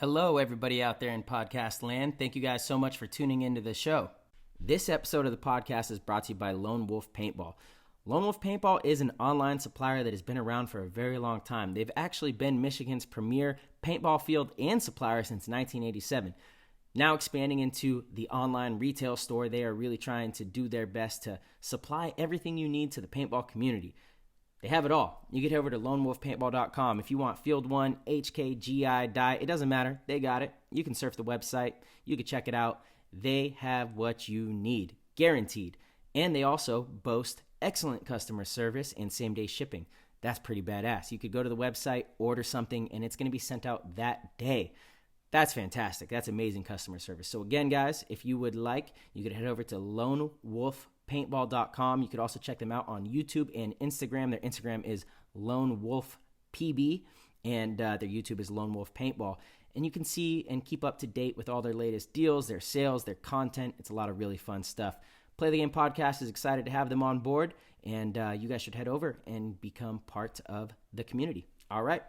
Hello, everybody out there in podcast land. Thank you guys so much for tuning into the show. This episode of the podcast is brought to you by Lone Wolfe Paintball. Lone Wolfe Paintball is an online supplier that has been around for a very long time. They've actually been Michigan's premier paintball field and supplier since 1987. Now expanding into the online retail store, they are really trying to do their best to supply everything you need to the paintball community. They have it all. You can head over to lonewolfpaintball.com. If you want Field 1, HK, GI, Dye, it doesn't matter. They got it. You can surf the website. You can check it out. They have what you need, guaranteed. And they also boast excellent customer service and same-day shipping. That's pretty badass. You could go to the website, order something, and it's going to be sent out that day. That's fantastic. That's amazing customer service. So again, guys, if you would like, you could head over to lonewolfpaintball.com. You could also check them out on YouTube and Instagram. Their Instagram is Lone Wolfe PB, and their YouTube is Lone Wolfe Paintball. And you can see and keep up to date with all their latest deals, their sales, their content. It's a lot of really fun stuff. Play the Game Podcast is excited to have them on board, and you guys should head over and become part of the community. All right.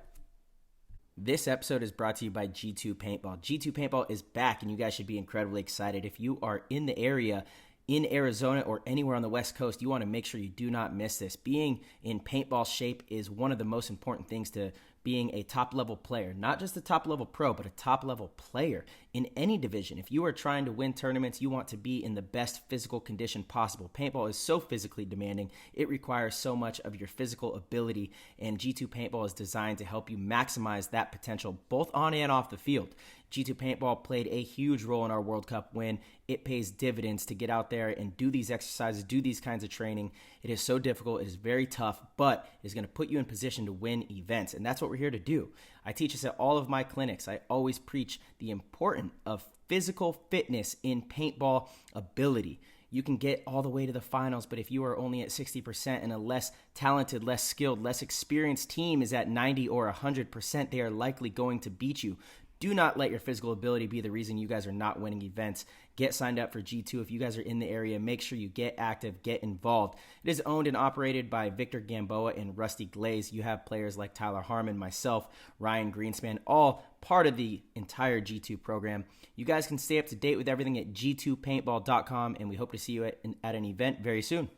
This episode is brought to you by G2 Paintball. G2 Paintball is back, and you guys should be incredibly excited. If you are in the area, in Arizona or anywhere on the West Coast, you want to make sure you do not miss this. Being in paintball shape is one of the most important things to being a top-level player. Not just a top-level pro, but a top-level player in any division. If you are trying to win tournaments, you want to be in the best physical condition possible. Paintball is so physically demanding. It requires so much of your physical ability, and G2 Paintball is designed to help you maximize that potential both on and off the field. G2 Paintball played a huge role in our World Cup win. It pays dividends to get out there and do these exercises, do these kinds of training. It is so difficult. It is very tough, but it's going to put you in position to win events, and that's what we're here to do. I teach this at all of my clinics. I always preach the importance of physical fitness in paintball ability. You can get all the way to the finals, but if you are only at 60% and a less talented, less skilled, less experienced team is at 90 or 100%, they are likely going to beat you. Do not let your physical ability be the reason you guys are not winning events. Get signed up for G2. If you guys are in the area, make sure you get active, get involved. It is owned and operated by Victor Gamboa and Rusty Glaze. You have players like Tyler Harmon, myself, Ryan Greenspan, all part of the entire G2 program. You guys can stay up to date with everything at g2paintball.com, and we hope to see you at an event very soon.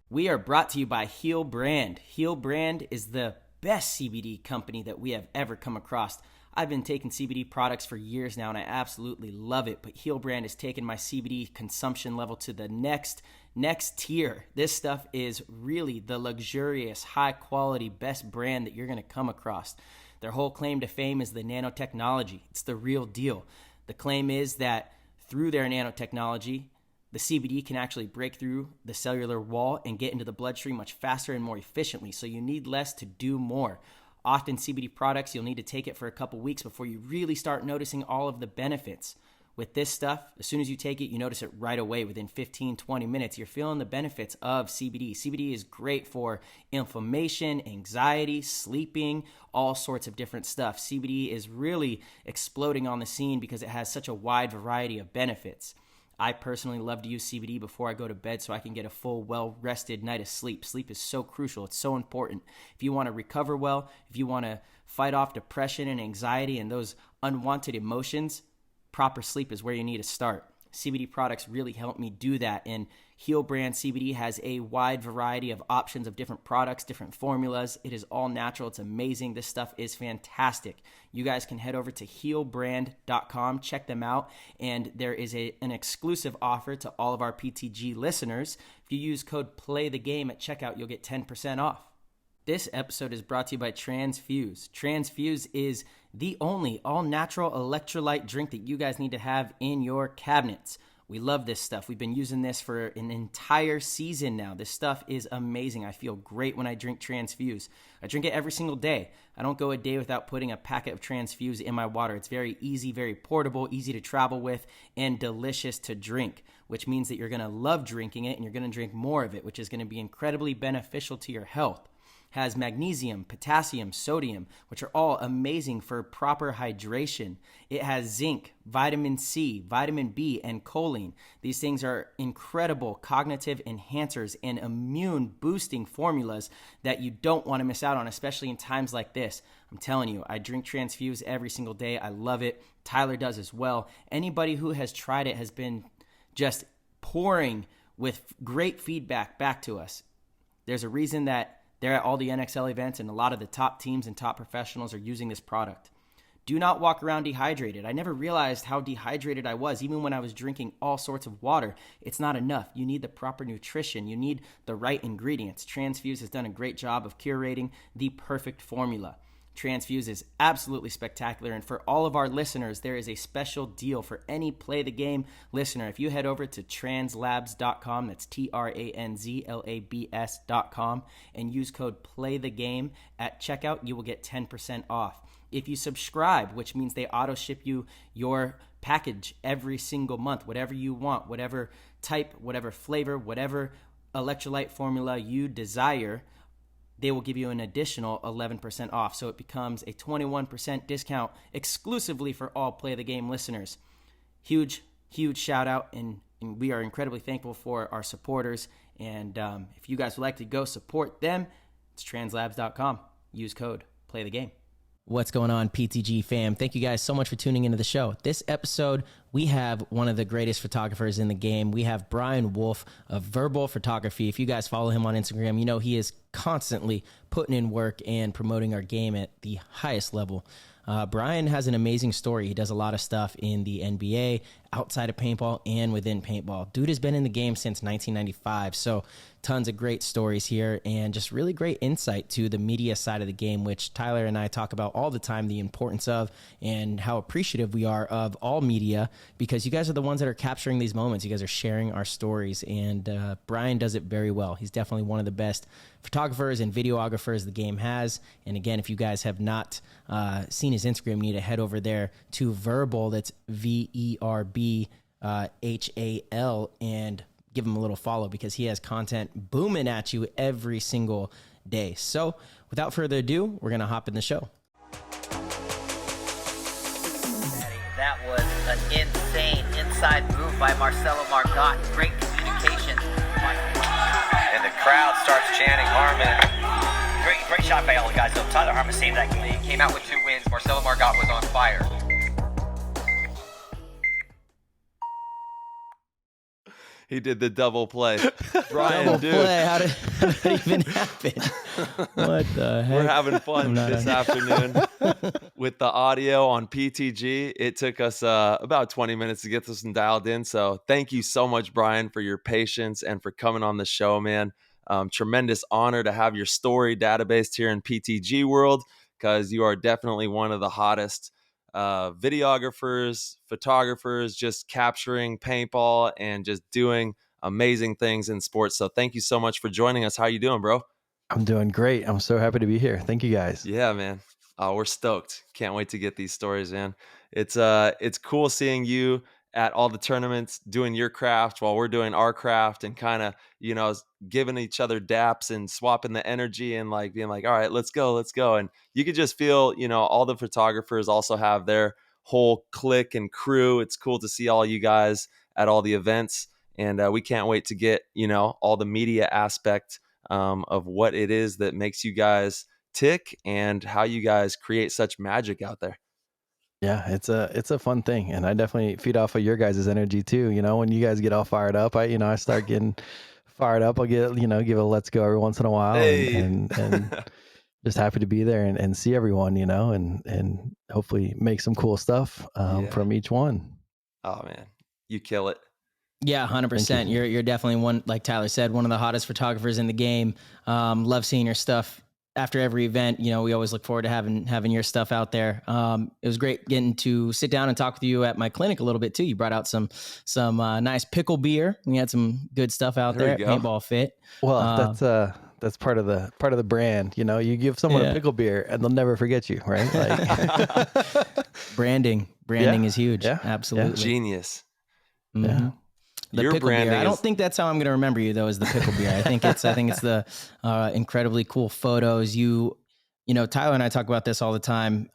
We are brought to you by Heal Brand. Heal Brand is the best CBD company that we have ever come across. I've been taking CBD products for years now, and I absolutely love it. But Heal Brand has taken my CBD consumption level to the next tier. This stuff is really the luxurious, high-quality, best brand that you're going to come across. Their whole claim to fame is the nanotechnology. It's the real deal. The claim is that through their nanotechnology, the CBD can actually break through the cellular wall and get into the bloodstream much faster and more efficiently. So you need less to do more. Often CBD products, you'll need to take it for a couple weeks before you really start noticing all of the benefits. With this stuff, as soon as you take it, you notice it right away. Within 15, 20 minutes, you're feeling the benefits of CBD. CBD is great for inflammation, anxiety, sleeping, all sorts of different stuff. CBD is really exploding on the scene because it has such a wide variety of benefits. I personally love to use CBD before I go to bed so I can get a full, well-rested night of sleep. Sleep is so crucial. It's so important. If you want to recover well, if you want to fight off depression and anxiety and those unwanted emotions, proper sleep is where you need to start. CBD products really help me do that, and Heal Brand CBD has a wide variety of options of different products, different formulas. It is all natural. It's amazing. This stuff is fantastic. You guys can head over to healbrand.com, check them out, and there is an exclusive offer to all of our PTG listeners. If you use code PLAYTHEGAME at checkout, you'll get 10% off. This episode is brought to you by Transfuse. Transfuse is the only all-natural electrolyte drink that you guys need to have in your cabinets. We love this stuff. We've been using this for an entire season now. This stuff is amazing. I feel great when I drink Transfuse. I drink it every single day. I don't go a day without putting a packet of Transfuse in my water. It's very easy, very portable, easy to travel with, and delicious to drink, which means that you're going to love drinking it and you're going to drink more of it, which is going to be incredibly beneficial to your health. Has magnesium, potassium, sodium, which are all amazing for proper hydration. It has zinc, vitamin C, vitamin B, and choline. These things are incredible cognitive enhancers and immune boosting formulas that you don't want to miss out on, especially in times like this. I'm telling you, I drink Transfuse every single day. I love it. Tyler does as well. Anybody who has tried it has been just pouring with great feedback back to us. There's a reason that they're at all the NXL events and a lot of the top teams and top professionals are using this product. Do not walk around dehydrated. I never realized how dehydrated I was, even when I was drinking all sorts of water. It's not enough. You need the proper nutrition. You need the right ingredients. Transfuse has done a great job of curating the perfect formula. Transfuse is absolutely spectacular, and for all of our listeners, there is a special deal for any Play the Game listener. If you head over to translabs.com, that's TRANZLABS.com, and use code PLAYTHEGAME at checkout, you will get 10% off. If you subscribe, which means they auto ship you your package every single month, whatever you want, whatever type, whatever flavor, whatever electrolyte formula you desire, they will give you an additional 11% off. So it becomes a 21% discount exclusively for all Play the Game listeners. Huge shout out, and we are incredibly thankful for our supporters. And if you guys would like to go support them, it's translabs.com. Use code Play the Game. What's going on, PTG fam? Thank you guys so much for tuning into the show. This episode, we have one of the greatest photographers in the game. We have Brian Wolfe of Verbhal Photography. If you guys follow him on Instagram, you know he is constantly putting in work and promoting our game at the highest level. Brian has an amazing story. He does a lot of stuff in the NBA, outside of paintball, and within paintball. Dude has been in the game since 1995, so tons of great stories here and just really great insight to the media side of the game, which Tyler and I talk about all the time, the importance of and how appreciative we are of all media, because you guys are the ones that are capturing these moments. You guys are sharing our stories, and Brian does it very well. He's definitely one of the best photographers and videographers the game has. And again, if you guys have not seen his Instagram, you need to head over there to Verbhal, that's VERBHAL, and give him a little follow, because he has content booming at you every single day. So without further ado, we're going to hop in the show. That was an insane inside move by Marcelo Margot. Great communication. And the crowd starts chanting Harmon. Great shot by all the guys. So Tyler Harmon saved that game. He came out with 2 wins. Marcelo Margot was on fire. He did the double play. Brian, Double dude. play. How did that even happen? What the heck? We're having fun this afternoon with the audio on PTG. It took us about 20 minutes to get this one dialed in. So thank you so much, Brian, for your patience and for coming on the show, man. Tremendous honor to have your story databased here in PTG world, because you are definitely one of the hottest videographers, photographers, just capturing paintball and just doing amazing things in sports. So thank you so much for joining us. How you doing, bro? I'm doing great. I'm so happy to be here. Thank you guys. Yeah, man. We're stoked. Can't wait to get these stories, man. It's cool seeing you at all the tournaments doing your craft while we're doing our craft, and kind of, you know, giving each other daps and swapping the energy and like being like, all right, let's go. And you could just feel, you know, all the photographers also have their whole clique and crew. It's cool to see all you guys at all the events. And we can't wait to get, you know, all the media aspect of what it is that makes you guys tick and how you guys create such magic out there. Yeah, it's a fun thing, and I definitely feed off of your guys' energy too. You know, when you guys get all fired up, I start getting fired up. I'll give a let's go every once in a while, Hey. and just happy to be there and see everyone, you know, and hopefully make some cool stuff from each one. Oh man, you kill it. Yeah, 100%. You're definitely one, like Tyler said, one of the hottest photographers in the game. Love seeing your stuff after every event. You know, we always look forward to having your stuff out there. It was great getting to sit down and talk with you at my clinic a little bit too. You brought out some nice pickle beer. We had some good stuff out there at Paintball Fit. Well, that's part of the brand. You know, you give someone a pickle beer and they'll never forget you, right? Like branding is huge. Yeah, absolutely. Yeah. Genius. Mm-hmm. Yeah. The Your pickle branding beer. I don't think that's how I'm going to remember you though, is the pickle beer. I think it's the incredibly cool photos. You know, Tyler and I talk about this all the time.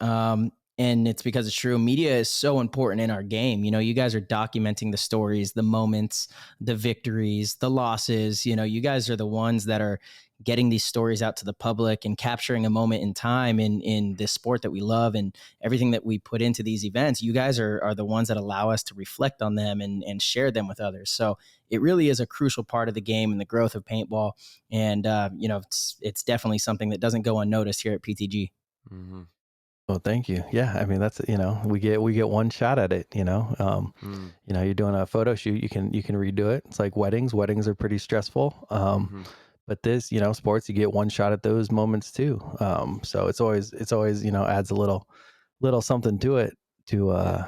and it's because it's true. Media is so important in our game. You know, you guys are documenting the stories, the moments, the victories, the losses. You know, you guys are the ones that are getting these stories out to the public and capturing a moment in time in this sport that we love, and everything that we put into these events. You guys are the ones that allow us to reflect on them and share them with others. So it really is a crucial part of the game and the growth of paintball. And, you know, it's definitely something that doesn't go unnoticed here at PTG. Mm-hmm. Well, thank you. Yeah, I mean that's, you know, we get one shot at it. You know, you know, you're doing a photo shoot, you can redo it. It's like weddings. Weddings are pretty stressful. But this, you know, sports, you get one shot at those moments too. So it's always, you know, adds a little something to it to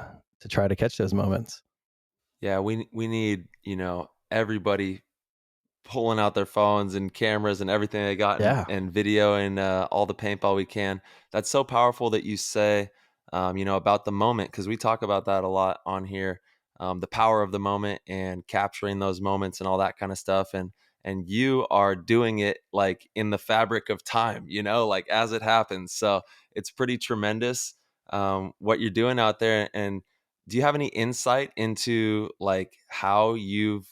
try to catch those moments. Yeah, we need, you know, everybody pulling out their phones and cameras and everything they got, Yeah. and video and all the paintball we can. That's so powerful that you say, you know, about the moment, because we talk about that a lot on here, the power of the moment and capturing those moments and all that kind of stuff. And you are doing it like in the fabric of time, you know, like as it happens. So it's pretty tremendous what you're doing out there. And do you have any insight into like how you've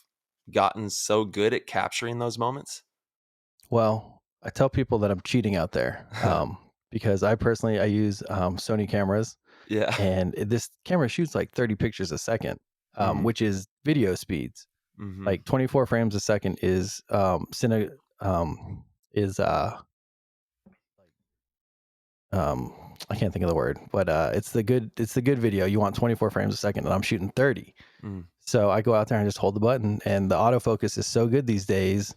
gotten so good at capturing those moments? Well, I tell people that I'm cheating out there, because I use Sony cameras, Yeah. and this camera shoots like 30 pictures a second, Mm. which is video speeds. Mm-hmm. Like 24 frames a second is is I can't think of the word, but it's the good video. You want 24 frames a second, and I'm shooting 30. Mm. So I go out there and just hold the button, and the autofocus is so good these days.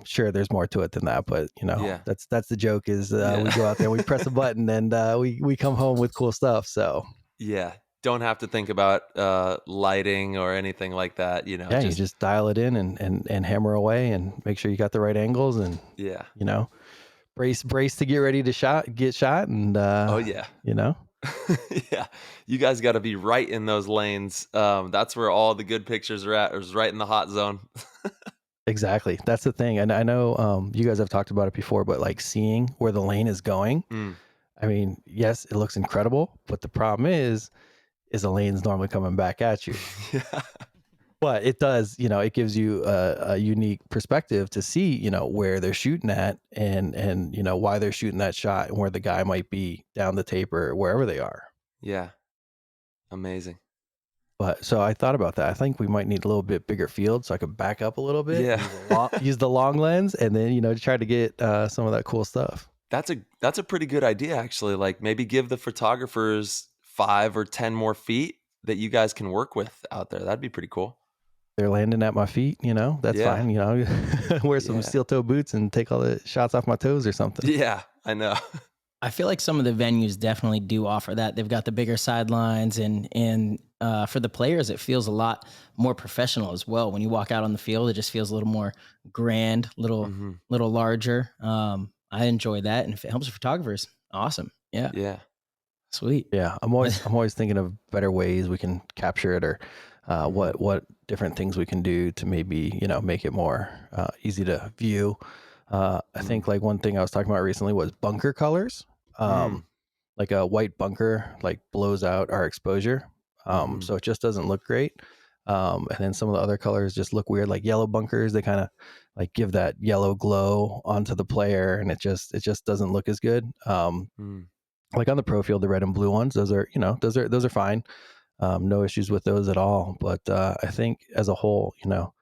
Sure, there's more to it than that, but you know, Yeah. that's the joke is Yeah. we go out there, we press a button, and we come home with cool stuff. So Yeah. Don't have to think about lighting or anything like that, you know, yeah, you just dial it in and hammer away and make sure you got the right angles, and yeah. you know, brace to get ready to get shot, and Oh yeah. you know. Yeah. You guys got to be right in those lanes. That's where all the good pictures are at, is right in the hot zone. Exactly. That's the thing. And I know you guys have talked about it before, but like seeing where the lane is going, Mm. I mean, yes, it looks incredible, but the problem is the lane's normally coming back at you. Yeah. But it does, you know, it gives you a unique perspective to see, you know, where they're shooting at, and you know why they're shooting that shot, and where the guy might be down the tape or wherever they are. Yeah. Amazing. But so I thought about that. I think we might need a little bit bigger field, so I could back up a little bit. Yeah. Use the long lens, and then, you know, try to get some of that cool stuff. That's a pretty good idea, actually. Like maybe give the photographers 5 or 10 more feet that you guys can work with out there. That'd be pretty cool. They're landing at my feet, you know, that's Yeah. fine. You know, wear some Yeah. steel toe boots and take all the shots off my toes or something. Yeah, I know. I feel like some of the venues definitely do offer that. They've got the bigger sidelines, and for the players, it feels a lot more professional as well. When you walk out on the field, it just feels a little more grand, little larger. I enjoy that, and if it helps the photographers, awesome. Yeah, Yeah. sweet. Yeah, I'm always thinking of better ways we can capture it, or what different things we can do to maybe, you know, make it more easy to view. I think like one thing I was talking about recently was bunker colors. Like a white bunker like blows out our exposure, so it just doesn't look great. And then some of the other colors just look weird, like yellow bunkers. They kind of like give that yellow glow onto the player, and it just doesn't look as good. Like on the pro field, the red and blue ones, those are, you know, those are fine. No issues with those at all. But I think as a whole, you know,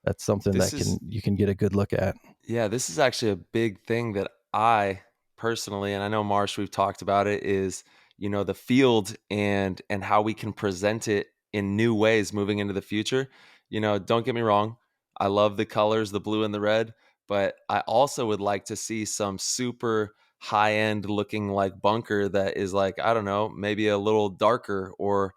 that's something you can get a good look at. Yeah, this is actually a big thing that I personally, and I know Marsh, we've talked about it, is, you know, the field and how we can present it in new ways moving into the future. You know, don't get me wrong, I love the colors, the blue and the red, but I also would like to see some super high end looking like bunker that is like, I don't know, maybe a little darker or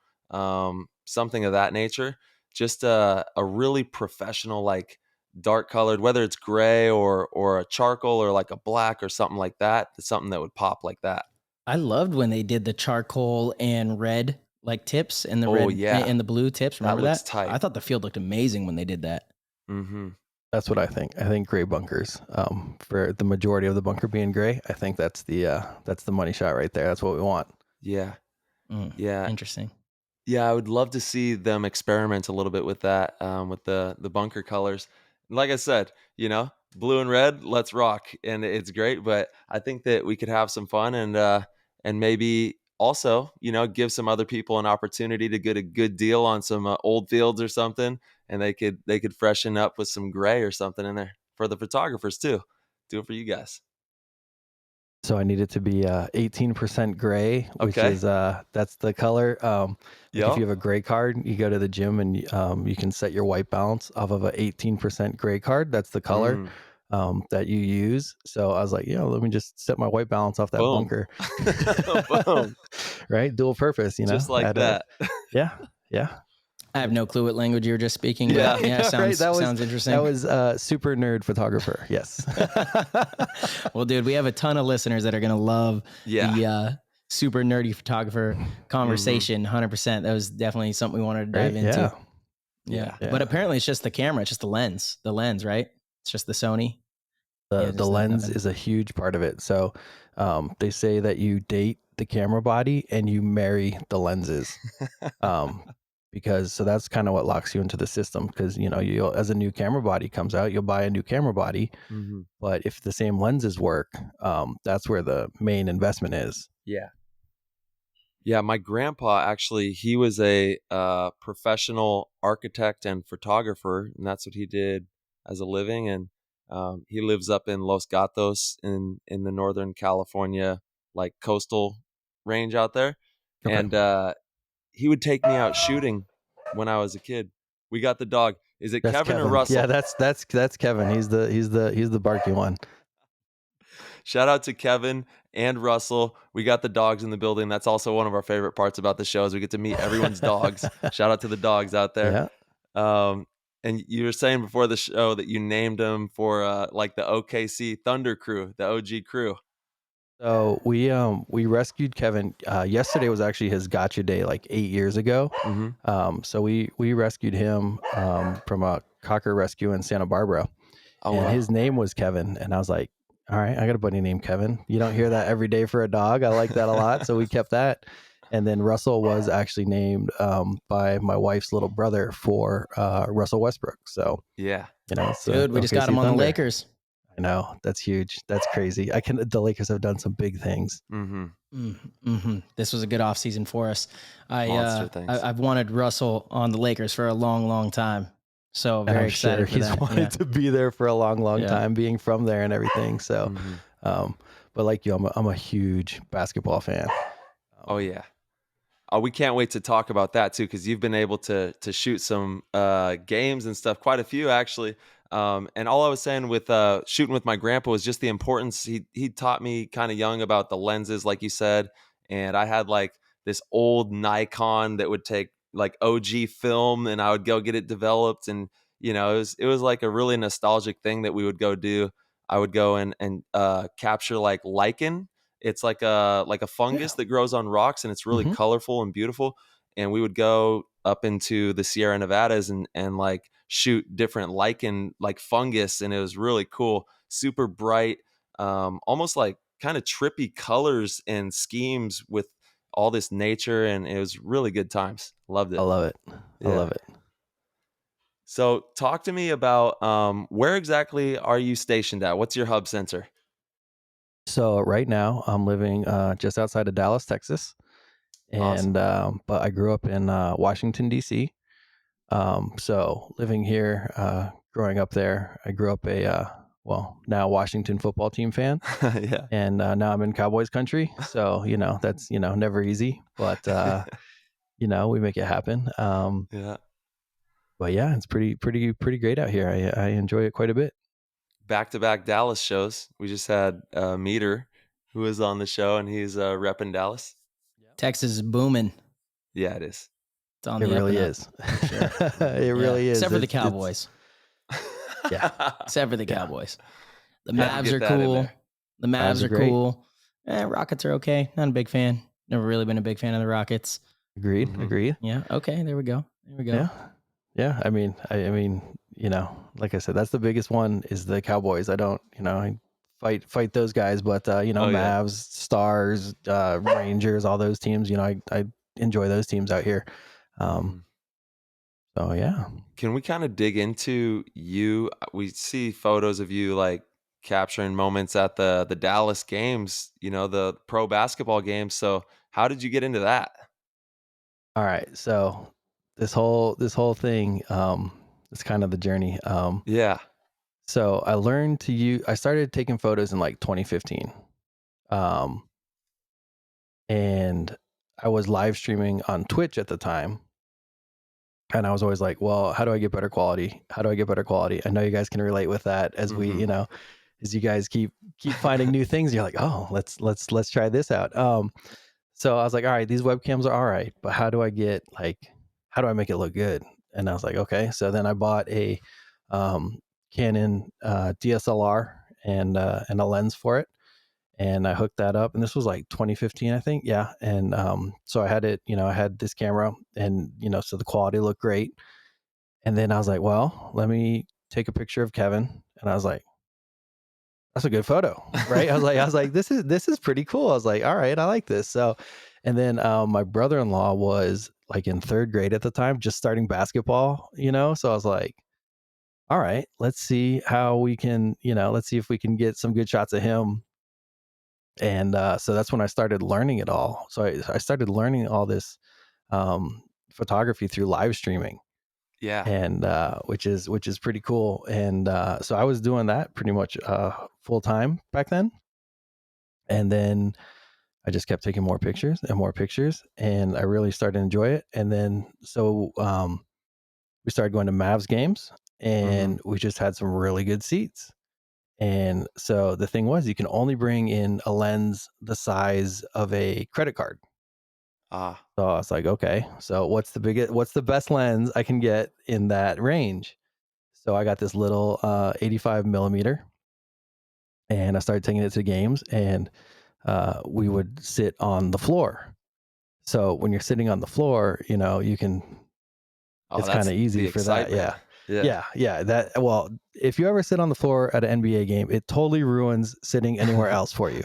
something of that nature. Just a really professional, like dark colored, whether it's gray or a charcoal or like a black or something like that. It's something that would pop like that. I loved when they did the charcoal and red like tips, and the Oh, red yeah. and the blue tips. Remember looks that? tight. I thought the field looked amazing when they did that. Mm-hmm. That's what I think. I think gray bunkers, for the majority of the bunker being gray, I think that's the money shot right there. That's what we want. Yeah. Mm, Yeah. interesting. Yeah, I would love to see them experiment a little bit with that, with the bunker colors. Like I said, blue and red, let's rock, and it's great. But I think that we could have some fun and maybe also, give some other people an opportunity to get a good deal on some old fields or something, and they could freshen up with some gray or something in there for the photographers too. Do it for you guys. So I need it to be 18% gray, which Okay. is that's the color. Like if Yep. you have a gray card, you go to the gym and you can set your white balance off of a 18% gray card. That's the color Mm, that you use. So I was like, let me just set my white balance off that boom. bunker. Boom. Right, dual purpose. Just like that. Yeah. I have no clue what language you were just speaking, Yeah. but yeah, Right. sounds interesting. That was super nerd photographer. Yes. Well, dude, we have a ton of listeners that are gonna love the super nerdy photographer conversation. 100%. That was definitely something we wanted to dive Right? into. Yeah. But apparently, it's just the camera. It's just the lens. The lens, right? It's just the Sony. The lens is a huge part of it. So they say that you date the camera body and you marry the lenses. Because that's kind of what locks you into the system. Because you as a new camera body comes out, you'll buy a new camera body. Mm-hmm. But if the same lenses work, that's where the main investment is. Yeah. Yeah, my grandpa actually, he was a professional architect and photographer, and that's what he did as a living. And he lives up in Los Gatos in the Northern California, like coastal range out there. Okay. And he would take me out shooting when I was a kid. We got the dog. Is it That's Kevin or Russell? Yeah, that's Kevin. He's the barky one. Shout out to Kevin and Russell. We got the dogs in the building. That's also one of our favorite parts about the show is we get to meet everyone's dogs. Shout out to the dogs out there. Yeah. And you were saying before the show that you named them for like the OKC Thunder crew, the OG crew. So we rescued Kevin. Yesterday was actually his gotcha day, like 8 years ago. Mm-hmm. So we rescued him from a cocker rescue in Santa Barbara, and wow. his name was Kevin. And I was like, all right, I got a buddy named Kevin. You don't hear that every day for a dog. I like that a lot, so we kept that. And then Russell was actually named by my wife's little brother for Russell Westbrook. So yeah, dude, we just got him on the Lakers. I know, that's huge. That's crazy. The Lakers have done some big things. Mm-hmm. Mm-hmm. This was a good offseason for us. I've wanted Russell on the Lakers for a long, long time. So very excited for he's that. wanted to be there for a long, long time, being from there and everything. So, but like you, I'm a huge basketball fan. Oh yeah. Oh, we can't wait to talk about that too, because you've been able to shoot some games and stuff, quite a few actually. And all I was saying with shooting with my grandpa was just the importance. He taught me kind of young about the lenses, like you said. And I had like this old Nikon that would take like OG film, and I would go get it developed. And it was like a really nostalgic thing that we would go do. I would go and capture like lichen. It's like a fungus that grows on rocks, and it's really colorful and beautiful. And we would go up into the Sierra Nevadas and like shoot different lichen, like fungus, and it was really cool, super bright, almost like kind of trippy colors and schemes with all this nature, and it was really good times. Loved it. I love it. Yeah. I love it. So talk to me about where exactly are you stationed at? What's your hub center? So right now I'm living just outside of Dallas, Texas. And Awesome. but I grew up in Washington, D.C. So living here, growing up there, I grew up now Washington football team fan. Yeah. And now I'm in Cowboys country. So, that's, never easy, but, we make it happen. Yeah. But yeah, it's pretty great out here. I enjoy it quite a bit. Back-to-back Dallas shows. We just had Meter, who was on the show, and he's repping Dallas. Texas is booming. Yeah, it is. It's on it the really up and is. up, for sure. It really is. Except for the Cowboys. Yeah. Except for the Cowboys. The Had to Mavs get are that in cool. there. The Mavs are great. cool. Rockets are okay. Not a big fan. Never really been a big fan of the Rockets. Agreed. Mhm. Agreed. Yeah. Okay. There we go. Yeah. Yeah. I mean, like I said, that's the biggest one is the Cowboys. I don't, I fight those guys. But Oh yeah. Mavs, Stars, Rangers, all those teams. I enjoy those teams out here. Mhm. So yeah. Can we kind of dig into you? We see photos of you like capturing moments at the Dallas games, the pro basketball games. So how did you get into that? All right. So this whole thing, it's kind of the journey. Yeah. So I started taking photos in like 2015. Um, and I was live streaming on Twitch at the time. And I was always like, well, how do I get better quality? How do I get better quality? I know you guys can relate with that as Mhm. as you guys keep finding new things. You're like, oh, let's try this out. So I was like, all right, these webcams are all right, but how do I make it look good? And I was like, okay. So then I bought a Canon DSLR and a lens for it, and I hooked that up. And this was like 2015, I think. Yeah. And so I had it. I had this camera, and so the quality looked great. And then I was like, well, let me take a picture of Kevin, and I was like, that's a good photo, right? I was like, this is pretty cool. I was like, all right, I like this. So, and then my brother-in-law was like in third grade at the time, just starting basketball, So I was like, all right, let's see how we can, let's see if we can get some good shots of him. And so that's when I started learning it all. So I started learning all this photography through live streaming, Yeah. and which is pretty cool. And so I was doing that pretty much full time back then. And then I just kept taking more pictures and more pictures, and I really started to enjoy it. And then we started going to Mavs games, Mhm. and we just had some really good seats. And so the thing was, you can only bring in a lens the size of a credit card. Ah. So I was like, okay, so what's the best lens I can get in that range? So I got this little 85 millimeter, and I started taking it to games, and we would sit on the floor. So when you're sitting on the floor, Oh, it's kind that's of easy the for that. excitement. Yeah. Yeah. Yeah. Well, if you ever sit on the floor at an NBA game, it totally ruins sitting anywhere else for you.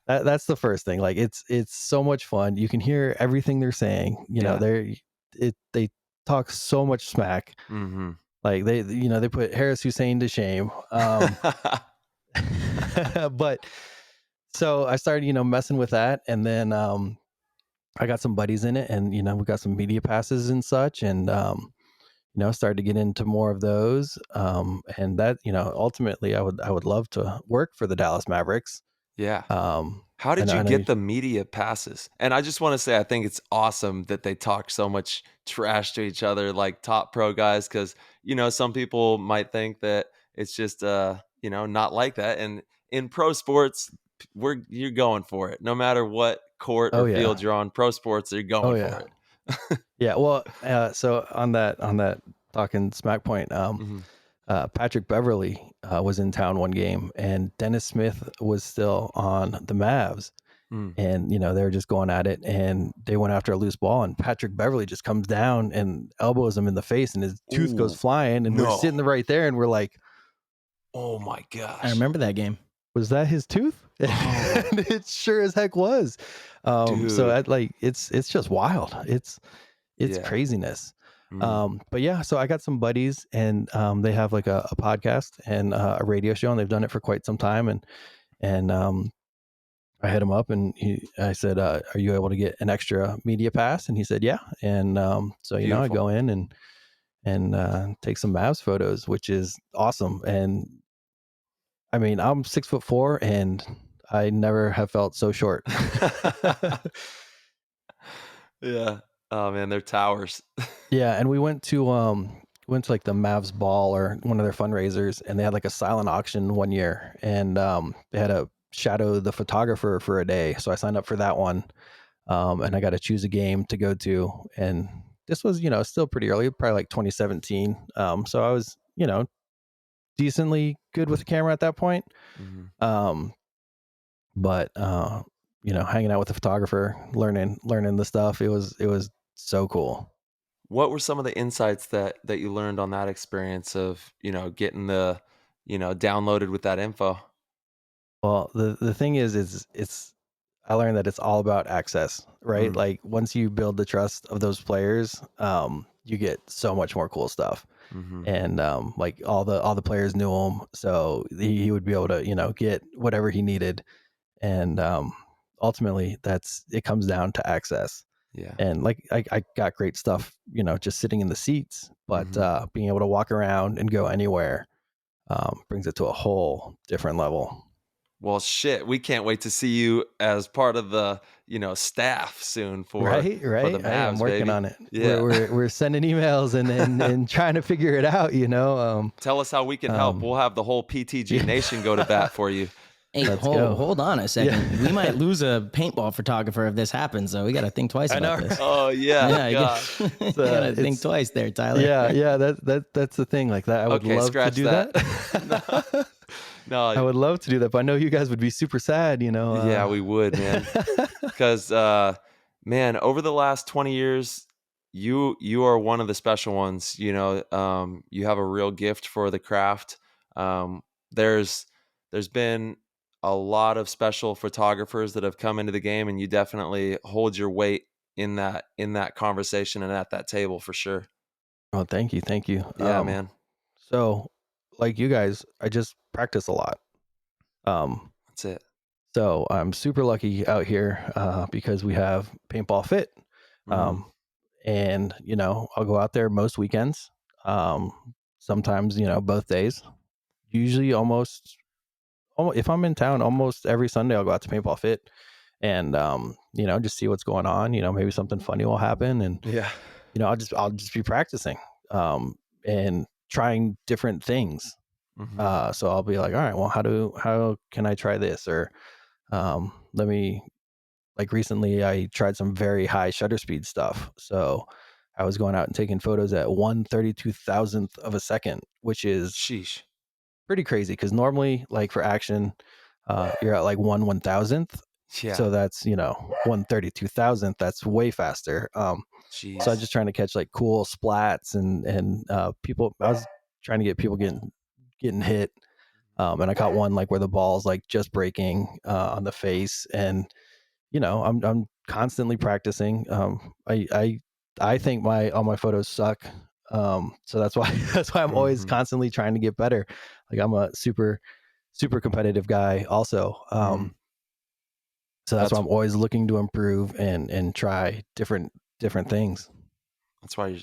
That's the first thing. Like it's so much fun. You can hear everything they're saying. Yeah. They talk so much smack. Mhm. Like they put Harris Hussein to shame. But so I started, messing with that, and then I got some buddies in it, and we got some media passes and such, and started to get into more of those. And that, ultimately, I would love to work for the Dallas Mavericks. Yeah. Um, How I did know, you I know. get the media passes? And I just want to say, I think it's awesome that they talk so much trash to each other, like top pro guys, because some people might think that it's just not like that. And in pro sports, you're going for it, no matter what court Oh or yeah, field you're on. Pro sports, you're oh going yeah, for it. yeah. Well, so on that talking smack point, Mhm. Patrick Beverly was in town one game, and Dennis Smith was still on the Mavs. Mm. And they were just going at it, and they went after a loose ball, and Patrick Beverly just comes down and elbows him in the face, and his tooth goes Ooh, flying, and we're no! sitting right there, and we're like, Oh my I gosh, remember that game. was that his tooth? oh And it sure as heck was. So dude, that, like, it's just wild. It's yeah. craziness. Mm. But yeah, so I got some buddies, and they have like a podcast and a radio show, and they've done it for quite some time. And I hit him up, and I said, "Are you able to get an extra media pass?" And he said, "Yeah." And so I Beautiful. go in and take some Mavs photos, which is awesome. And I mean, I'm 6'4", and I never have felt so short. Yeah. Oh man, they're towers. Yeah, and we went to like the Mavs ball or one of their fundraisers, and they had like a silent auction one year, and they had a shadow the photographer for a day. So I signed up for that one, and I got to choose a game to go to. And this was still pretty early, probably like 2017. So I was decently good with the camera at that point. Mhm. Um, but hanging out with the photographer, learning the stuff, it was so cool. What were some of the insights that you learned on that experience of, getting the, downloaded with that info? Well, the thing is it's I learned that it's all about access, right? Mm. Like once you build the trust of those players, you get so much more cool stuff. Mm-hmm. And like all the players knew him, so he would be able to get whatever he needed. And ultimately, it comes down to access. Yeah. And like I got great stuff, just sitting in the seats, but Mm-hmm. being able to walk around and go anywhere brings it to a whole different level. Well, shit, we can't wait to see you as part of the, staff soon for Right, the right. Hey, I'm Mavs, working baby. on it. Yeah. We're sending emails and trying to figure it out. Tell us how we can help. We'll have the whole PTG Nation go to bat for you. Hey, Let's go. hold on a second. Yeah. We might lose a paintball photographer if this happens, so we got to think twice I about know. this. Oh yeah, You God. got to think twice there, Tyler. Yeah. That's the thing. Like that, I would Okay, love to scratch do that. No, I would love to do that, but I know you guys would be super sad. yeah, we would, man. Because man, over the last 20 years, you are one of the special ones. You have a real gift for the craft. Um, there's been a lot of special photographers that have come into the game, and you definitely hold your weight in that conversation and at that table for sure. Oh, thank you, thank you. Yeah, man. So, like you guys, I just practice a lot. That's it. So I'm super lucky out here because we have Paintball Fit. Mm. And I'll go out there most weekends, um sometimes both days, usually almost if I'm in town, almost every Sunday I'll go out to Paintball Fit and just see what's going on. Maybe something funny will happen, and Yeah. I'll just be practicing and trying different things. Mm-hmm. So I'll be like, all right, well, how can I try this? Or let me, like, recently I tried some very high shutter speed stuff. So I was going out and taking photos at 1/32,000th of a second, which is Sheesh. pretty crazy because normally, like, for action, you're at like 1/1000th. Yeah. So that's 1/32,000th. That's way faster. Jeez. So I was just trying to catch like cool splats and people. I was trying to get people getting hit. And I caught one like where the ball's like just breaking on the face, and I'm constantly practicing. I think all my photos suck. So that's why I'm always Mm-hmm. constantly trying to get better. Like I'm a super competitive guy also. So that's why I'm always looking to improve and try different things. That's why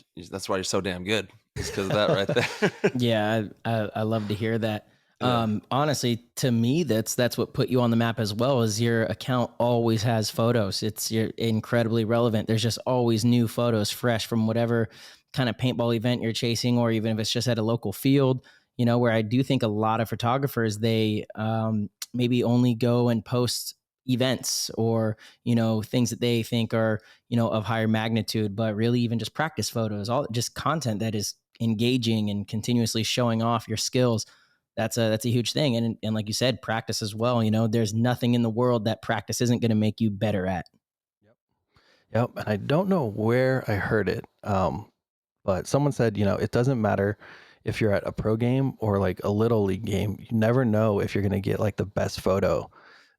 you're so damn good. It's because of that right there. Yeah, I love to hear that. Yeah. Honestly, to me, that's what put you on the map as well. Is your account always has photos. You're incredibly relevant. There's just always new photos, fresh from whatever kind of paintball event you're chasing, or even if it's just at a local field. Where I do think a lot of photographers, they maybe only go and post events or things that they think are of higher magnitude, but really even just practice photos, all just content that is engaging and continuously showing off your skills. That's a huge thing. And like you said, practice as well. There's nothing in the world that practice isn't going to make you better at. Yep. And I don't know where I heard it, but someone said, it doesn't matter if you're at a pro game or like a little league game. You never know if you're going to get like the best photo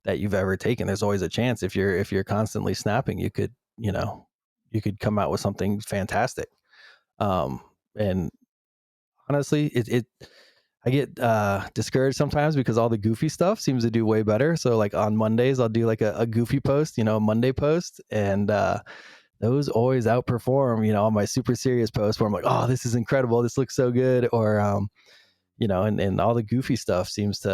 that you've ever taken. There's always a chance if you're constantly snapping, you could come out with something fantastic. And honestly, I get discouraged sometimes because all the goofy stuff seems to do way better. So like on Mondays, I'll do like a goofy post, a Monday post, and those always outperform, on my super serious post where I'm like, oh, this is incredible, this looks so good. Or and all the goofy stuff seems to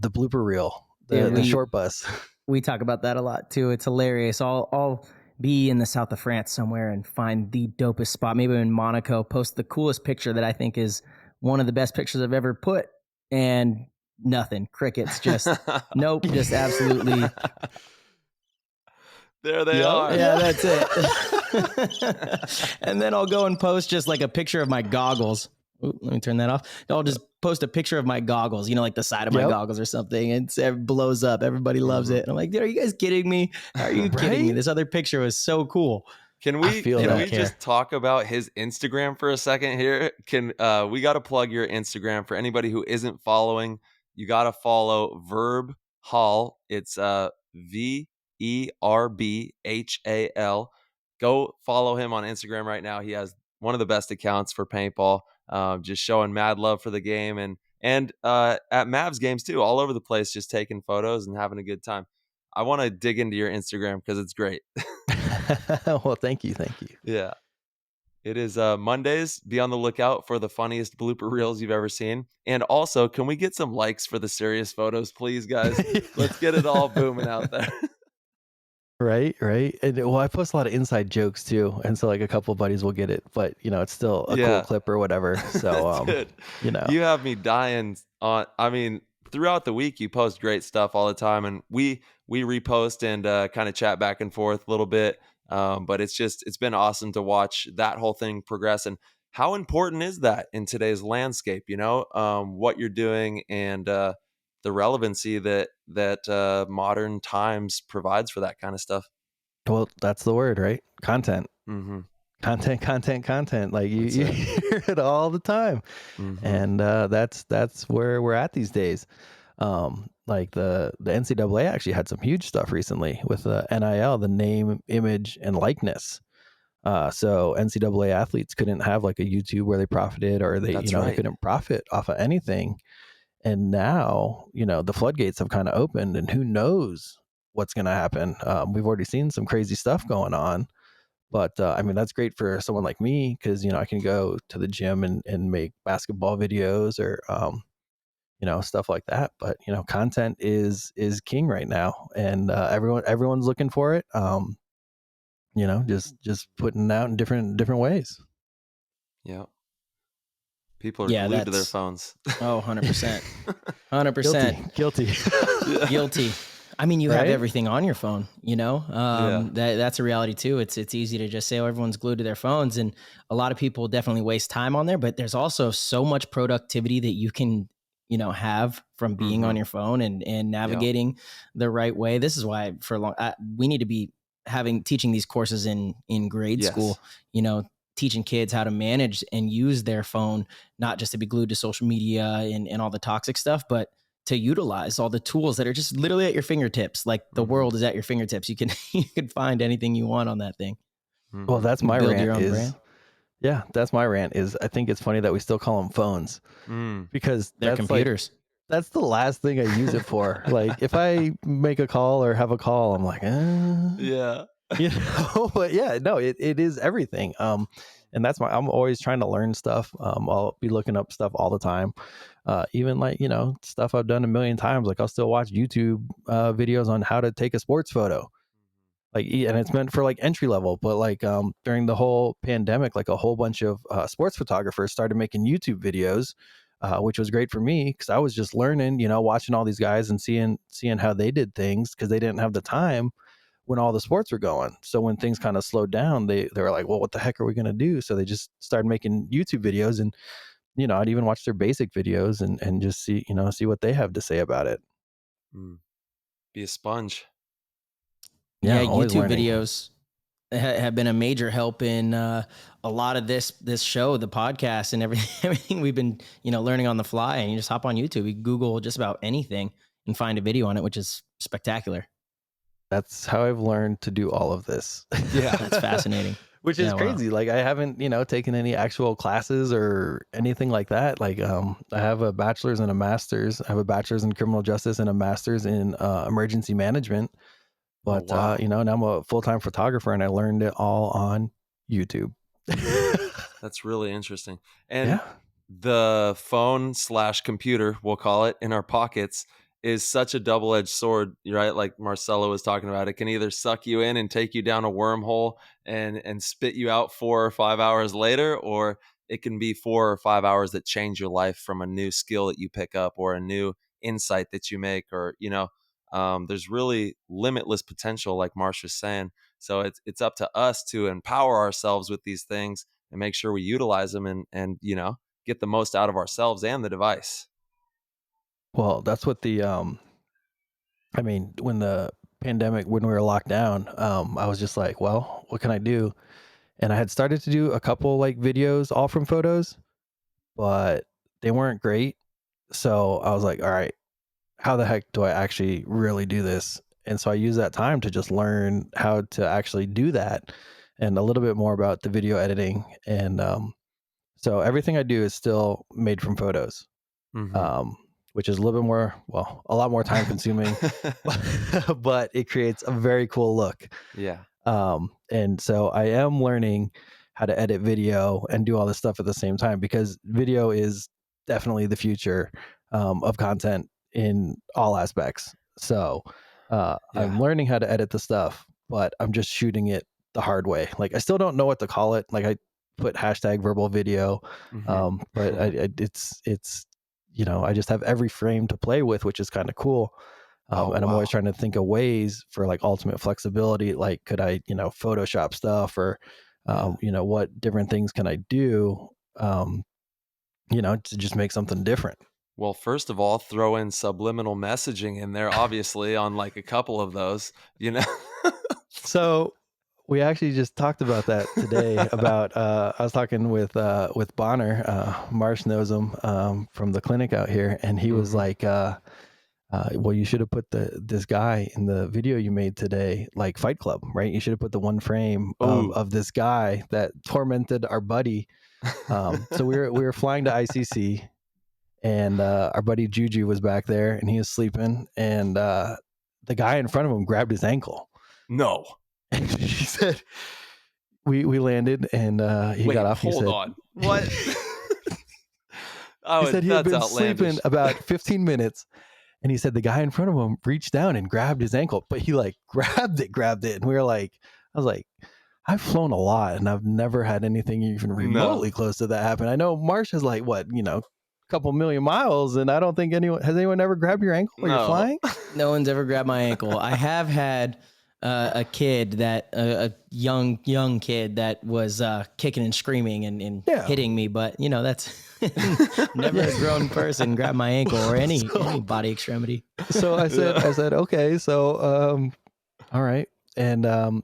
the blooper reel, the short bus. We talk about that a lot too. It's hilarious. I'll be in the south of France somewhere and find the dopest spot, maybe in Monaco, post the coolest picture that I think is one of the best pictures I've ever put, and nothing, crickets, just nope, just absolutely. There they are. Yeah, that's it. And then I'll go and post just like a picture of my goggles. Ooh, let me turn that off. I'll just post a picture of my goggles, like the side of my goggles or something. And it blows up. Everybody loves it. And I'm like, dude, are you guys kidding me? Are you kidding me? This other picture was so cool. Can we just talk about his Instagram for a second here? We got to plug your Instagram for anybody who isn't following. You got to follow Verbhal Verbhal. It's VERBHAL. Go follow him on Instagram right now. He has one of the best accounts for paintball, just showing mad love for the game, and at Mavs games too, all over the place, just taking photos and having a good time. I want to dig into your Instagram because it's great. Well, thank you. Yeah. It is Mondays. Be on the lookout for the funniest blooper reels you've ever seen. And also, can we get some likes for the serious photos, please, guys? Let's get it all booming out there. Right. And well, I post a lot of inside jokes too, and so like a couple of buddies will get it, but it's still a cool clip or whatever. So Dude, you have me dying on. I mean, throughout the week you post great stuff all the time, and we repost and kind of chat back and forth a little bit. But it's been awesome to watch that whole thing progress. And how important is that in today's landscape? What you're doing and the relevancy that modern times provides for that kind of stuff. Well, that's the word, right? Content. Mm-hmm. Content. Like you hear it all the time. Mm-hmm. And that's where we're at these days. Like the NCAA actually had some huge stuff recently with the NIL, the name, image, and likeness. So NCAA athletes couldn't have like a YouTube where they profited, or they they couldn't profit off of anything. And now the floodgates have kind of opened, and who knows what's going to happen. We've already seen some crazy stuff going on. But I mean, that's great for someone like me because I can go to the gym and make basketball videos or stuff like that. But content is king right now, and everyone's looking for it. Just putting it out in different ways. Yeah. People are glued to their phones. Oh, 100%. 100%. Guilty. I mean, you have everything on your phone, that's a reality too. It's easy to just say, oh, everyone's glued to their phones. And a lot of people definitely waste time on there, but there's also so much productivity that you can, have from being on your phone and navigating the right way. This is why we need to be teaching these courses in grade school, teaching kids how to manage and use their phone, not just to be glued to social media and all the toxic stuff, but to utilize all the tools that are just literally at your fingertips. Like the world is at your fingertips. You can find anything you want on that thing. Well, that's my rant Yeah, that's my rant is I think it's funny that we still call them phones because they're computers. That's the last thing I use it for. Like if I make a call or have a call, I'm like, yeah. But yeah, no, it is everything. And that's I'm always trying to learn stuff. I'll be looking up stuff all the time. Even like, stuff I've done a million times. Like I'll still watch YouTube videos on how to take a sports photo. Like, and it's meant for like entry level, but like during the whole pandemic, like a whole bunch of sports photographers started making YouTube videos, which was great for me because I was just learning, watching all these guys and seeing how they did things because they didn't have the time when all the sports were going. So when things kind of slowed down, they were like, well, what the heck are we going to do? So they just started making YouTube videos, and, I'd even watch their basic videos and just see what they have to say about it. Be a sponge. Yeah, YouTube videos have been a major help in a lot of this show, the podcast, and everything we've been, learning on the fly. And you just hop on YouTube, you Google just about anything and find a video on it, which is spectacular. That's how I've learned to do all of this. Yeah, that's fascinating. Which is crazy. Wow. Like I haven't, taken any actual classes or anything like that. Like I have a bachelor's and a master's. I have a bachelor's in criminal justice and a master's in emergency management. But now I'm a full-time photographer, and I learned it all on YouTube. That's really interesting. And the phone/computer, we'll call it, in our pockets is such a double-edged sword, right? Like Marcelo was talking about, it can either suck you in and take you down a wormhole and spit you out 4 or 5 hours later, or it can be 4 or 5 hours that change your life from a new skill that you pick up or a new insight that you make, or there's really limitless potential, like Marsh was saying. So it's up to us to empower ourselves with these things and make sure we utilize them and get the most out of ourselves and the device. Well, that's what when the pandemic, when we were locked down, I was just like, well, what can I do? And I had started to do a couple like videos all from photos, but they weren't great. So I was like, all right, how the heck do I actually really do this? And so I use that time to just learn how to actually do that and a little bit more about the video editing. And so everything I do is still made from photos, Mhm. um, which is a little bit more, well, a lot more time consuming, but it creates a very cool look. Yeah. And so I am learning how to edit video and do all this stuff at the same time, because video is definitely the future of content in all aspects. So Yeah. I'm learning how to edit the stuff, but I'm just shooting it the hard way. Like I still don't know what to call it. Like I put hashtag verbal video, Mhm. but it's I just have every frame to play with, which is kind of cool. Oh, And I'm wow. always trying to think of ways for like ultimate flexibility. Like, could I, Photoshop stuff, or, Yeah. what different things can I do, to just make something different. Well, first of all, throw in subliminal messaging in there, obviously, on like a couple of those, you know? So we actually just talked about that today. About I was talking with Bonner. Marsh knows him from the clinic out here, and he was Mhm. like, well, you should have put this guy in the video you made today, like Fight Club, right? You should have put the one frame Ooh. of this guy that tormented our buddy. So we were flying to ICC, and our buddy Juju was back there, and he was sleeping, and the guy in front of him grabbed his ankle. No. And he said, we landed, and he Wait, got off. He hold said, on. What? he said he had That's been sleeping outlandish. about 15 minutes. And he said the guy in front of him reached down and grabbed his ankle, but he like grabbed it. And we were like, I was like, I've flown a lot and I've never had anything even No. remotely close to that happen. I know Marsh has like what, a couple million miles, and I don't think anyone ever grabbed your ankle while you're No. flying? No one's ever grabbed my ankle. I have had a kid that a young kid that was kicking and screaming and Yeah. hitting me, but that's never a grown person grabbed my ankle or any body extremity. So I said, okay, so all right. And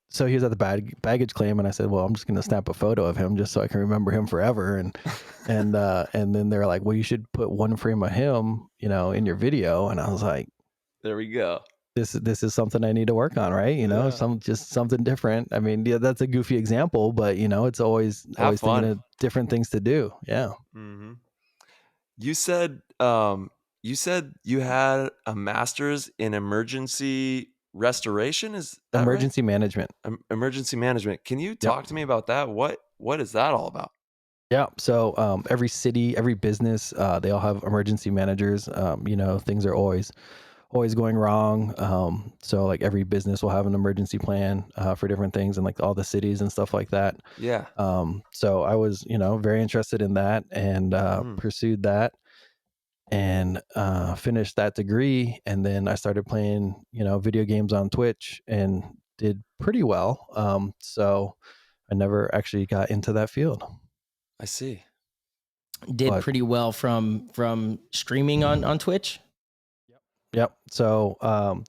so he was at the baggage claim, and I said, well, I'm just going to snap a photo of him just so I can remember him forever. And then they're like, well, you should put one frame of him, in your video. And I was like, There we go. this is something I need to work on, right? Yeah. Just something different. I mean, yeah, that's a goofy example, but it's always Have thinking fun. of different things to do. Yeah. Mm-hmm. You said you had a master's in emergency restoration. Is that right? Emergency management. Emergency management. Can you Yep. talk to me about that? What is that all about? Yeah. So every city, every business, they all have emergency managers. Things are always going wrong. So like every business will have an emergency plan for different things, and like all the cities and stuff like that. Yeah. So I was, very interested in that, and Mhm. pursued that, and finished that degree. And then I started playing, video games on Twitch, and did pretty well. So I never actually got into that field. I see. Did But pretty well from streaming on Twitch. yep. So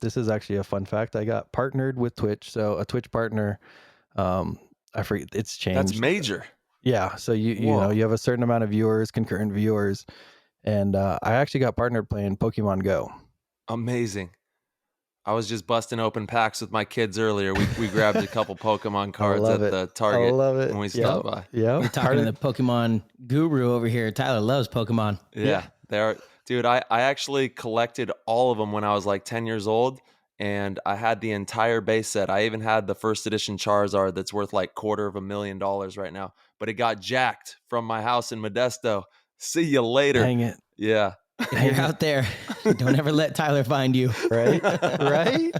this is actually a fun fact. I got partnered with Twitch. So a Twitch partner, I forget, it's changed. That's major. Yeah. So Whoa. you have a certain amount of viewers, concurrent viewers, and I actually got partnered playing Pokemon Go. Amazing. I was just busting open packs with my kids earlier. We grabbed a couple Pokemon cards love at it. the Target I love it. when we stopped by. Yeah. You're talking to the Pokemon guru over here. Tyler loves Pokemon. Yeah, they are. Dude, I actually collected all of them when I was like 10 years old, and I had the entire base set. I even had the first edition Charizard that's worth like $250,000 right now, but it got jacked from my house in Modesto. See you later. Dang it. Yeah. If you're out there, don't ever let Tyler find you. Right. Right.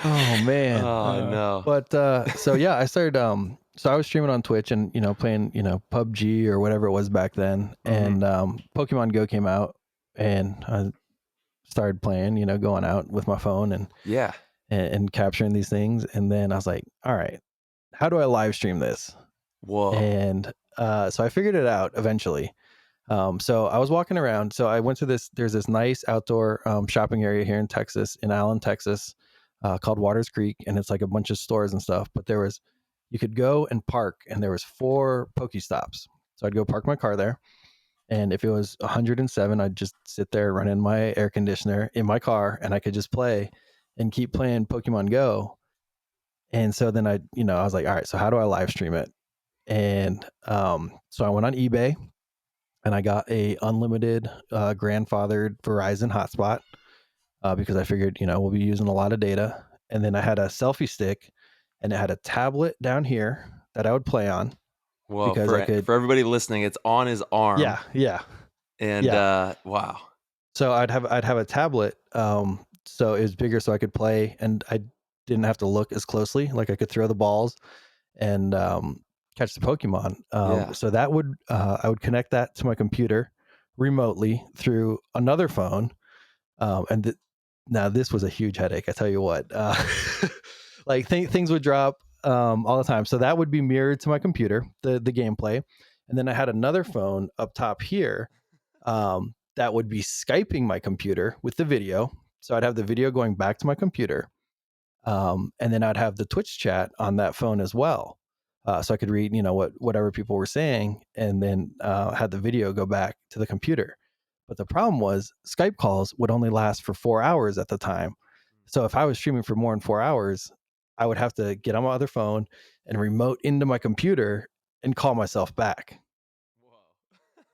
Oh man. Oh, no. But so yeah, I started so I was streaming on Twitch and playing PUBG or whatever it was back then, and Pokemon Go came out, and I started playing, going out with my phone and Yeah. and capturing these things, and then I was like, all right, how do I live stream this? Whoa. And so I figured it out eventually. So I was walking around. So I went to there's this nice outdoor shopping area here in Texas, in Allen, Texas, called Waters Creek. And it's like a bunch of stores and stuff, but you could go and park, and there was 4 Pokestops. So I'd go park my car there, And if it was 107, I'd just sit there running my air conditioner in my car, and I could just play and keep playing Pokemon Go. And so then I was like, all right, so how do I live stream it? And so I went on eBay and I got a unlimited grandfathered Verizon hotspot because I figured, we'll be using a lot of data. And then I had a selfie stick, and it had a tablet down here that I would play on. Well, because I could, for everybody listening, it's on his arm. Yeah. And wow. So I'd have a tablet, so it was bigger, so I could play, and I didn't have to look as closely. Like I could throw the balls and catch the Pokemon. So that would I would connect that to my computer remotely through another phone, and now this was a huge headache. I tell you what, like things would drop all the time. So that would be mirrored to my computer, the gameplay, and then I had another phone up top here. That would be Skyping my computer with the video. So I'd have the video going back to my computer. And then I'd have the Twitch chat on that phone as well. So I could read, whatever people were saying, and then had the video go back to the computer. But the problem was Skype calls would only last for 4 hours at the time. So if I was streaming for more than 4 hours, I would have to get on my other phone and remote into my computer and call myself back.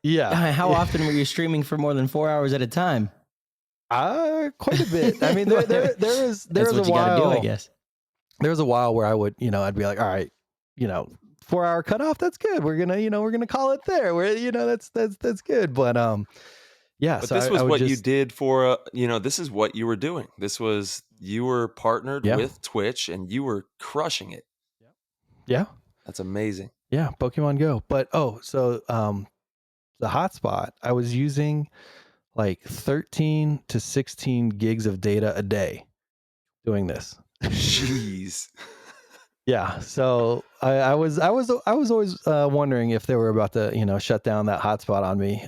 Yeah. How often were you streaming for more than 4 hours at a time? Quite a bit. I mean, there was what a you while. gotta do, I guess. There was a while where I would, I'd be like, all right, 4 hour cutoff. That's good. We're gonna call it there. Where that's good. But yeah. But so this was I what you did for this is what you were doing. This was you were partnered with Twitch, and you were crushing it. Yeah. That's amazing. Yeah, Pokemon Go. But the hotspot, I was using like 13 to 16 gigs of data a day doing this. Jeez. Yeah. So I was always wondering if they were about to, shut down that hotspot on me,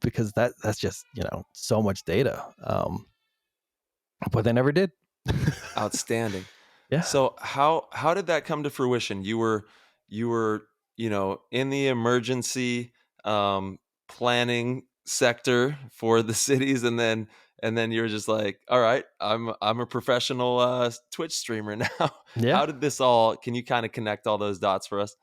because that's just, so much data. But they never did. Outstanding. Yeah. So how did that come to fruition? You were in the emergency planning sector for the cities, and then you're just like, all right, I'm a professional Twitch streamer now. Yeah. How did this all? Can you kind of connect all those dots for us?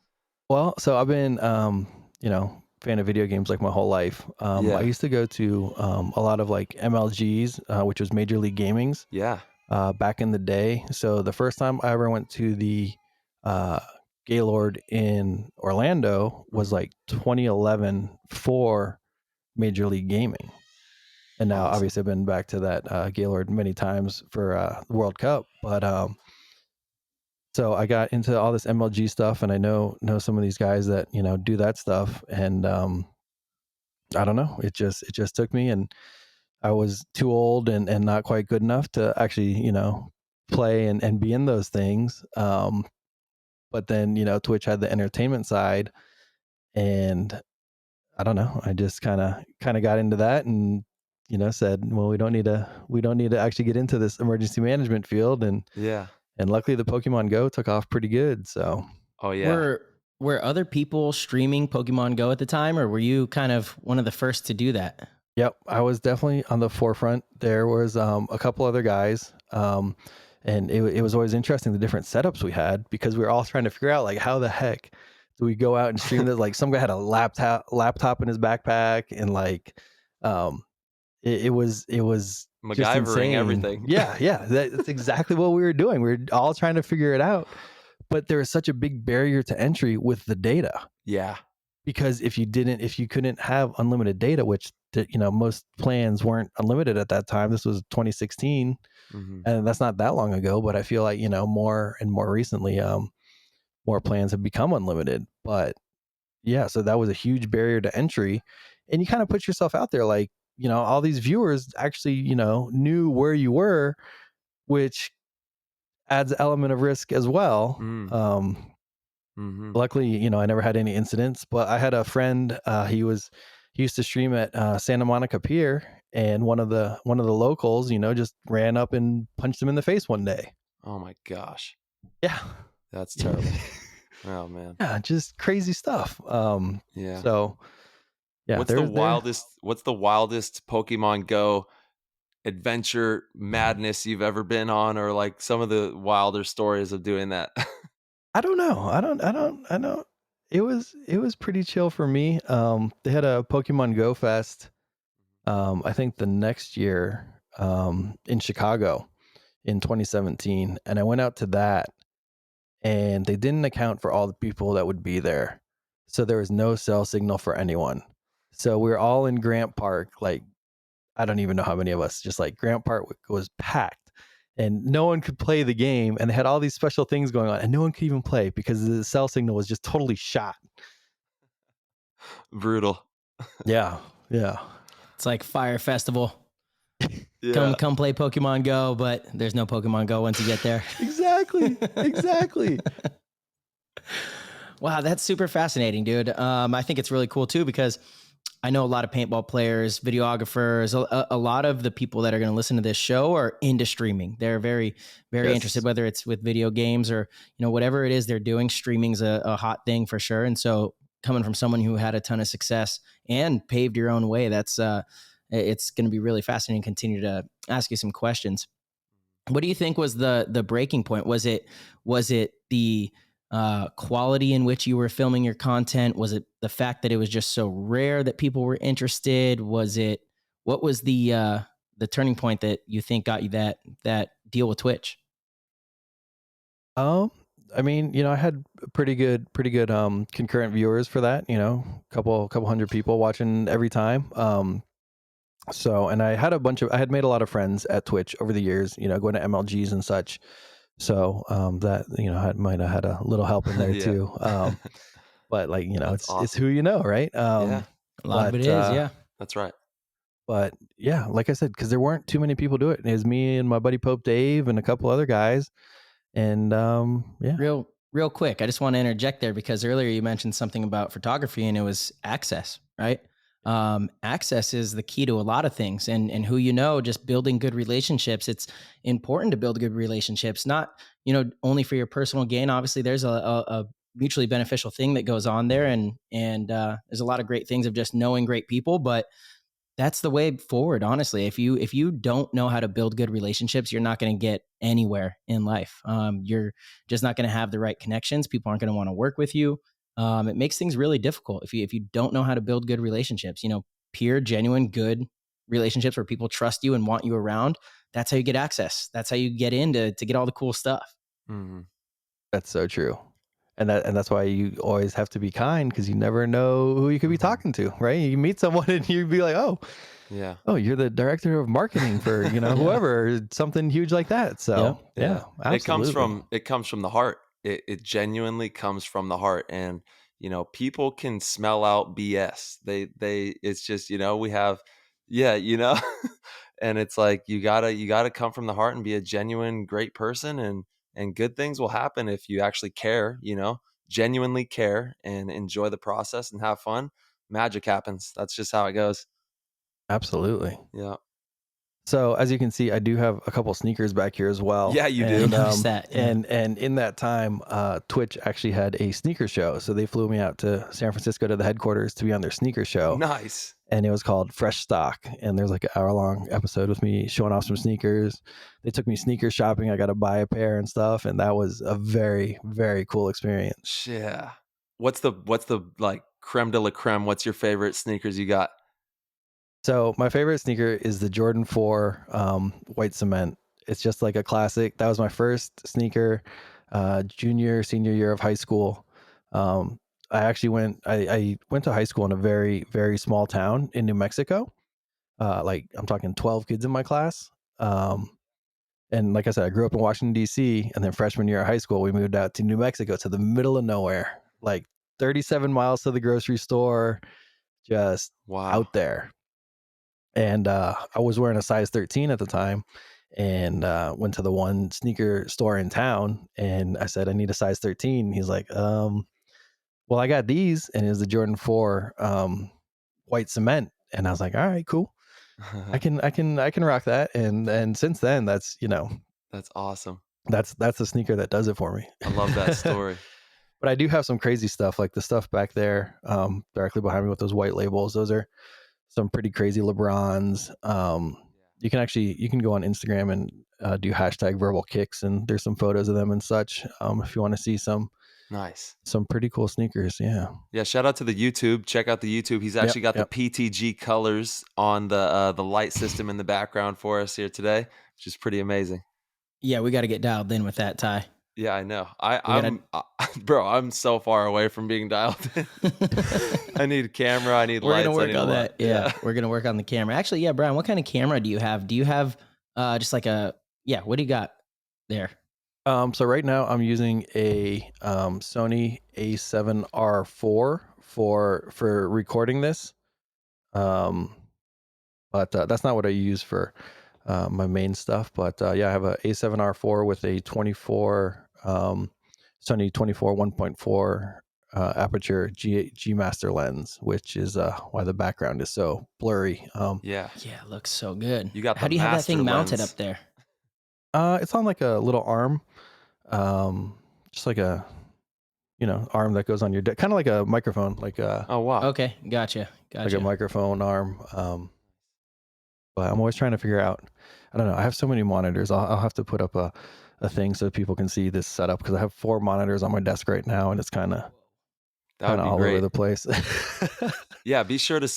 Well, so I've been fan of video games like my whole life. I used to go to a lot of like MLGs, which was Major League Gaming's. Yeah. Back in the day. So the first time I ever went to the Gaylord in Orlando was like 2011 for Major League Gaming. And now obviously I've been back to that Gaylord many times for the World Cup. But so I got into all this MLG stuff, and I know some of these guys that, do that stuff. And I don't know, it just took me, and I was too old and not quite good enough to actually, play and be in those things. But then, Twitch had the entertainment side, and I don't know, I just kind of got into that, and, said, well, we don't need to actually get into this emergency management field. And luckily the Pokemon Go took off pretty good. So, were other people streaming Pokemon Go at the time, or were you kind of one of the first to do that? Yep, I was definitely on the forefront. There was a couple other guys, and it was always interesting the different setups we had, because we were all trying to figure out like, how the heck do we go out and stream this? Like, some guy had a laptop in his backpack, and like it was MacGyvering everything. Yeah, that's exactly what we were doing. We were all trying to figure it out, but there was such a big barrier to entry with the data. Yeah. Because if you couldn't have unlimited data, which most plans weren't unlimited at that time. This was 2016, and that's not that long ago. But I feel like more and more recently, more plans have become unlimited. But yeah, so that was a huge barrier to entry, and you kind of put yourself out there, like all these viewers actually knew where you were, which adds an element of risk as well. Luckily, I never had any incidents, but I had a friend, he used to stream at Santa Monica Pier, and one of the locals, just ran up and punched him in the face one day. Oh my gosh. Yeah. That's terrible. Oh man. Yeah, just crazy stuff. Yeah. So Yeah, What's the wildest Pokemon Go adventure madness you've ever been on, or like some of the wilder stories of doing that? I don't know. I don't. It was pretty chill for me. They had a Pokemon Go Fest. I think the next year, in Chicago in 2017, and I went out to that, and they didn't account for all the people that would be there, so there was no cell signal for anyone. So we were all in Grant Park, like I don't even know how many of us. Just like Grant Park was packed, and no one could play the game, and they had all these special things going on, and no one could even play because the cell signal was just totally shot. Brutal. Yeah, yeah. It's like Fire Festival. Yeah. Come play Pokemon Go, but there's no Pokemon Go once you get there. Exactly. Wow, that's super fascinating, dude. I think it's really cool too because I know a lot of paintball players, videographers, a lot of the people that are going to listen to this show are into streaming. They're very, very Yes. interested, whether it's with video games or, whatever it is they're doing. Streaming's a hot thing for sure. And so coming from someone who had a ton of success and paved your own way, that's it's going to be really fascinating to continue to ask you some questions. What do you think was the breaking point? Was it the quality in which you were filming your content? Was it the fact that it was just so rare that people were interested? What was the turning point that you think got you that deal with Twitch? I mean, I had pretty good concurrent viewers for that, couple hundred people watching every time. So, and I had made a lot of friends at Twitch over the years, going to MLGs and such. So, that, might have had a little help in there Yeah. too. But like, That's it's awesome. who right? Yeah. A lot of it is, yeah. That's right. But yeah, like I said, because there weren't too many people do it. It was me and my buddy Pope Dave and a couple other guys. And yeah. Real quick, I just want to interject there because earlier you mentioned something about photography and it was access, right? Access is the key to a lot of things, and who just building good relationships. It's important to build good relationships, not only for your personal gain. Obviously, there's a mutually beneficial thing that goes on there, and there's a lot of great things of just knowing great people, but that's the way forward. Honestly, if you don't know how to build good relationships, you're not going to get anywhere in life. You're just not going to have the right connections. People aren't going to want to work with you. It makes things really difficult if you don't know how to build good relationships. Pure, genuine, good relationships where people trust you and want you around. That's how you get access. That's how you get in to get all the cool stuff. Mm-hmm. That's so true. And that's why you always have to be kind, because you never know who you could be talking to, right? You meet someone and you'd be like, oh, you're the director of marketing for, whoever, something huge like that. So yeah, absolutely. It comes from the heart. It genuinely comes from the heart. And, people can smell out BS. It's just, we have, and it's like, you gotta come from the heart and be a genuine, great person, and good things will happen if you actually care, genuinely care and enjoy the process and have fun. Magic happens. That's just how it goes. Absolutely. Yeah. So as you can see, I do have a couple sneakers back here as well. Yeah, you do. And, Noticed that, yeah. and in that time, Twitch actually had a sneaker show. So they flew me out to San Francisco to the headquarters to be on their sneaker show. Nice. And it was called Fresh Stock. And there's like an hour-long episode with me showing off some sneakers. They took me sneaker shopping. I got to buy a pair and stuff. And that was a very, very cool experience. Yeah. What's the like creme de la creme? What's your favorite sneakers you got? So my favorite sneaker is the Jordan 4 white cement. It's just like a classic. That was my first sneaker, senior year of high school. I actually I went to high school in a very, very small town in New Mexico. Like I'm talking 12 kids in my class. And like I said, I grew up in Washington, D.C. And then freshman year of high school, we moved out to New Mexico, to the middle of nowhere, like 37 miles to the grocery store, just out there. And I was wearing a size 13 at the time, and went to the one sneaker store in town, and I said, I need a size 13. He's like, well, I got these, and it was the Jordan 4 white cement. And I was like, all right, cool. I can rock that. And since then, that's that's awesome. That's the sneaker that does it for me. I love that story. But I do have some crazy stuff, like the stuff back there, directly behind me with those white labels. Those are some pretty crazy LeBrons. You can go on Instagram and do hashtag verbal kicks, and there's some photos of them and such. If you want to see Nice. some pretty cool sneakers. Yeah, shout out to the YouTube. Check out the YouTube. He's actually got the PTG colors on the light system in the background for us here today, which is pretty amazing. Yeah, we got to get dialed in with that, Ty. Yeah, I know. Bro, I'm so far away from being dialed in. I need a camera. I need lights. We're gonna work on that. Yeah, we're gonna work on the camera. Actually, yeah, Brian, what kind of camera do you have? Do you have just like what do you got there? So right now I'm using a Sony A7R4 for recording this. But that's not what I use for my main stuff. But I have a A7R4 with a 24 Sony 24 1.4 aperture G Master lens, which is why the background is so blurry. Yeah, it looks so good. You got How do you have that thing mounted up there? It's on like a little arm, just like a arm that goes on your deck, kind of like a microphone, like a oh wow, okay, gotcha. Like a microphone arm. But I'm always trying to figure out. I don't know. I have so many monitors. I'll have to put up a thing so people can see this setup, because I have 4 monitors on my desk right now, and it's kind of all over the place. Yeah, be sure to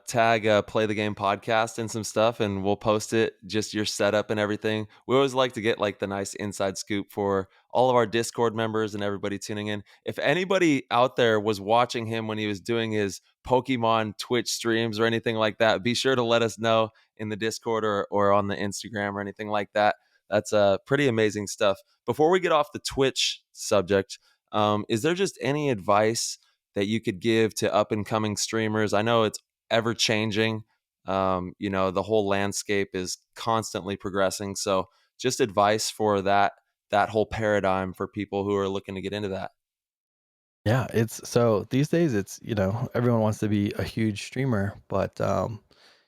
tag Play the Game podcast and some stuff, and we'll post it, just your setup and everything. We always like to get like the nice inside scoop for all of our Discord members and everybody tuning in. If anybody out there was watching him when he was doing his Pokemon Twitch streams or anything like that, be sure to let us know in the Discord or on the Instagram or anything like that. That's pretty amazing stuff. Before we get off the Twitch subject, is there just any advice that you could give to up and coming streamers? I know it's ever changing. The whole landscape is constantly progressing. So just advice for that whole paradigm for people who are looking to get into that. Yeah, it's so these days it's, everyone wants to be a huge streamer, but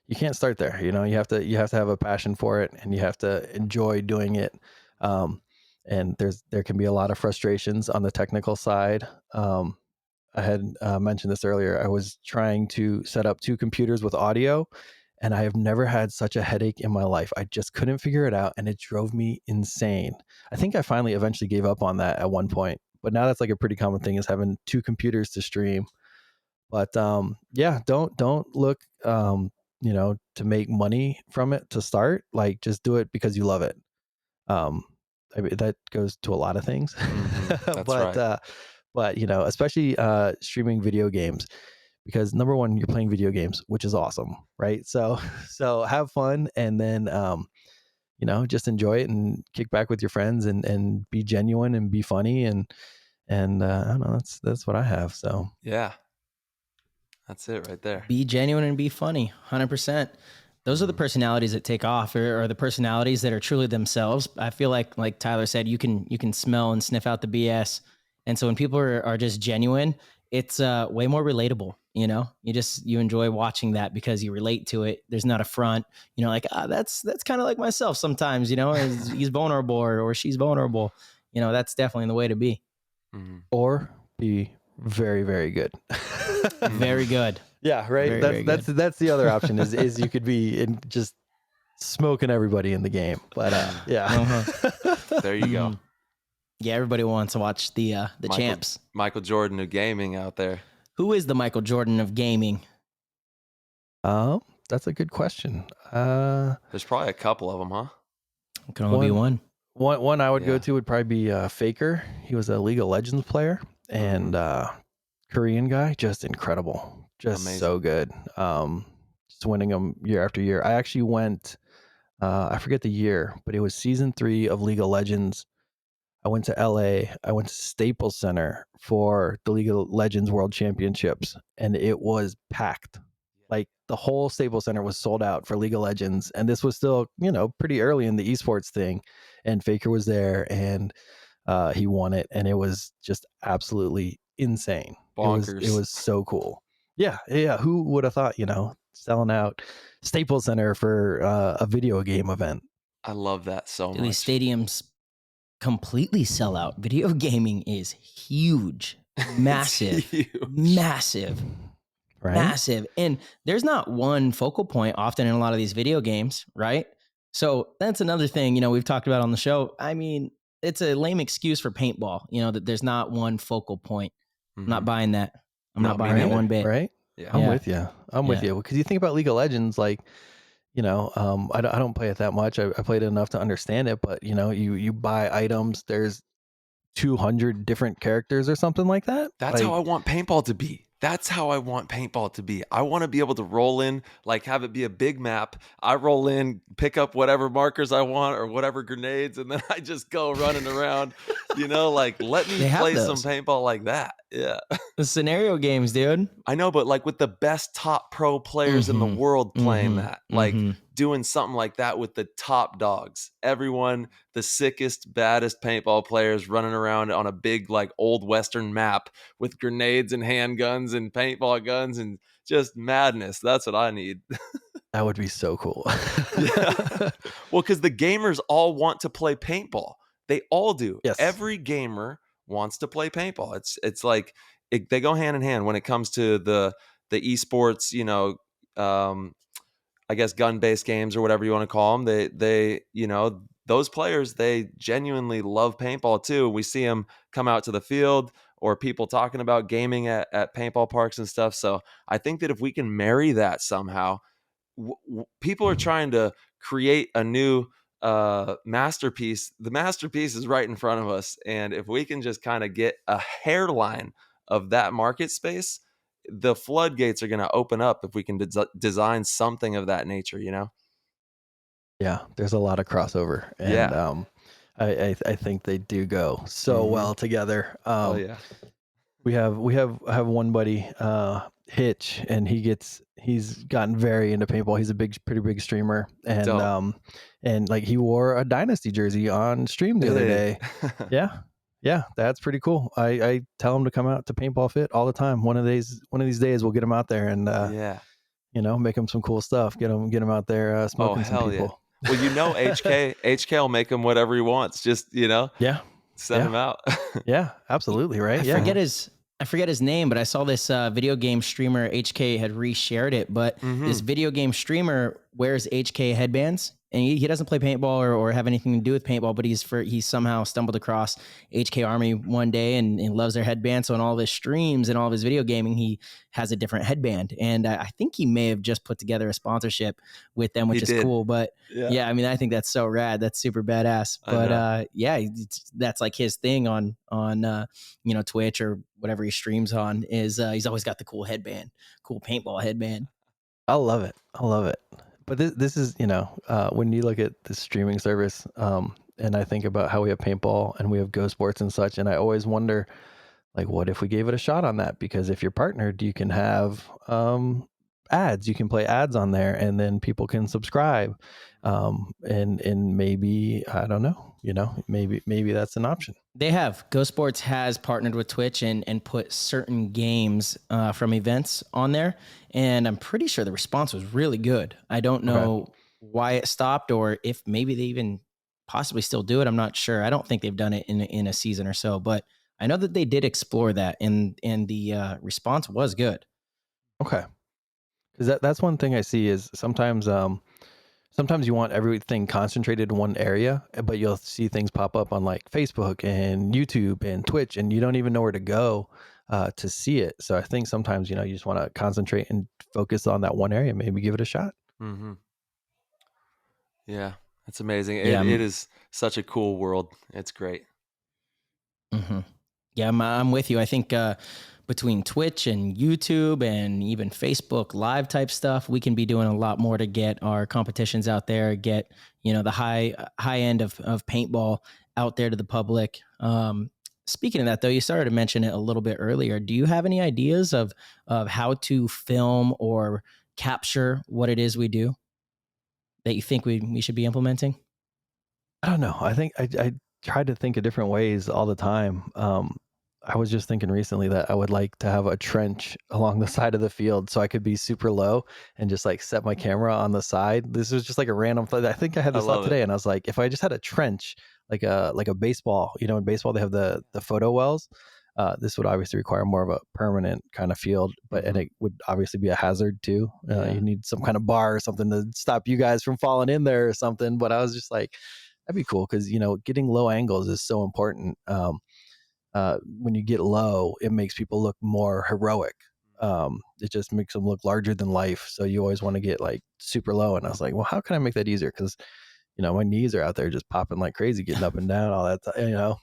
you can't start there. You have to have a passion for it, and you have to enjoy doing it. And there can be a lot of frustrations on the technical side. I had mentioned this earlier. I was trying to set up 2 computers with audio, and I have never had such a headache in my life. I just couldn't figure it out, and it drove me insane. I think I finally eventually gave up on that at one point, but now that's like a pretty common thing, is having 2 computers to stream. But don't look to make money from it to start. Like, just do it because you love it. I mean, that goes to a lot of things. That's right. But especially streaming video games, because number one, you're playing video games, which is awesome, right? So have fun, and then just enjoy it and kick back with your friends and be genuine and be funny, and I don't know, that's what I have. So yeah, that's it right there. Be genuine and be funny, 100%. Those are the personalities that take off, or the personalities that are truly themselves. I feel like Tyler said, you can smell and sniff out the BS. And so when people are just genuine, it's way more relatable. You enjoy watching that because you relate to it. There's not a front, that's kind of like myself sometimes, he's vulnerable or she's vulnerable. That's definitely the way to be. Mm-hmm. Or be very, very good. Very good. Yeah, right. That's the other option is you could be just smoking everybody in the game. But yeah. Uh-huh. There you go. Yeah, everybody wants to watch the champs. Michael Jordan of gaming out there. Who is the Michael Jordan of gaming? That's a good question. There's probably a couple of them, huh? It can only be one. One I would go to would probably be Faker. He was a League of Legends player, and Korean guy, just incredible, just amazing. So good. Just winning them year after year. I actually went, I forget the year, but it was season 3 of League of Legends. I went to LA. I went to Staples Center for the League of Legends World Championships, and it was packed. Like, the whole Staples Center was sold out for League of Legends, and this was still, pretty early in the esports thing. And Faker was there, and he won it, and it was just absolutely insane. Bonkers. It was so cool. Yeah. Who would have thought, selling out Staples Center for a video game event? I love that so much. These stadiums completely sell out. Video gaming is huge, massive, huge. massive, Right? massive. And there's not one focal point often in a lot of these video games, right? So that's another thing, we've talked about on the show. I mean, it's a lame excuse for paintball, that there's not one focal point. I'm not buying that. I'm not buying that one bit. Right? Yeah. I'm with you. I'm with Yeah. you. Because you think about League of Legends, like, I don't play it that much. I played it enough to understand it, but you buy items. There's 200 different characters or something like that. That's how I want paintball to be. That's how I want paintball to be. I want to be able to roll in, like have it be a big map. I roll in, pick up whatever markers I want or whatever grenades, and then I just go running around. Like let me play some paintball like that. Yeah. The scenario games, dude. I know, but like with the best top pro players in the world playing that, like doing something like that with the top dogs, everyone, the sickest, baddest paintball players running around on a big, like old Western map with grenades and handguns and paintball guns and just madness. That's what I need. That would be so cool. Yeah. Well, because the gamers all want to play paintball. They all do. Yes. Every gamer wants to play paintball. It's like they go hand in hand when it comes to the esports, I guess gun-based games or whatever you want to call them. They those players, they genuinely love paintball too. We see them come out to the field or people talking about gaming at paintball parks and stuff. So I think that if we can marry that somehow, people are trying to create a new masterpiece. The masterpiece is right in front of us, and if we can just kind of get a hairline of that market space, the floodgates are going to open up if we can design something of that nature. Yeah, there's a lot of crossover, and I think they do go so well together. Oh yeah. We have one buddy, Hitch, and he's gotten very into paintball. He's a pretty big streamer, and and like he wore a Dynasty jersey on stream the other day. Yeah, that's pretty cool. I tell him to come out to Paintball Fit all the time. One of these days we'll get him out there and make him some cool stuff. Get him out there smoking some people. Yeah. Well, HK will make him whatever he wants. Just send him out. Yeah, absolutely, right. I forget his name, but I saw this video game streamer. HK had reshared it, but this video game streamer wears HK headbands, and he doesn't play paintball or have anything to do with paintball, but he somehow stumbled across HK Army one day and loves their headband. So in all of his streams and all of his video gaming, he has a different headband. And I think he may have just put together a sponsorship with them, which is cool. But yeah, I mean, I think that's so rad. That's super badass. But that's like his thing on Twitch or whatever he streams on is he's always got the cool paintball headband. I love it. But this is, when you look at the streaming service, and I think about how we have paintball and we have Go Sports and such, and I always wonder, like, what if we gave it a shot on that? Because if you're partnered, you can have ads. You can play ads on there, and then people can subscribe. And maybe, I don't know, maybe that's an option. They have. Go Sports has partnered with Twitch and put certain games from events on there. And I'm pretty sure the response was really good. I don't know why it stopped or if maybe they even possibly still do it. I'm not sure. I don't think they've done it in a season or so, but I know that they did explore that and the response was good. Okay. Because that's one thing I see is sometimes you want everything concentrated in one area, but you'll see things pop up on like Facebook and YouTube and Twitch, and you don't even know where to go to see it. So I think sometimes, you just want to concentrate and focus on that one area, maybe give it a shot. Mm-hmm. Yeah, that's amazing. It is such a cool world. It's great. Mm-hmm. Yeah, I'm with you. I think between Twitch and YouTube and even Facebook live type stuff, we can be doing a lot more to get our competitions out there, get, the high end of paintball out there to the public. Speaking of that, though, you started to mention it a little bit earlier. Do you have any ideas of how to film or capture what it is we do that you think we should be implementing? I don't know. I think I try to think of different ways all the time. I was just thinking recently that I would like to have a trench along the side of the field so I could be super low and just like set my camera on the side. This was just like a random thought. I think I had this thought today and I was like, if I just had a trench a baseball. You know, in baseball they have the photo wells. This would obviously require more of a permanent kind of field, but and it would obviously be a hazard too. You need some kind of bar or something to stop you guys from falling in there or something. But I was just like, that'd be cool because, you know, getting low angles is so important. When you get low, it makes people look more heroic. It just makes them look larger than life. So you always want to get like super low. And I was like, well, how can I make that easier? Because, you know, my knees are out there just popping like crazy, getting up and down, all that, you know.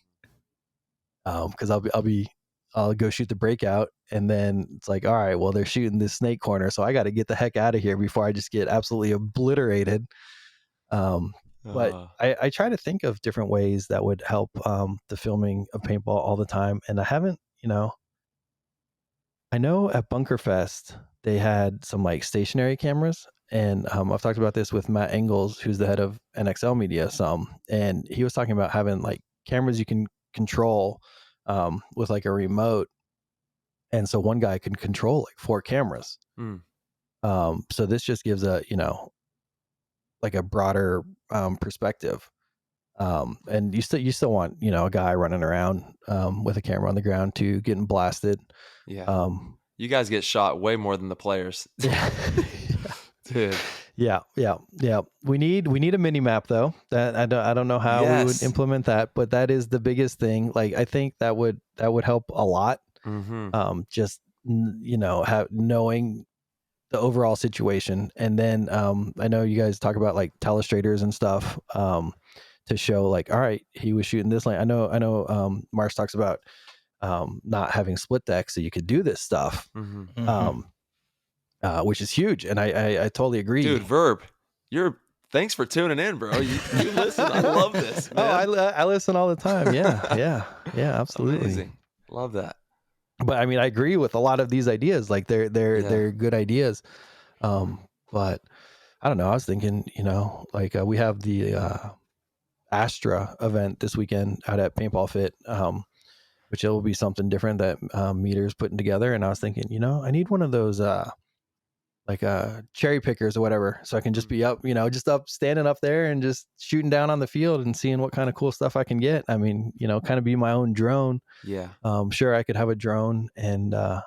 Because I'll go shoot the breakout, and then it's like, all right, well, they're shooting this snake corner, so I got to get the heck out of here before I just get absolutely obliterated. But I try to think of different ways that would help the filming of paintball all the time, and I haven't, you know. I know at Bunker Fest they had some like stationary cameras, and I've talked about this with Matt Engels, who's the head of NXL Media, and he was talking about having like cameras you can control with like a remote, and so one guy can control like 4 cameras. So this just gives a, you know, like a broader perspective, and you still want, you know, a guy running around with a camera on the ground too, getting blasted. You guys get shot way more than the players. Dude. Yeah. We need a mini map though. That I don't know how we would implement that, but that is the biggest thing. Like I think that would help a lot. Just, you know, knowing the overall situation, and then I know you guys talk about like telestrators and stuff to show like, all right, he was shooting this lane. I know Mars talks about not having split deck, so you could do this stuff. Which is huge, and I totally agree. Dude, Verb, thanks for tuning in, bro. You listen. I love this, man. I listen all the time. Yeah, absolutely. Amazing. Love that. But I mean, I agree with a lot of these ideas. Like they're good ideas. But I don't know. I was thinking, you know, like we have the Astra event this weekend out at Paintball Fit, which it will be something different that Meter's putting together. And I was thinking, you know, I need one of those like cherry pickers or whatever, so I can just be up, you know, just standing up there and just shooting down on the field and seeing what kind of cool stuff I can get. I mean, you know, kind of be my own drone. Sure, I could have a drone, and I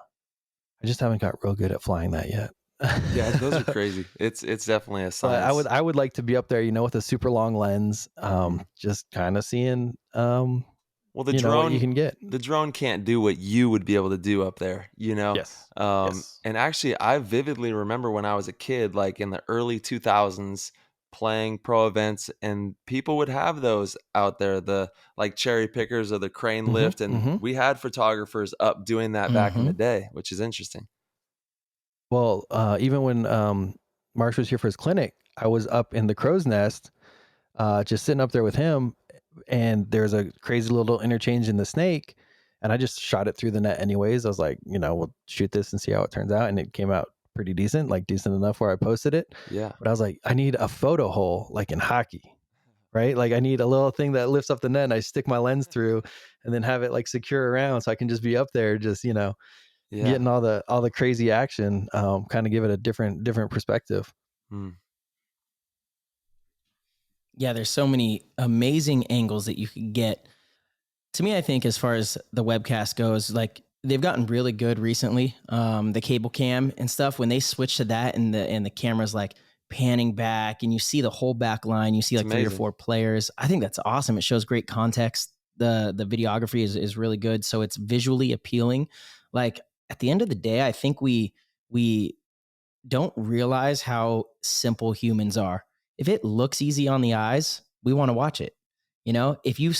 just haven't got real good at flying that yet. Yeah, those are crazy. It's definitely a science. But I would like to be up there, you know, with a super long lens, just kind of seeing well, the you drone know what you can get. The drone can't do what you would be able to do up there, you know? Yes. And actually, I vividly remember when I was a kid, like in the early 2000s, playing pro events, and people would have those out there, the like cherry pickers or the crane lift, and we had photographers up doing that back in the day, which is interesting. Well, even when Marsh was here for his clinic, I was up in the crow's nest, just sitting up there with him, and there's a crazy little interchange in the snake, and I just shot it through the net anyways. I was like, you know, we'll shoot this and see how it turns out, and it came out pretty decent, like decent enough where I posted it. But I was like, I need a photo hole like in hockey, right? Like I need a little thing that lifts up the net, and I stick my lens through, and then have it like secure around, so I can just be up there, just, you know, getting all the crazy action, kind of give it a different perspective. Yeah, there's so many amazing angles that you could get. To me, I think as far as the webcast goes, like they've gotten really good recently. The cable cam and stuff, when they switch to that, and the camera's like panning back and you see the whole back line, you see like 3 or 4 players. I think that's awesome. It shows great context. The videography is really good. So it's visually appealing. Like at the end of the day, I think we don't realize how simple humans are. If it looks easy on the eyes, we want to watch it. You know, if you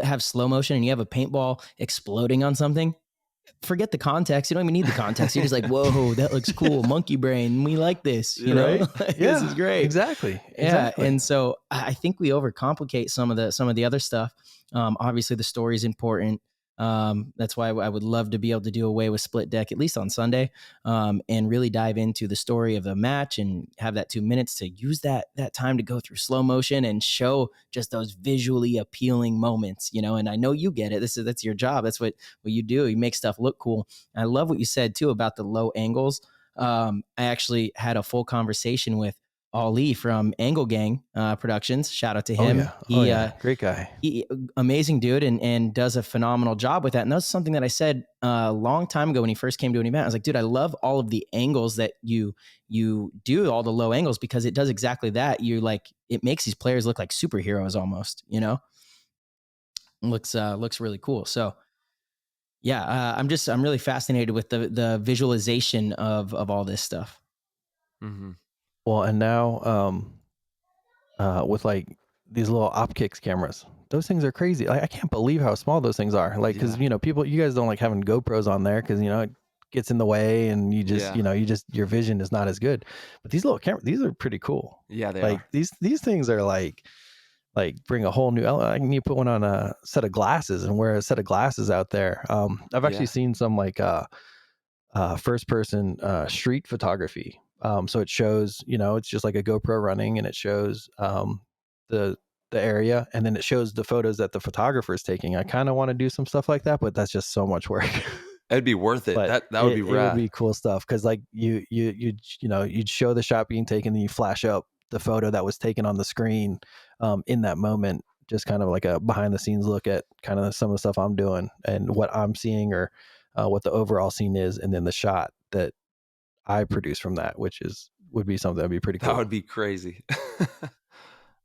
have slow motion and you have a paintball exploding on something, forget the context. You don't even need the context. You're just like, whoa, that looks cool. Monkey brain. We like this, you know, this is great. Exactly. Yeah. And so I think we overcomplicate some of the other stuff. Obviously the story is important. That's why I would love to be able to do away with split deck, at least on Sunday, and really dive into the story of the match and have that 2 minutes to use that time to go through slow motion and show just those visually appealing moments, you know. And I know you get it. That's your job. That's what you do. You make stuff look cool. And I love what you said too about the low angles. I actually had a full conversation with Ali from Angle Gang Productions. Shout out to Oh him. yeah. Oh yeah. Great guy. He amazing dude, and does a phenomenal job with that. And that's something that I said a long time ago when he first came to an event. I was like, dude, I love all of the angles that you do, all the low angles, because it does exactly that. It makes these players look like superheroes almost, looks really cool. So yeah, I'm really fascinated with the visualization of all this stuff. Mm-hmm. Well, and now with like these little OpKicks cameras, those things are crazy. Like, I can't believe how small those things are. Like, because you guys don't like having GoPros on there because it gets in the way, and you just your vision is not as good. But these little cameras, these are pretty cool. Yeah, they like are. these things are like bring a whole new element. I can you put one on a set of glasses and wear a set of glasses out there. I've actually seen some like first person street photography. So it shows, it's just like a GoPro running, and it shows the area, and then it shows the photos that the photographer is taking. I kind of want to do some stuff like that, but that's just so much work. It'd be worth it. But That would be it would rad. be cool stuff, because like you'd show the shot being taken, and you flash up the photo that was taken on the screen in that moment, just kind of like a behind the scenes look at kind of some of the stuff I'm doing and what I'm seeing, or what the overall scene is, and then the shot that I produce from that, which would be something that'd be pretty cool. That would be crazy.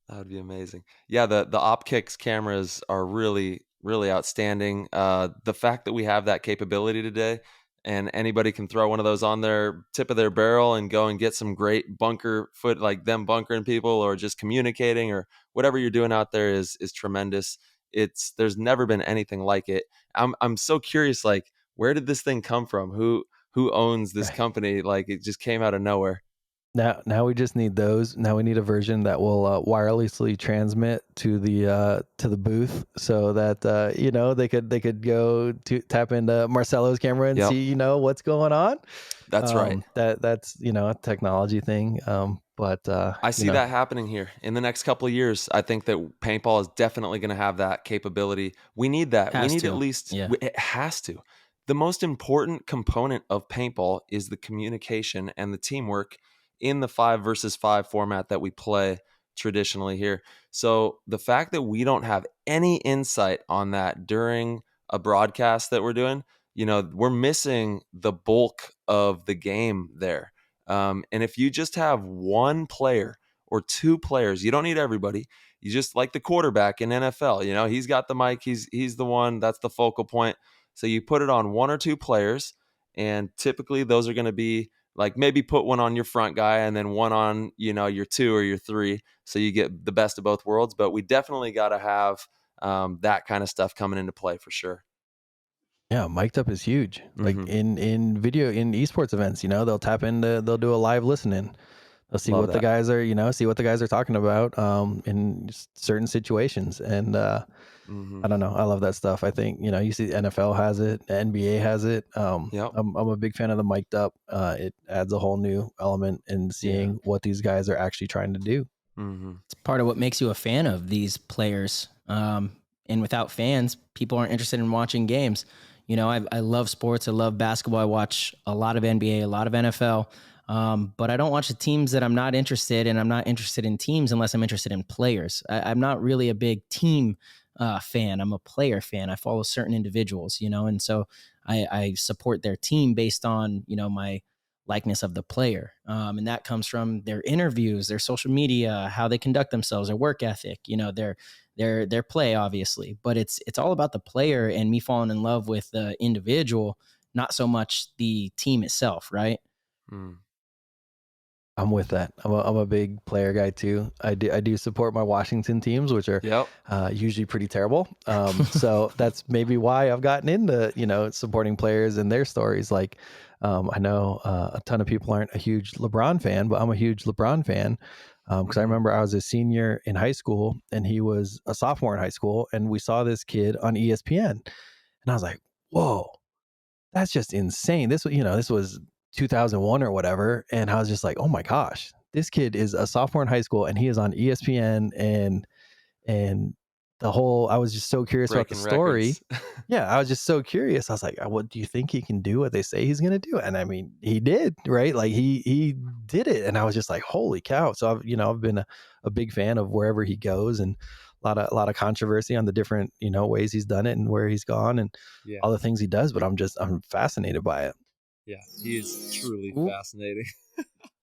That would be amazing. Yeah, the OpKicks cameras are really, really outstanding. The fact that we have that capability today, and anybody can throw one of those on their tip of their barrel and go and get some great bunker foot, like them bunkering people, or just communicating, or whatever you're doing out there is tremendous. There's never been anything like it. I'm so curious, like, where did this thing come from? Who owns this company? Like, it just came out of nowhere. Now we just need those. Now we need a version that will wirelessly transmit to the booth, so that they could go to tap into Marcelo's camera and see what's going on. That's right. That's a technology thing. But I see that happening here in the next couple of years. I think that paintball is definitely going to have that capability. We need that. We need at least. It has to. The most important component of paintball is the communication and the teamwork in the 5 versus 5 format that we play traditionally here. So the fact that we don't have any insight on that during a broadcast that we're doing, we're missing the bulk of the game there. And if you just have one player or two players, you don't need everybody. You just, like the quarterback in NFL, he's got the mic. He's the one that's the focal point. So you put it on one or two players, and typically those are going to be like, maybe put one on your front guy and then one on, your 2 or your 3. So you get the best of both worlds. But we definitely got to have that kind of stuff coming into play for sure. Yeah, mic'd up is huge. Like in video, in esports events, they'll tap into, they'll do a live listening. They'll see what the guys are, see what the guys are talking about in certain situations. And I don't know. I love that stuff. I think, you see NFL has it, NBA has it. I'm a big fan of the mic'd up. It adds a whole new element in seeing what these guys are actually trying to do. It's part of what makes you a fan of these players. And without fans, people aren't interested in watching games. I love sports. I love basketball. I watch a lot of NBA, a lot of NFL. But I don't watch the teams that I'm not interested in. I'm not interested in teams unless I'm interested in players. I'm not really a big team fan. I'm a player fan. I follow certain individuals, and so I support their team based on, my likeness of the player. And that comes from their interviews, their social media, how they conduct themselves, their work ethic, their play, obviously. But it's all about the player and me falling in love with the individual, not so much the team itself, right? I'm with that. I'm a big player guy too. I do support my Washington teams, which are usually pretty terrible. So that's maybe why I've gotten into supporting players and their stories. Like I know a ton of people aren't a huge LeBron fan, but I'm a huge LeBron fan because I remember I was a senior in high school and he was a sophomore in high school, and we saw this kid on ESPN, and I was like, whoa, that's just insane. This was 2001 or whatever. And I was just like, oh my gosh, this kid is a sophomore in high school and he is on ESPN and I was just so curious about the Breaking story. records. Yeah, I was just so curious. I was like, what do you think he can do what they say he's going to do? And I mean, he did, right? Like he did it. And I was just like, holy cow. So I've been a big fan of wherever he goes, and a lot of controversy on the different, ways he's done it and where he's gone and Yeah. all the things he does, but I'm fascinated by it. Yeah. He is truly Ooh. fascinating.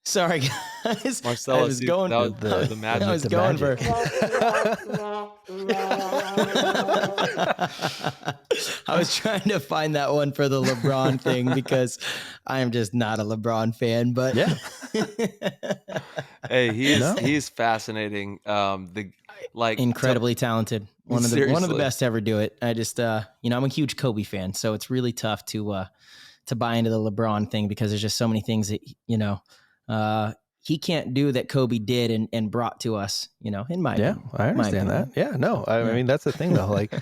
Sorry, guys. Marcellus, I was going. that was the- the magic. I was the going magic. I was trying to find that one for the LeBron thing because I am just not a LeBron fan. But Yeah. Hey, No. he's fascinating. Incredibly talented. One of the Seriously. best to ever do it. I just I'm a huge Kobe fan, so it's really tough to buy into the LeBron thing because there's just so many things that he can't do that Kobe did and brought to us, in my opinion. I understand that. Yeah, no, I mean, that's the thing though. Like, I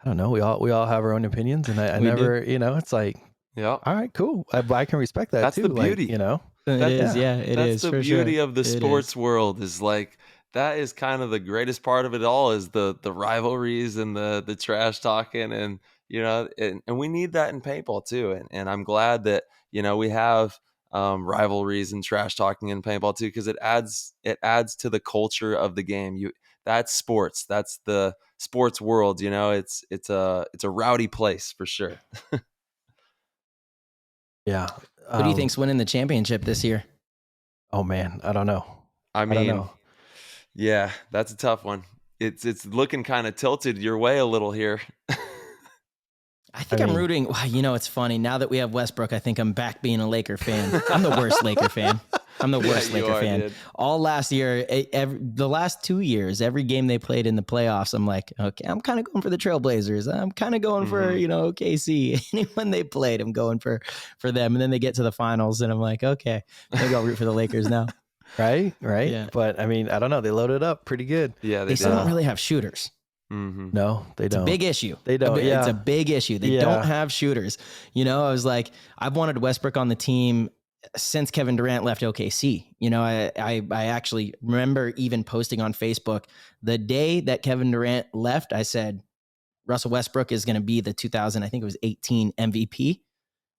don't know. We all have our own opinions, and I never, it's like, Yeah. all right, cool. I can respect that That's too. the beauty. Like, It is, yeah, it That's is. the for beauty sure. of the It sports is. world is like that is kind of the greatest part of it all is the rivalries and the trash talking and and we need that in paintball too. And I'm glad that we have rivalries and trash talking in paintball too because it adds to the culture of the game. That's sports. That's the sports world. It's a rowdy place for sure. yeah. Who do you think's winning the championship this year? Oh man, I don't know. I don't mean, know. yeah, that's a tough one. It's looking kind of tilted your way a little here. I think I'm rooting. Well, it's funny. Now that we have Westbrook, I think I'm back being a Laker fan. I'm the worst Laker fan. I'm the worst Yeah, you Laker are, fan. dude. All last year, the last 2 years, every game they played in the playoffs, I'm like, okay, I'm kind of going for the Trailblazers. I'm kind of going for, OKC. Anyone they played, I'm going for them. And then they get to the finals, and I'm like, okay, maybe I'll root for the Lakers now. Right. Yeah. But I mean, I don't know. They loaded up pretty good. Yeah, They still don't really have shooters. Mm-hmm. No, they It's don't. a big issue. They don't. It's a big issue. They don't have shooters. I was like, I've wanted Westbrook on the team since Kevin Durant left OKC. I actually remember even posting on Facebook the day that Kevin Durant left. I said, Russell Westbrook is going to be the 2018 MVP.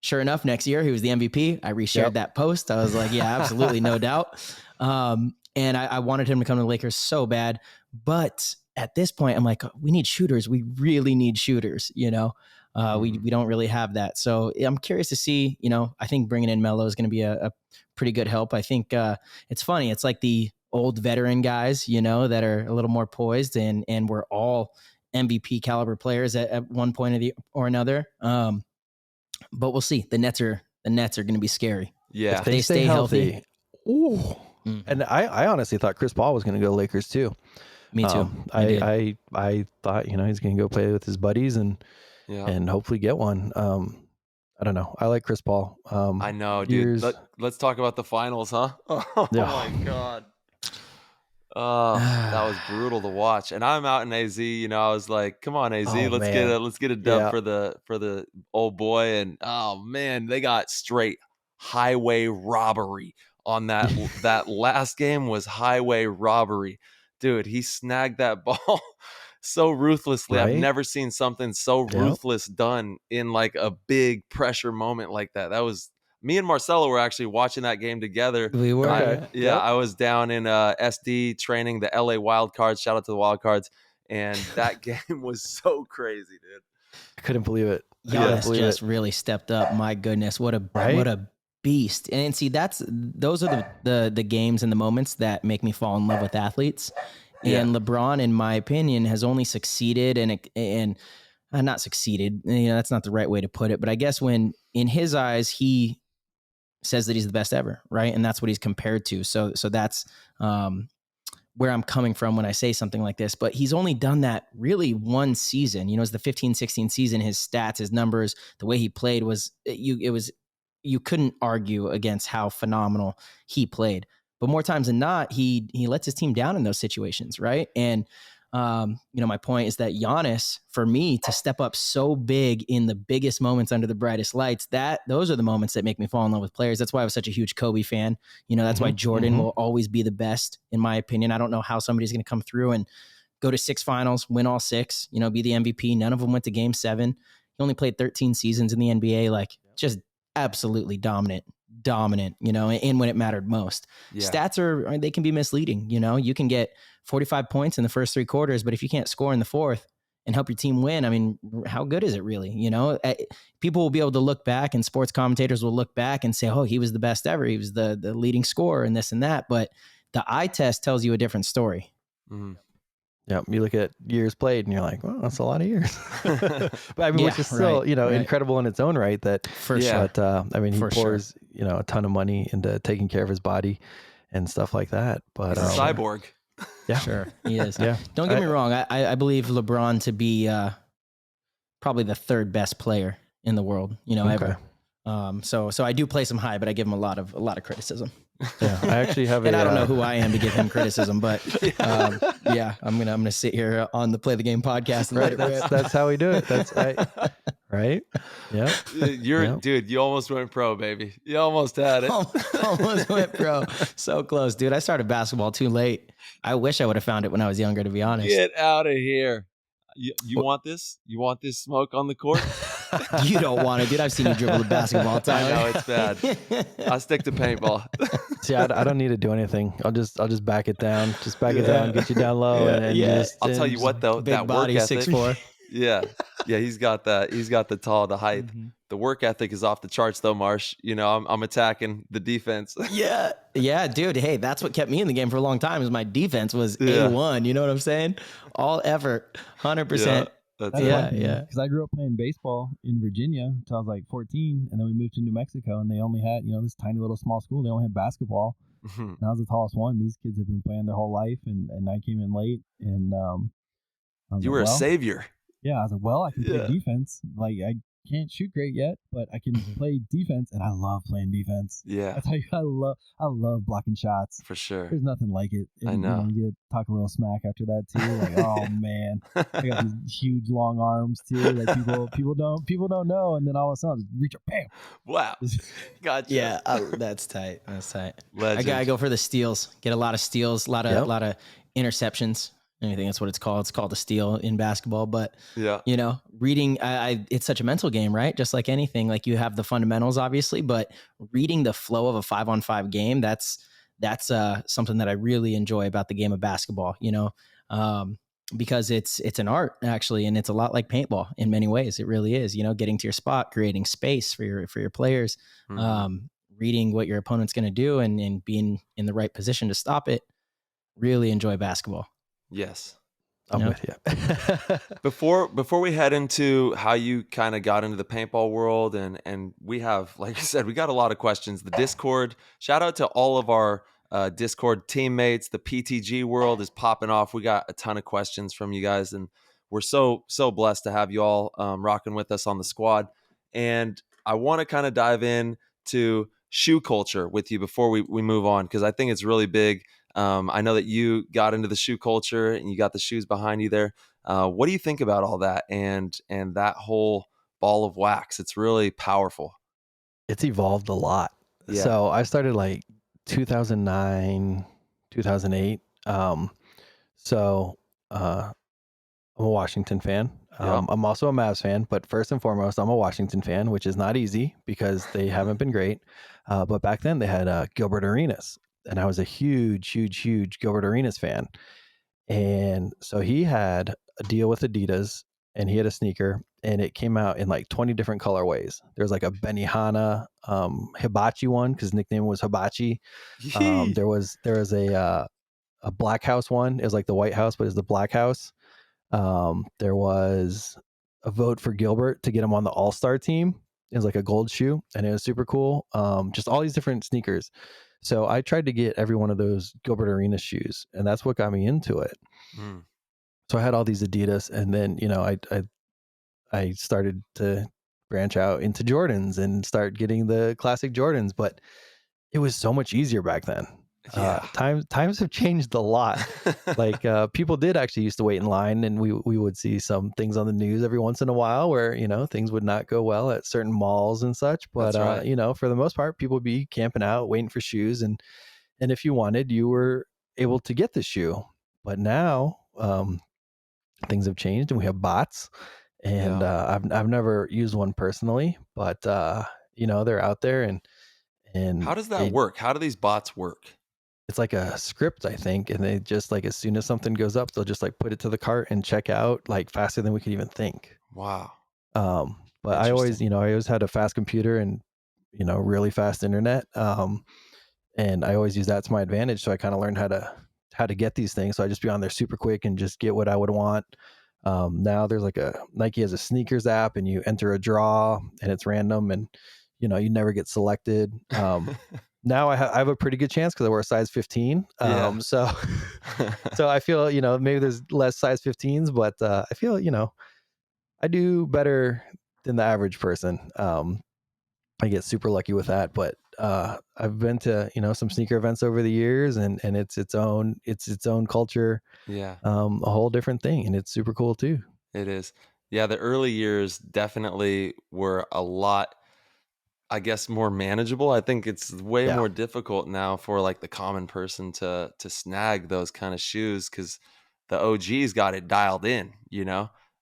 Sure enough, next year he was the MVP. I reshared that post. I was like, yeah, absolutely, no doubt. And I wanted him to come to the Lakers so bad. But at this point, I'm like, we need shooters. We really need shooters. We don't really have that. So I'm curious to see. I think bringing in Melo is going to be a pretty good help. I think it's funny. It's like the old veteran guys, that are a little more poised, and we're all MVP caliber players at one point or another. But we'll see. The Nets are going to be scary. Yeah, If they stay healthy. Ooh. Mm-hmm. And I honestly thought Chris Paul was going to go Lakers too. Me too. I thought he's going to go play with his buddies and hopefully get one. I don't know. I like Chris Paul. I know, dude. Let's talk about the finals, huh? Oh my god. Oh, that was brutal to watch. And I'm out in AZ. I was like, "Come on, AZ, let's get a dub for the old boy." And oh man, they got straight highway robbery on that. That last game was highway robbery, dude. He snagged that ball so ruthlessly. Right? I've never seen something so ruthless done in like a big pressure moment like that. That was. Me and Marcelo were actually watching that game together. We were. I was down in SD training the LA Wildcards. Shout out to the Wildcards. And that game was so crazy, dude. I couldn't believe it. Giannis just really stepped up. My goodness, what a beast! And see, those are the games and the moments that make me fall in love with athletes. And LeBron, in my opinion, has only succeeded and not succeeded. That's not the right way to put it. But I guess when in his eyes he says that he's the best ever, right? And that's what he's compared to. So that's where I'm coming from when I say something like this. But he's only done that really one season. It's the 15-16 season. His stats, his numbers, the way he played you couldn't argue against how phenomenal he played. But more times than not, he lets his team down in those situations, right? And my point is that Giannis, for me, to step up so big in the biggest moments under the brightest lights, those are the moments that make me fall in love with players. That's why I was such a huge Kobe fan. That's why Jordan will always be the best, in my opinion. I don't know how somebody's going to come through and go to 6 finals, win all 6, you know, be the MVP. None of them went to game 7. He only played 13 seasons in the NBA, like just absolutely dominant, you know, and when it mattered most. Yeah. Stats they can be misleading. You know, you can get 45 points in the first 3 quarters, but if you can't score in the fourth and help your team win, I mean, how good is it really? You know, people will be able to look back, and sports commentators will look back and say, oh, he was the best ever. He was the leading scorer and this and that. But the eye test tells you a different story. Mm-hmm. Yeah, you look at years played and you're like, well, that's a lot of years. But I mean, which is still, you know, incredible in its own right. That for sure. But I mean, he pours, you know, a ton of money into taking care of his body and stuff like that. But he's a cyborg. Yeah, sure, he is. Yeah, don't get me wrong. I believe LeBron to be probably the 3rd best player in the world, you know, ever. So I do place him high, but I give him a lot of criticism. Yeah, I actually have and I don't know who I am to give him criticism, but yeah, I'm gonna sit here on the Play the Game podcast and let it rip. That's how we do it. That's right. Yeah, dude. You almost went pro, baby. You almost had it. Almost went pro. So close, dude. I started basketball too late. I wish I would have found it when I was younger, to be honest. Get out of here. You want this? You want this smoke on the court? You don't want it, dude. I've seen you dribble the basketball, Tyler. I know it's bad. I'll stick to paintball. See, I don't need to do anything. I'll just back it down. Just back it down, get you down low, and I'll tell you what though, big that body, work ethic. 6'4". Yeah. He's got that. He's got the the height. Mm-hmm. The work ethic is off the charts though, Marsh. You know, I'm attacking the defense. Yeah, dude. Hey, that's what kept me in the game for a long time. Is my defense was A1. You know what I'm saying? All effort, 100%. That's yeah. Because I grew up playing baseball in Virginia until I was like 14, and then we moved to New Mexico, and they only had, you know, this tiny little small school. They only had basketball, and I was the tallest one. These kids have been playing their whole life, and I came in late, and you were a savior. Yeah, I was like, well, I can play defense. Like I can't shoot great yet, but I can play defense, and I love playing defense. Yeah, I tell you, I love blocking shots for sure. There's nothing like it. And, I know. You talk a little smack after that too. Like, oh man, I got these huge long arms too. Like people don't know, and then all of a sudden, just reach up, bam. Wow, gotcha. Yeah, that's tight. That's tight. Legend. I go for the steals. Get a lot of steals, a lot of interceptions. I think that's what it's called. It's called a steal in basketball. But, you know, reading, it's such a mental game, right? Just like anything, like you have the fundamentals, obviously, but reading the flow of a 5-on-5 game, that's something that I really enjoy about the game of basketball, you know, because it's an art actually. And it's a lot like paintball in many ways. It really is, you know, getting to your spot, creating space for your players, reading what your opponent's going to do and being in the right position to stop it. Really enjoy basketball. Yes. I'm with you. Before we head into how you kind of got into the paintball world, and we have, like I said, we got a lot of questions. The Discord, shout out to all of our Discord teammates. The PTG world is popping off. We got a ton of questions from you guys, and we're so blessed to have you all rocking with us on the squad. And I want to kind of dive in to shoe culture with you before we move on, because I think it's really big. I know that you got into the shoe culture and you got the shoes behind you there. What do you think about all that and that whole ball of wax? It's really powerful. It's evolved a lot. Yeah. So I started like 2009, 2008. So I'm a Washington fan. I'm also a Mavs fan, but first and foremost, I'm a Washington fan, which is not easy because they haven't been great. But back then they had Gilbert Arenas. And I was a huge Gilbert Arenas fan. And so he had a deal with Adidas, and he had a sneaker, and it came out in like 20 different colorways. There's like a Benihana Hibachi one, because his nickname was Hibachi. There was a Black House one. It was like the White House, but it was the Black House. There was a vote for Gilbert to get him on the All-Star team. It was like a gold shoe, and it was super cool. Just all these different sneakers. So I tried to get every one of those Gilbert Arenas shoes, and that's what got me into it. So I had all these Adidas, and then, you know, I started to branch out into Jordans and start getting the classic Jordans, but it was so much easier back then. Times have changed a lot. Like people did actually used to wait in line, and we would see some things on the news every once in a while where, you know, things would not go well at certain malls and such. But you know, for the most part, people would be camping out, waiting for shoes, and if you wanted, you were able to get the shoe. But now things have changed and we have bots. And I've never used one personally, but they're out there, and How does that they work? How do these bots work? it's like a script, I think, and they just like as soon as something goes up, they'll just like put it to the cart and check out like faster than we could even think. Wow. But Interesting. I always had a fast computer and really fast internet. And I always use that to my advantage. So I kind of learned how to get these things. So I just be on there super quick and just get what I would want. Now there's like Nike has a sneakers app, and you enter a draw and it's random, and you never get selected. Now I have a pretty good chance because I wear a size 15. Yeah. So so I feel maybe there's less size 15s, but I feel I do better than the average person. I get super lucky with that, but I've been to some sneaker events over the years, and it's its own culture, Yeah, a whole different thing, and it's super cool too. it is. Yeah, the early years definitely were a lot, I guess, more manageable. I think it's way Yeah, more difficult now for like the common person to snag those kind of shoes because the OGs got it dialed in,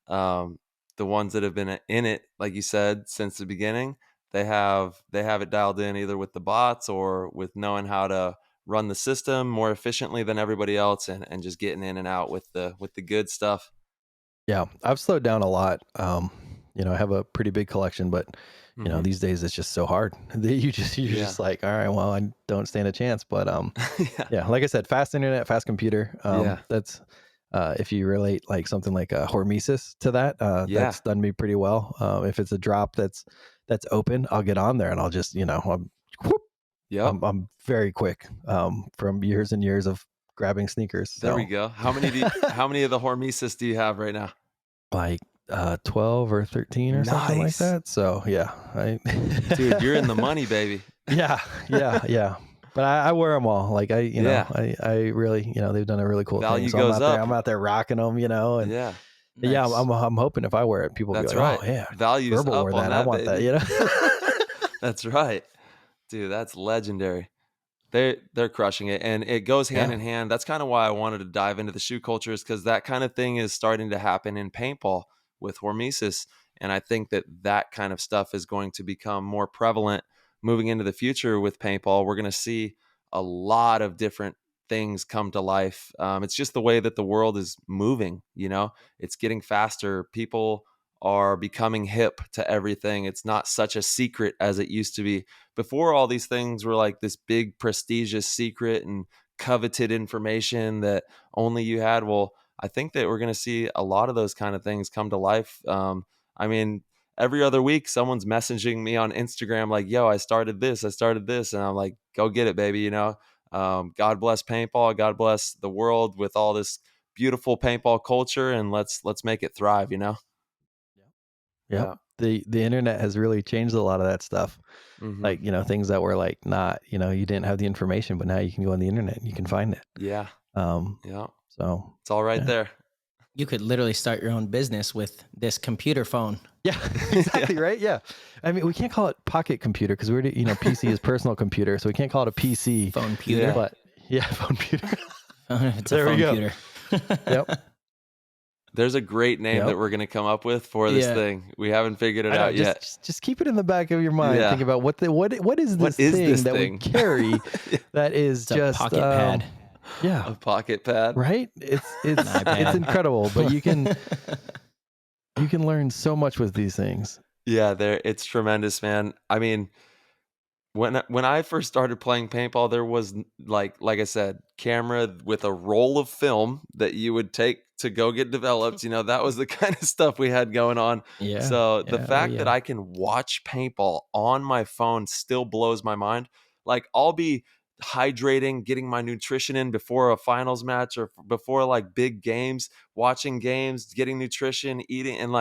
Um, the ones that have been in it, like you said, since the beginning, they have it dialed in either with the bots or with knowing how to run the system more efficiently than everybody else and just getting in and out with the good stuff. yeah. I've slowed down a lot. I have a pretty big collection, but Hmm. these days it's just so hard. You're Yeah. just like, all right, well, I don't stand a chance. But Yeah. yeah, like I said, fast internet, fast computer. Yeah. That's if you relate like something like a hormesis to that, Yeah. that's done me pretty well. If it's a drop that's open, I'll get on there and I'll just whoop, Yep. I'm very quick from years and years of grabbing sneakers. There we So go. How many of the hormesis do you have right now? like 12 or 13 or something like Nice. that. So yeah, Dude, you're in the money, baby. yeah, yeah, yeah. But I wear them all. Like Yeah. I really, they've done a really cool thing. Value So I'm goes out there, up. I'm out there rocking them, and Yeah. yeah, Nice. I'm hoping if I wear it, people will be That's like, oh right. yeah, Value's Verbal wore up on that. I that, want that, baby. you know? That's right. Dude, that's legendary. They're crushing it, and it goes hand Yeah. in hand. That's kind of why I wanted to dive into the shoe culture, is because that kind of thing is starting to happen in paintball with hormesis, and I think that kind of stuff is going to become more prevalent moving into the future with paintball. We're going to see a lot of different things come to life. It's just the way that the world is moving. It's getting faster. People are becoming hip to everything. It's not such a secret as it used to be before. All these things were like this big prestigious secret and coveted information that only you had. Well, I think that we're going to see a lot of those kind of things come to life. I mean, every other week someone's messaging me on Instagram like, yo, I started this, and I'm like, go get it, baby. God bless paintball, God bless the world with all this beautiful paintball culture, and let's make it thrive. Yep. Yeah. The internet has really changed a lot of that stuff. Hmm. Like, things that were like not, you didn't have the information, but now you can go on the internet and you can find it. Yeah. Um, Yeah. so It's all right yeah. there. You could literally start your own business with this computer phone. Yeah, exactly. Right. Yeah. I mean, we can't call it pocket computer because PC is personal computer. So we can't call it a PC. Phone computer. Yeah. But yeah, phone computer. It's There a we phone go. computer. Yep. There's a great name Yep. that we're going to come up with for this Yeah. thing. We haven't figured it I know, out yet. just keep it in the back of your mind. Yeah. Think about what is this is thing this that thing? we carry that is It's a just pocket pad. Yeah. A pocket pad. Right? It's iPad. it's incredible, but you can learn so much with these things. Yeah, it's tremendous, man. I mean, when I first started playing paintball, there was like I said, camera with a roll of film that you would take to go get developed. That was the kind of stuff we had going on. Yeah. So the Yeah. fact Oh, that yeah. I can watch paintball on my phone still blows my mind. Like, I'll be hydrating, getting my nutrition in before a finals match or before like big games, watching games, getting nutrition, eating, and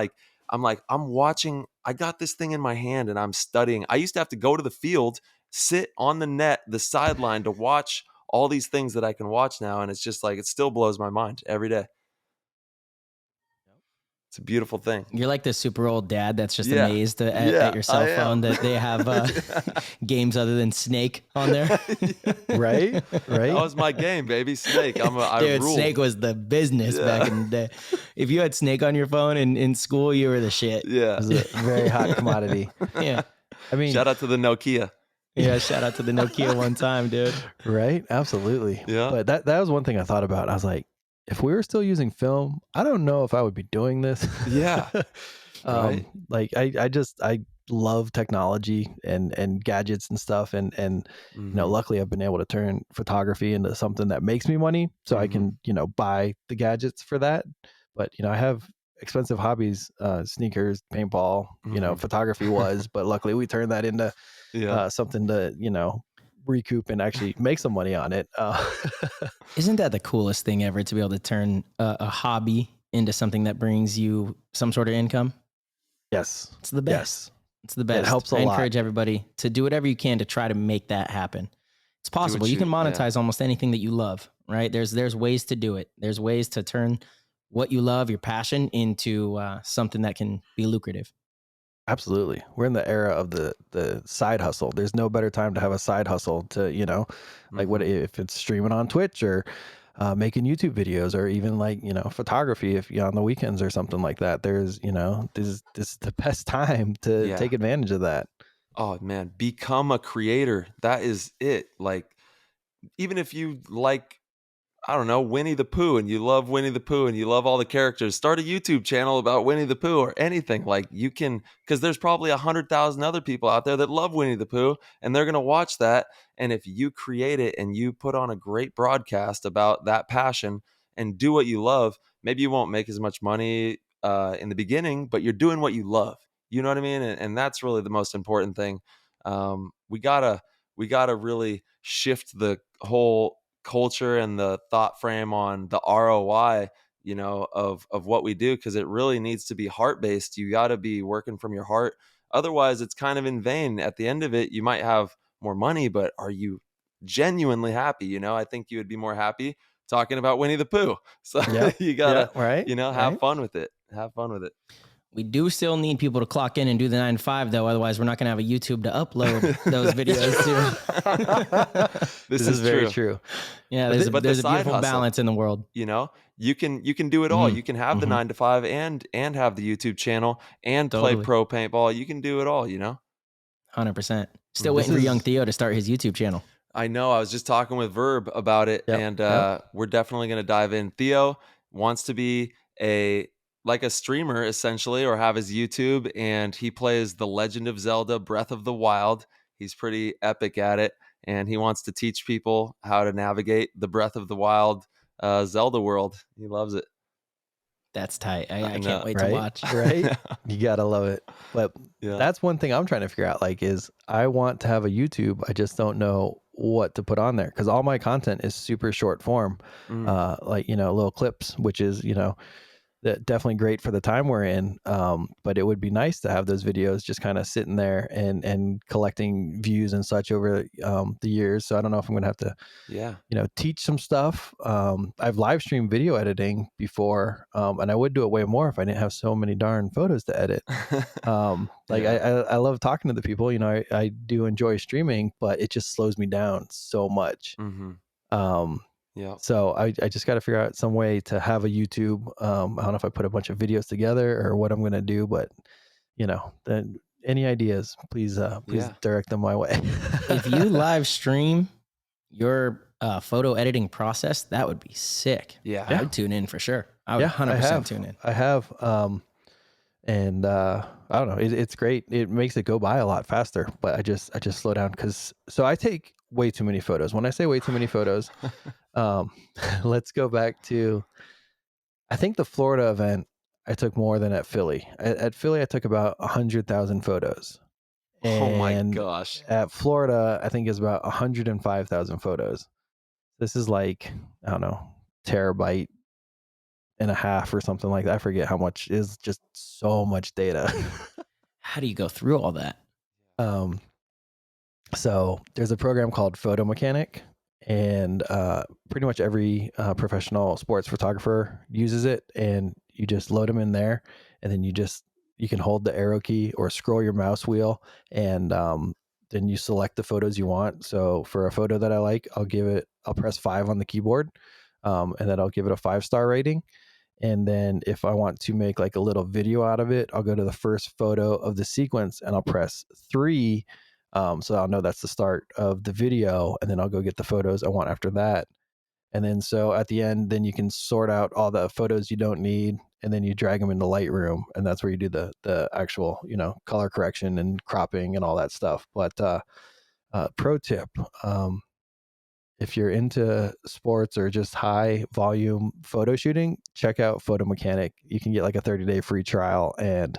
I'm watching. I got this thing in my hand and I'm studying. I used to have to go to the field, sit on the net, the sideline, to watch all these things that I can watch now. And it's just like, it still blows my mind every day. It's a beautiful thing. You're like this super old dad that's just Yeah. amazed at Yeah, your cell I am. phone that they have games other than Snake on there. Right? That Right? was my game, baby. Snake. I Dude, rule. Snake was the business back in the day. If you had Snake on your phone in school, you were the shit. Yeah. It was a very hot commodity. Yeah. I mean, Shout out to the Nokia. Yeah, shout out to the Nokia one time, dude. right? Absolutely. Yeah. But that was one thing I thought about. I was like, if we were still using film, I don't know if I would be doing this. Yeah. Right. Like I love technology and gadgets and stuff. And you know, luckily I've been able to turn photography into something that makes me money. So I can, you know, buy the gadgets for that. But, you know, I have expensive hobbies, sneakers, paintball, you know, photography was, but luckily we turned that into something to, you know, recoup and actually make some money on it. Isn't that the coolest thing ever, to be able to turn a hobby into something that brings you some sort of income? Yes. It's the best. Yes. It's the best. It helps a I lot. encourage everybody to do whatever you can to try to make that happen. It's possible. You can monetize almost anything that you love, right? There's ways to do it. There's ways to turn what you love, your passion, into something that can be lucrative. Absolutely. We're in the era of the side hustle. There's no better time to have a side hustle to, you know, like what if it's streaming on Twitch or making YouTube videos, or even like, you know, photography if you're on the weekends or something like that. There's, you know, this is the best time to take advantage of that. Oh man, become a creator. That is it. Like, even if you like, I don't know, Winnie the Pooh, and you love Winnie the Pooh and you love all the characters, start a YouTube channel about Winnie the Pooh or anything. Like, you can, because there's probably 100,000 other people out there that love Winnie the Pooh, and they're going to watch that. And if you create it and you put on a great broadcast about that passion and do what you love, maybe you won't make as much money in the beginning, but you're doing what you love. You know what I mean? And that's really the most important thing. We gotta really shift the whole culture and the thought frame on the ROI, you know, of what we do, because it really needs to be heart-based. You got to be working from your heart. Otherwise, it's kind of in vain. At the end of it, you might have more money, but are you genuinely happy? You know, I think you would be more happy talking about Winnie the Pooh. So you gotta, you know, have fun with it. Have fun with it. We do still need people to clock in and do the 9 to 5, though. Otherwise, we're not going to have a YouTube to upload those videos to. This is very true. Yeah, there's a beautiful balance in the world. You know, you can do it all. You can have the 9 to 5 and have the YouTube channel and play pro paintball. You can do it all, you know? 100%. Still waiting for young Theo to start his YouTube channel. I know. I was just talking with Verb about it, and we're definitely going to dive in. Theo wants to be like a streamer essentially, or have his YouTube, and he plays The Legend of Zelda Breath of the Wild. He's pretty epic at it, and he wants to teach people how to navigate the Breath of the Wild Zelda world. He loves it. That's tight. I can't wait to watch. Right? You gotta love it. But that's one thing I'm trying to figure out, like, is I want to have a YouTube. I just don't know what to put on there, because all my content is super short form, like, you know, little clips, which is, you know, definitely great for the time we're in. But it would be nice to have those videos just kind of sitting there and collecting views and such over the years. So I don't know if I'm going to have to, you know, teach some stuff. I've live streamed video editing before, and I would do it way more if I didn't have so many darn photos to edit. I love talking to the people, you know, I do enjoy streaming, but it just slows me down so much. So I just got to figure out some way to have a YouTube. I don't know if I put a bunch of videos together or what I'm going to do, but, you know, then any ideas, please direct them my way. If you live stream your photo editing process, that would be sick. I would tune in for sure. I would 100% tune in. I have, and I don't know, it's great. It makes it go by a lot faster, but I just slow down, because I take way too many photos. When I say way too many photos, let's go back to, I think the Florida event, I took more than at Philly. At Philly, I took about 100,000 photos. And oh my gosh. At Florida, I think it's about 105,000 photos. This is like, I don't know, terabyte and a half or something like that. I forget how much. Is just so much data. How do you go through all that? So there's a program called Photo Mechanic, and pretty much every professional sports photographer uses it. And you just load them in there, and then you can hold the arrow key or scroll your mouse wheel, and then you select the photos you want. So for a photo that I like, I'll press 5 on the keyboard, and then I'll give it a 5-star rating. And then if I want to make like a little video out of it, I'll go to the first photo of the sequence and I'll press 3. So I'll know that's the start of the video, and then I'll go get the photos I want after that. And then so at the end, then you can sort out all the photos you don't need, and then you drag them into Lightroom, and that's where you do the actual, color correction and cropping and all that stuff. But pro tip, if you're into sports or just high volume photo shooting, check out Photo Mechanic. You can get like a 30-day free trial, and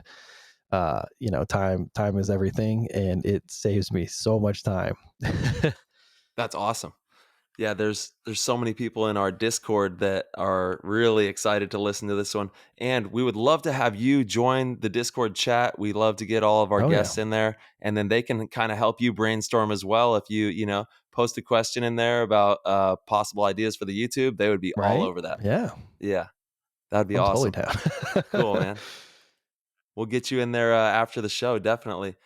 time is everything, and it saves me so much time. That's awesome. Yeah, there's so many people in our Discord that are really excited to listen to this one. And we would love to have you join the Discord chat. We love to get all of our guests in there, and then they can kind of help you brainstorm as well. If you post a question in there about possible ideas for the YouTube, they would be all over that. Yeah, that'd be awesome. Totally down. Cool, man. We'll get you in there after the show, definitely.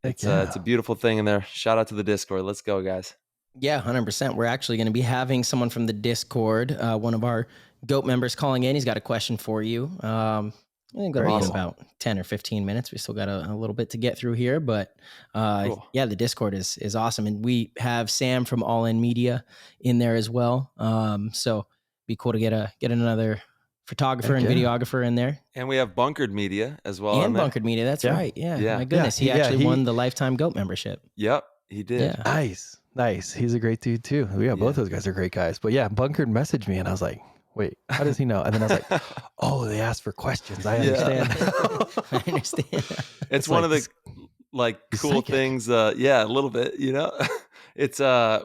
It's a beautiful thing in there. Shout out to the Discord. Let's go, guys. Yeah, 100%. We're actually going to be having someone from the Discord, one of our GOAT members, calling in. He's got a question for you. I think it'll be in about 10 or 15 minutes. We still got a little bit to get through here, but cool. Yeah, the Discord is awesome. And we have Sam from All In Media in there as well. So it'd be cool to get another photographer and videographer in there. And we have Bunkered Media as well. And Bunkered Media, that's right. Yeah, my goodness. He actually won the lifetime GOAT membership. Yep, he did. Yeah. Nice. He's a great dude too. Yeah, both those guys are great guys. But yeah, Bunkered messaged me and I was like, wait, how does he know? And then I was like, oh, they asked for questions. I understand. I understand. It's one of the cool things. A little bit, it's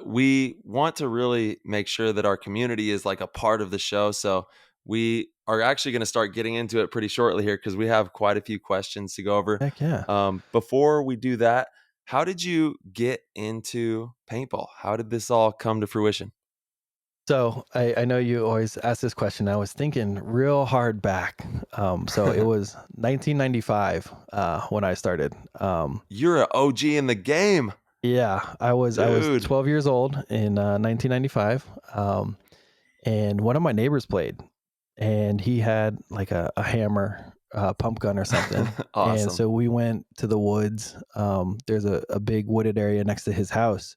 we want to really make sure that our community is like a part of the show. So we are actually going to start getting into it pretty shortly here, because we have quite a few questions to go over. Heck yeah. Before we do that, how did you get into paintball? How did this all come to fruition? So I know you always ask this question. I was thinking real hard back. So it was 1995 when I started. You're an OG in the game. Yeah, I was 12 years old in 1995. And one of my neighbors played, and he had like a hammer, pump gun or something. Awesome. And so we went to the woods. There's a big wooded area next to his house.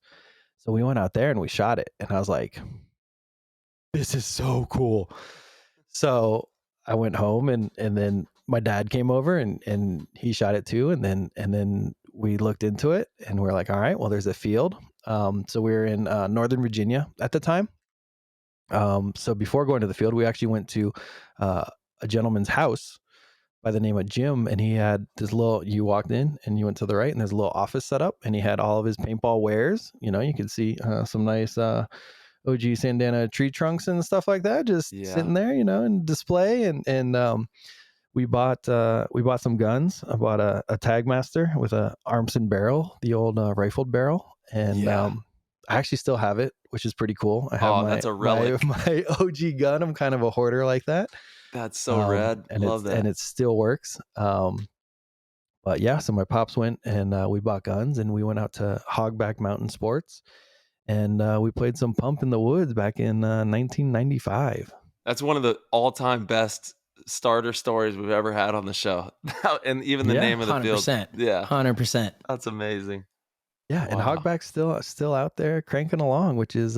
So we went out there and we shot it. And I was like, this is so cool. So I went home, and then my dad came over and he shot it too. And then we looked into it and we're like, all right, well, there's a field. So we were in Northern Virginia at the time. So before going to the field, we actually went to a gentleman's house by the name of Jim, and he had this you walked in and you went to the right, and there's a little office set up, and he had all of his paintball wares. You could see some nice OG Sandana tree trunks and stuff like that, just sitting there, in display. And we bought some guns. I bought a Tagmaster with a Armson barrel, the old rifled barrel, and I actually still have it, which is pretty cool. I have that's a relic. my OG gun. I'm kind of a hoarder like that. That's so rad. And Love that. And it still works. But yeah, so my pops went and we bought guns, and we went out to Hogback Mountain Sports, and we played some pump in the woods back in 1995. That's one of the all-time best starter stories we've ever had on the show. And even the name of the 100%, field. Yeah. 100%. That's amazing. Yeah, and Hogback's still out there cranking along, which is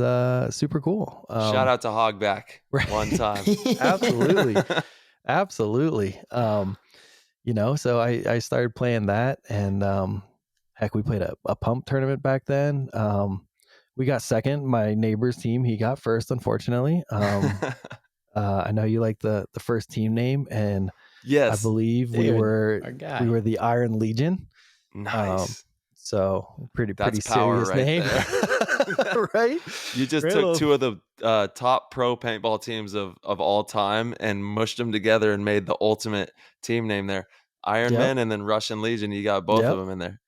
super cool. Shout out to Hogback one time. Absolutely. So I started playing that, and heck, we played a pump tournament back then. We got second. My neighbor's team, he got first, unfortunately. I know you like the first team name, and yes, I believe we were the Iron Legion. Nice. So pretty power serious right name, right? You just took two of the top pro paintball teams of all time and mushed them together and made the ultimate team name there. Iron Men and then Russian Legion. You got both of them in there.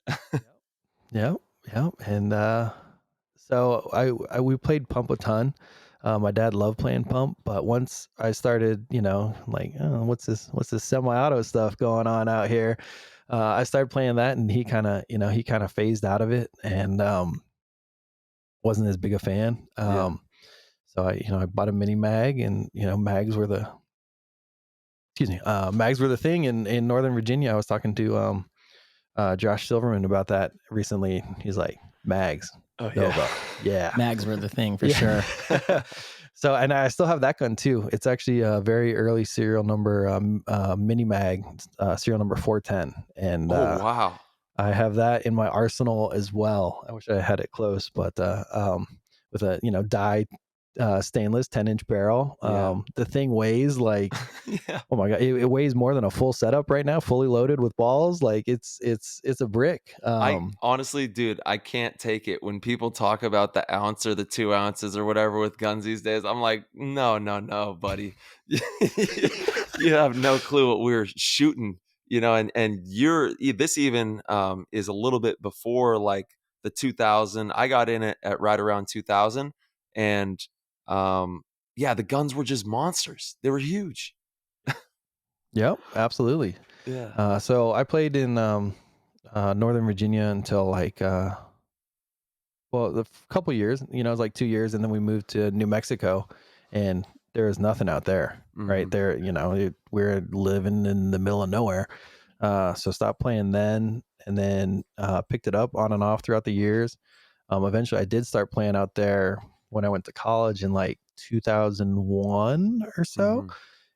Yep. And So we played pump a ton. My dad loved playing pump, but once I started, like, oh, what's this semi-auto stuff going on out here? I started playing that, and he kind of phased out of it, and wasn't as big a fan. So I bought a mini mag, and mags were the thing in Northern Virginia. I was talking to Josh Silverman about that recently. He's like, mags. Oh Nova. Yeah. Mags were the thing for sure. So, and I still have that gun too. It's actually a very early serial number mini mag, serial number 410. And wow. I have that in my arsenal as well. I wish I had it close, but with a dyed stainless 10-inch barrel. The thing weighs like oh my god, it weighs more than a full setup right now, fully loaded with balls. Like it's a brick. I honestly, dude, I can't take it when people talk about the ounce or the 2 ounces or whatever with guns these days. I'm like, no, buddy. You have no clue what we're shooting, and this even is a little bit before like the 2000. I got in it at right around 2000, and the guns were just monsters. They were huge. Yep, absolutely. Yeah. So I played in Northern Virginia until like a couple years. It was like 2 years, and then we moved to New Mexico, and there was nothing out there. Right there, we're living in the middle of nowhere. So stopped playing then, and then picked it up on and off throughout the years. Eventually, I did start playing out there when I went to college in like 2001 or so.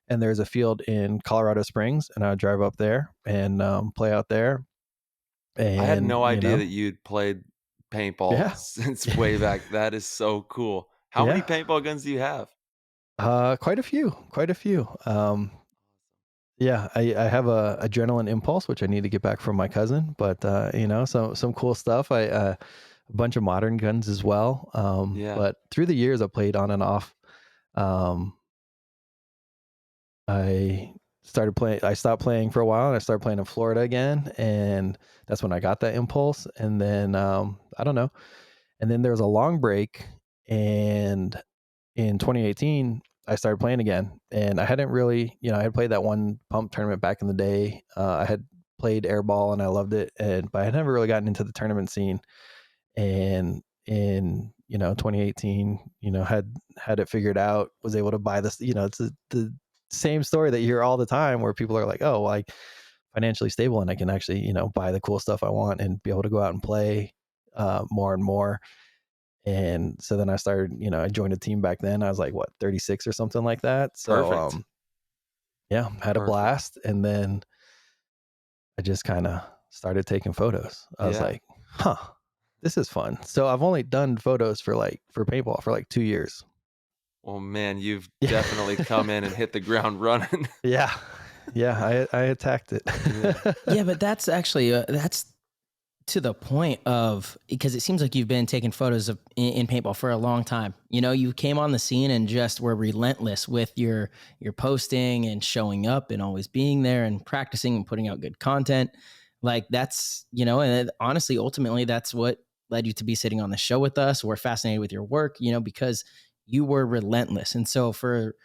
And there's a field in Colorado Springs, and I would drive up there and play out there. And I had no idea that you'd played paintball since way back. That is so cool. How many paintball guns do you have? Quite a few. I have a adrenaline impulse, which I need to get back from my cousin, but some cool stuff. A bunch of modern guns as well. But through the years I played on and off. I stopped playing for a while, and I started playing in Florida again, and that's when I got that impulse. And then I don't know. And then there was a long break, and in 2018 I started playing again, and I hadn't really, I had played that one pump tournament back in the day. I had played airball and I loved it, but I had never really gotten into the tournament scene. And in 2018, had it figured out, was able to buy this. It's the same story that you hear all the time, where people are like, oh, like financially stable, and I can actually buy the cool stuff I want and be able to go out and play more and more. And so then I started, I joined a team back then. I was like, 36 or something like that. So Perfect. Had a blast. And then I just kind of started taking photos. I was like, this is fun. So I've only done photos for paintball for like 2 years. Well, man, you've definitely come in and hit the ground running. Yeah, I attacked it. Yeah, but that's actually that's to the point of, because it seems like you've been taking photos of in paintball for a long time. You came on the scene and just were relentless with your posting and showing up and always being there and practicing and putting out good content. Like that's, and honestly, ultimately, that's what led you to be sitting on the show with us. We're fascinated with your work, because you were relentless. And so for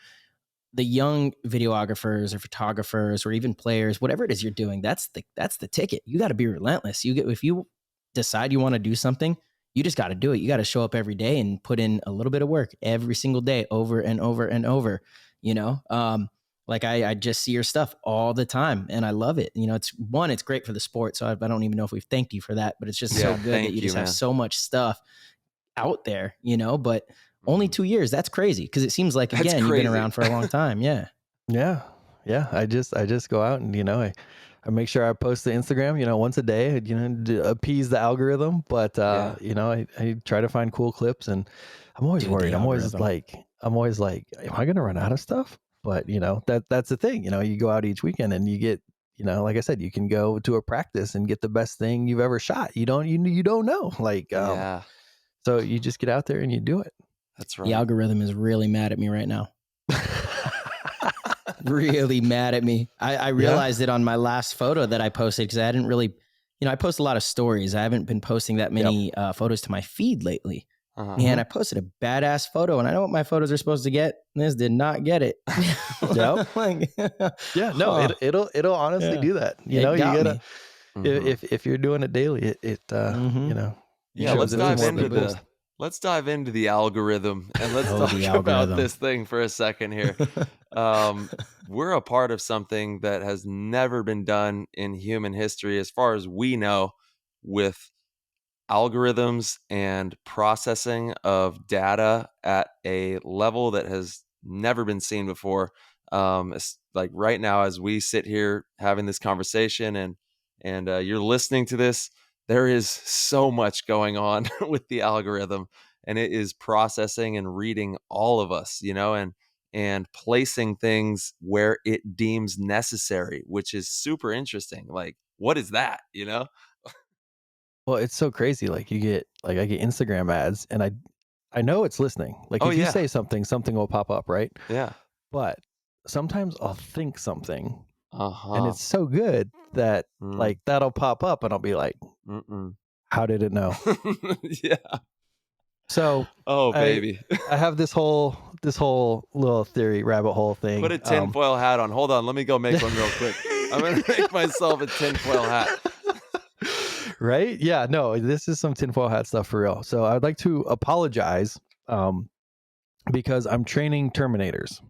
the young videographers or photographers or even players, whatever it is you're doing, that's the ticket. You got to be relentless. If you decide you want to do something, you just got to do it. You got to show up every day and put in a little bit of work every single day, over and over and over. Like I just see your stuff all the time, and I love it. It's great for the sport. So I don't even know if we've thanked you for that, but it's just so good that you just have so much stuff out there. But only 2 years. That's crazy. Cause it seems like, again, you've been around for a long time. Yeah. Yeah. I just go out and, I make sure I post to Instagram, once a day, to appease the algorithm. But, I try to find cool clips, and I'm always worried. I'm always like, am I going to run out of stuff? But, that's the thing, you go out each weekend and you get, like I said, you can go to a practice and get the best thing you've ever shot. You don't know. So you just get out there and you do it. That's right. The algorithm is really mad at me right now. Really mad at me. I realized it on my last photo that I posted, because I hadn't really, I post a lot of stories. I haven't been posting that many photos to my feed lately. And I posted a badass photo, and I know what my photos are supposed to get. This did not get it. Yep. Like, Yeah, no, it'll honestly do that. You know, you gotta if you're doing it daily, it you know. Yeah, let's dive into the algorithm, and let's talk about this thing for a second here. We're a part of something that has never been done in human history, as far as we know, with algorithms and processing of data at a level that has never been seen before. It's like right now, as we sit here having this conversation, and you're listening to this, there is so much going on with the algorithm, and it is processing and reading all of us, you know, and placing things where it deems necessary, which is super interesting. Like, what is that, you know? Well, it's so crazy. Like I get Instagram ads, and I know it's listening. Like if you say something will pop up, right? Yeah. But sometimes I'll think something, and it's so good that like that'll pop up, and I'll be like, how did it know? Yeah. So, baby, I have this whole little theory rabbit hole thing. Put a tinfoil hat on. Hold on, let me go make one real quick. I'm gonna make myself a tinfoil hat. Right? Yeah. No, this is some tinfoil hat stuff for real. So I'd like to apologize, because I'm training Terminators.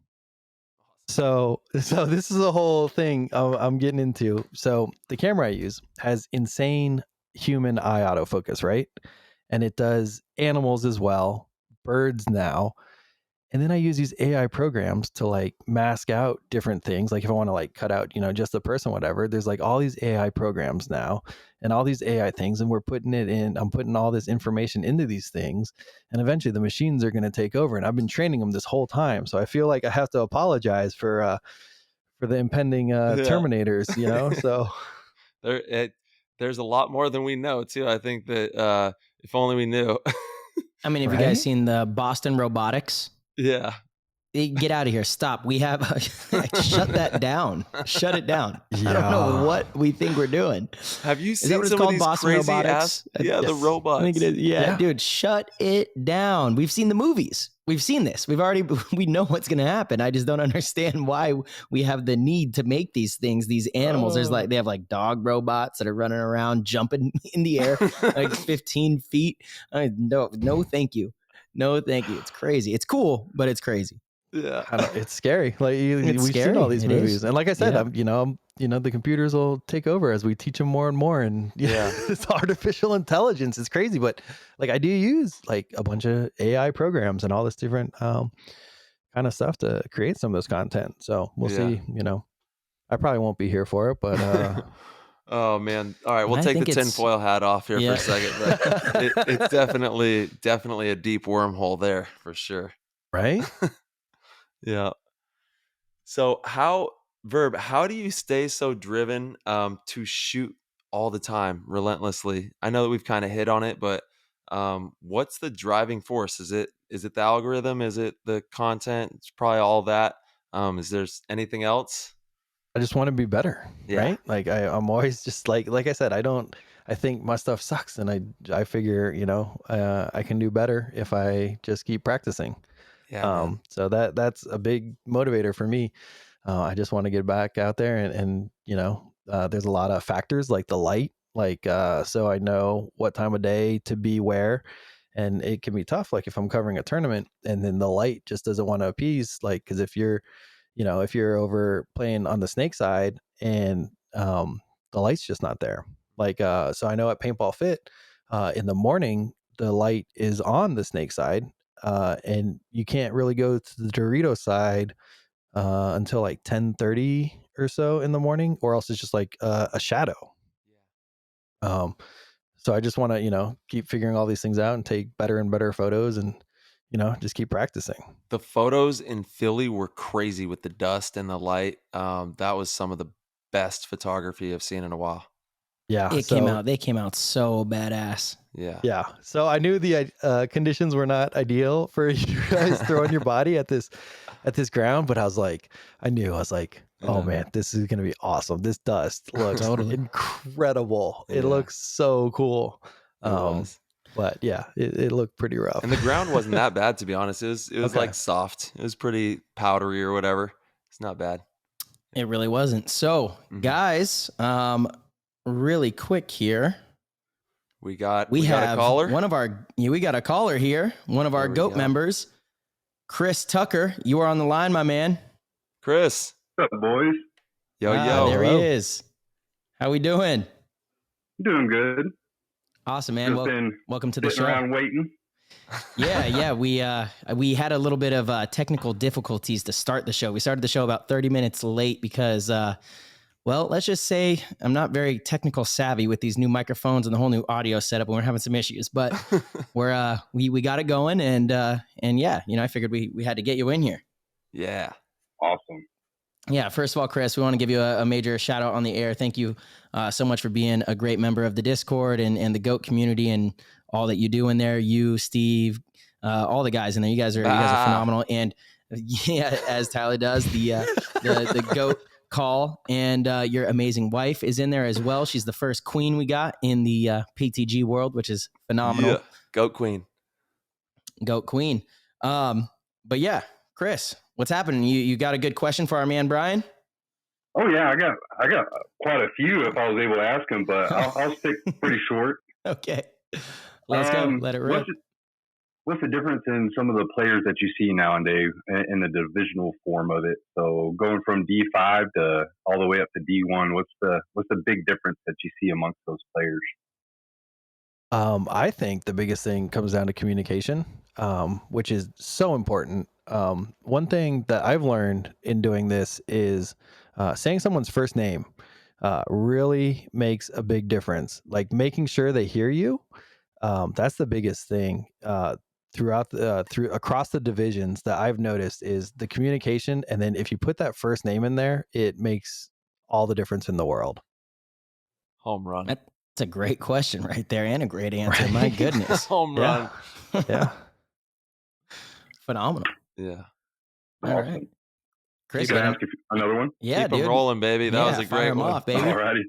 So this is a whole thing I'm getting into. So the camera I use has insane human eye autofocus, right? And it does animals as well, birds now. And then I use these AI programs to like mask out different things. Like if I want to like cut out, you know, just the person, whatever, there's like all these AI programs now and all these AI things. And I'm putting all this information into these things. And eventually the machines are going to take over. And I've been training them this whole time. So I feel like I have to apologize for the impending Terminators, you know? So there's a lot more than we know too. I think that if only we knew. I mean, have you guys seen the Boston Robotics? Yeah. Get out of here. Stop. We have shut that down. Shut it down. Yeah. I don't know what we think we're doing. Have you seen some of these Boston crazy ass? Yeah, the robots. I think it is. Yeah, dude, shut it down. We've seen the movies. We've seen this. We know what's going to happen. I just don't understand why we have the need to make these things, these animals. They have like dog robots that are running around, jumping in the air, like 15 feet. No, thank you. No, thank you. It's crazy. It's cool, but it's crazy. Yeah, it's scary. Like we've seen all these movies, and like I said, the computers will take over as we teach them more and more. And it's artificial intelligence. It's crazy, but like I do use like a bunch of AI programs and all this different kind of stuff to create some of this content. So we'll see. You know, I probably won't be here for it, but. Oh man! All right, we'll take the tinfoil hat off here for a second. But it's definitely a deep wormhole there for sure. Right? Yeah. So how do you stay so driven to shoot all the time, relentlessly? I know that we've kind of hit on it, but what's the driving force? Is it the algorithm? Is it the content? It's probably all that. Is there anything else? I just want to be better, right? Like I'm always just like I said, I think my stuff sucks, and I figure, you know, I can do better if I just keep practicing. Yeah. So that's a big motivator for me. I just want to get back out there and you know, there's a lot of factors like the light, like, so I know what time of day to be where, and it can be tough. Like if I'm covering a tournament and then the light just doesn't want to appease, like, cause if you're over playing on the snake side and, the light's just not there. Like, so I know at Paintball Fit, in the morning, the light is on the snake side. And you can't really go to the Dorito side until like 10:30 or so in the morning, or else it's just like a shadow. So I just want to, you know, keep figuring all these things out and take better and better photos, and, you know, just keep practicing. The photos in Philly were crazy with the dust and the light. That was some of the best photography I've seen in a while. Yeah, they came out so badass. Yeah. So I knew the conditions were not ideal for you guys throwing your body at this ground, but I was like, oh man, this is gonna be awesome. This dust looks incredible. It looks so cool. But yeah, it looked pretty rough. And the ground wasn't that bad, to be honest. It was Okay. like soft. It was pretty powdery or whatever. It's not bad. It really wasn't. So, guys, really quick here. We got have a caller. We got a caller here. One of our GOAT members, Chris Tucker. You are on the line, my man. Chris. What's up, boys? Yo. There he is. How we doing? Doing good. Awesome, man. Welcome to the show. Around waiting. Yeah. We had a little bit of technical difficulties to start the show. We started the show about 30 minutes late because, well, let's just say I'm not very technical savvy with these new microphones and the whole new audio setup, and we're having some issues. But we got it going, and yeah, I figured we had to get you in here. Yeah. Awesome. Yeah, first of all, Chris, we want to give you a major shout out on the air. Thank you so much for being a great member of the Discord and the GOAT community and all that you do in there. You, Steve, all the guys in there. You guys are phenomenal. And yeah, as Tyler does, the GOAT call, and your amazing wife is in there as well. She's the first queen we got in the PTG world, which is phenomenal. Yeah. GOAT queen. GOAT queen. But yeah, Chris, what's happening? You got a good question for our man Brian? Oh yeah, I got quite a few if I was able to ask him, but I'll stick pretty short. Okay, let's go. Let it rip. What's the difference in some of the players that you see nowadays in the divisional form of it? So going from D5 to all the way up to D1, what's the big difference that you see amongst those players? I think the biggest thing comes down to communication, which is so important. One thing that I've learned in doing this is saying someone's first name really makes a big difference. Like making sure they hear you. That's the biggest thing across the divisions that I've noticed is the communication. And then if you put that first name in there, it makes all the difference in the world. Home run. That's a great question right there and a great answer. Right? My goodness. Home run. Yeah. Phenomenal. Yeah. All right. right. Chris, can I ask another one? Yeah, Keep them rolling, baby. That was a great one. Off, baby. Alrighty.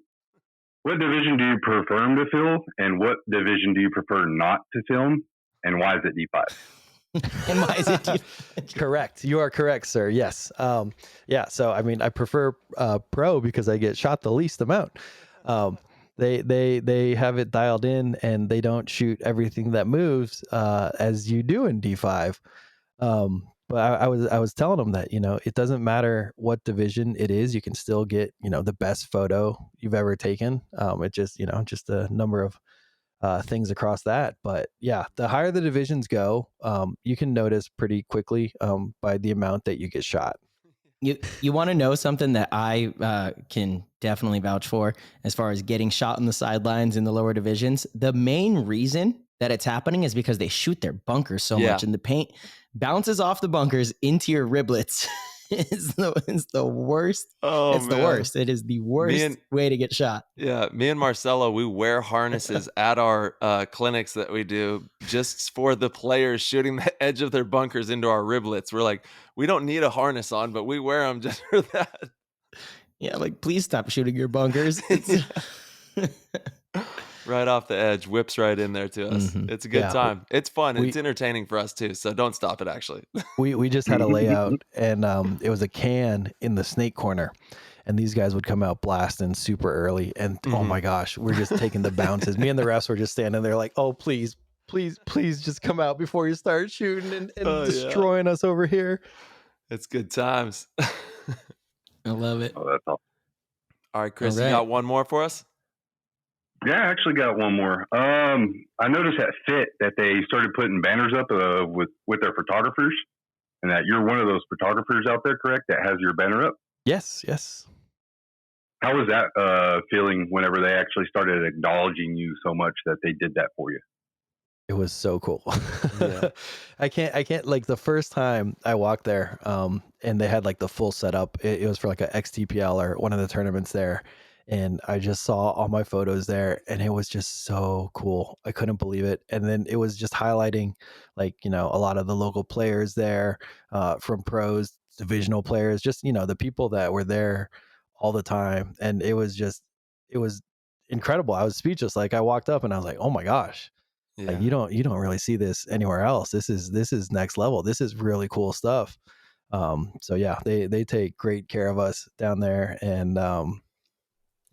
What division do you prefer to film, and what division do you prefer not to film, and why is it D5? And why is it D5? Correct. You are correct, sir. Yes. Yeah. So I mean, I prefer pro because I get shot the least amount. They have it dialed in, and they don't shoot everything that moves as you do in D5. But I was telling them that, it doesn't matter what division it is, you can still get, the best photo you've ever taken. It just, just a number of things across that. But yeah, the higher the divisions go, you can notice pretty quickly by the amount that you get shot. You want to know something that I can definitely vouch for as far as getting shot on the sidelines in the lower divisions? The main reason that it's happening is because they shoot their bunkers so much, and the paint bounces off the bunkers into your riblets. It's the worst. Oh, it's the worst. It is the worst way to get shot. Yeah, me and Marcelo, we wear harnesses at our clinics that we do just for the players shooting the edge of their bunkers into our riblets. We're like, we don't need a harness on, but we wear them just for that. Yeah, like, please stop shooting your bunkers. Right off the edge, whips right in there to us. Mm-hmm. It's a good time. It's fun. It's entertaining for us too. So don't stop it. Actually, we just had a layout, and it was a can in the snake corner, and these guys would come out blasting super early, and oh my gosh, we're just taking the bounces. Me and the refs were just standing there like, oh please, just come out before you start shooting and destroying us over here. It's good times. I love it. Oh, that's awesome. All right, Chris, you got one more for us? Yeah, I actually got one more. I noticed at Fit that they started putting banners up with their photographers, and that you're one of those photographers out there, correct? That has your banner up. Yes. How was that feeling whenever they actually started acknowledging you so much that they did that for you? It was so cool. Yeah. I can't like the first time I walked there, and they had like the full setup. It was for like a XTPL or one of the tournaments there. And I just saw all my photos there, and it was just so cool. I couldn't believe it. And then it was just highlighting like, a lot of the local players there, from pros, divisional players, just, the people that were there all the time. And it was incredible. I was speechless. Like I walked up and I was like, oh my gosh, Yeah. Like you don't really see this anywhere else. This is next level. This is really cool stuff. So yeah, they take great care of us down there, and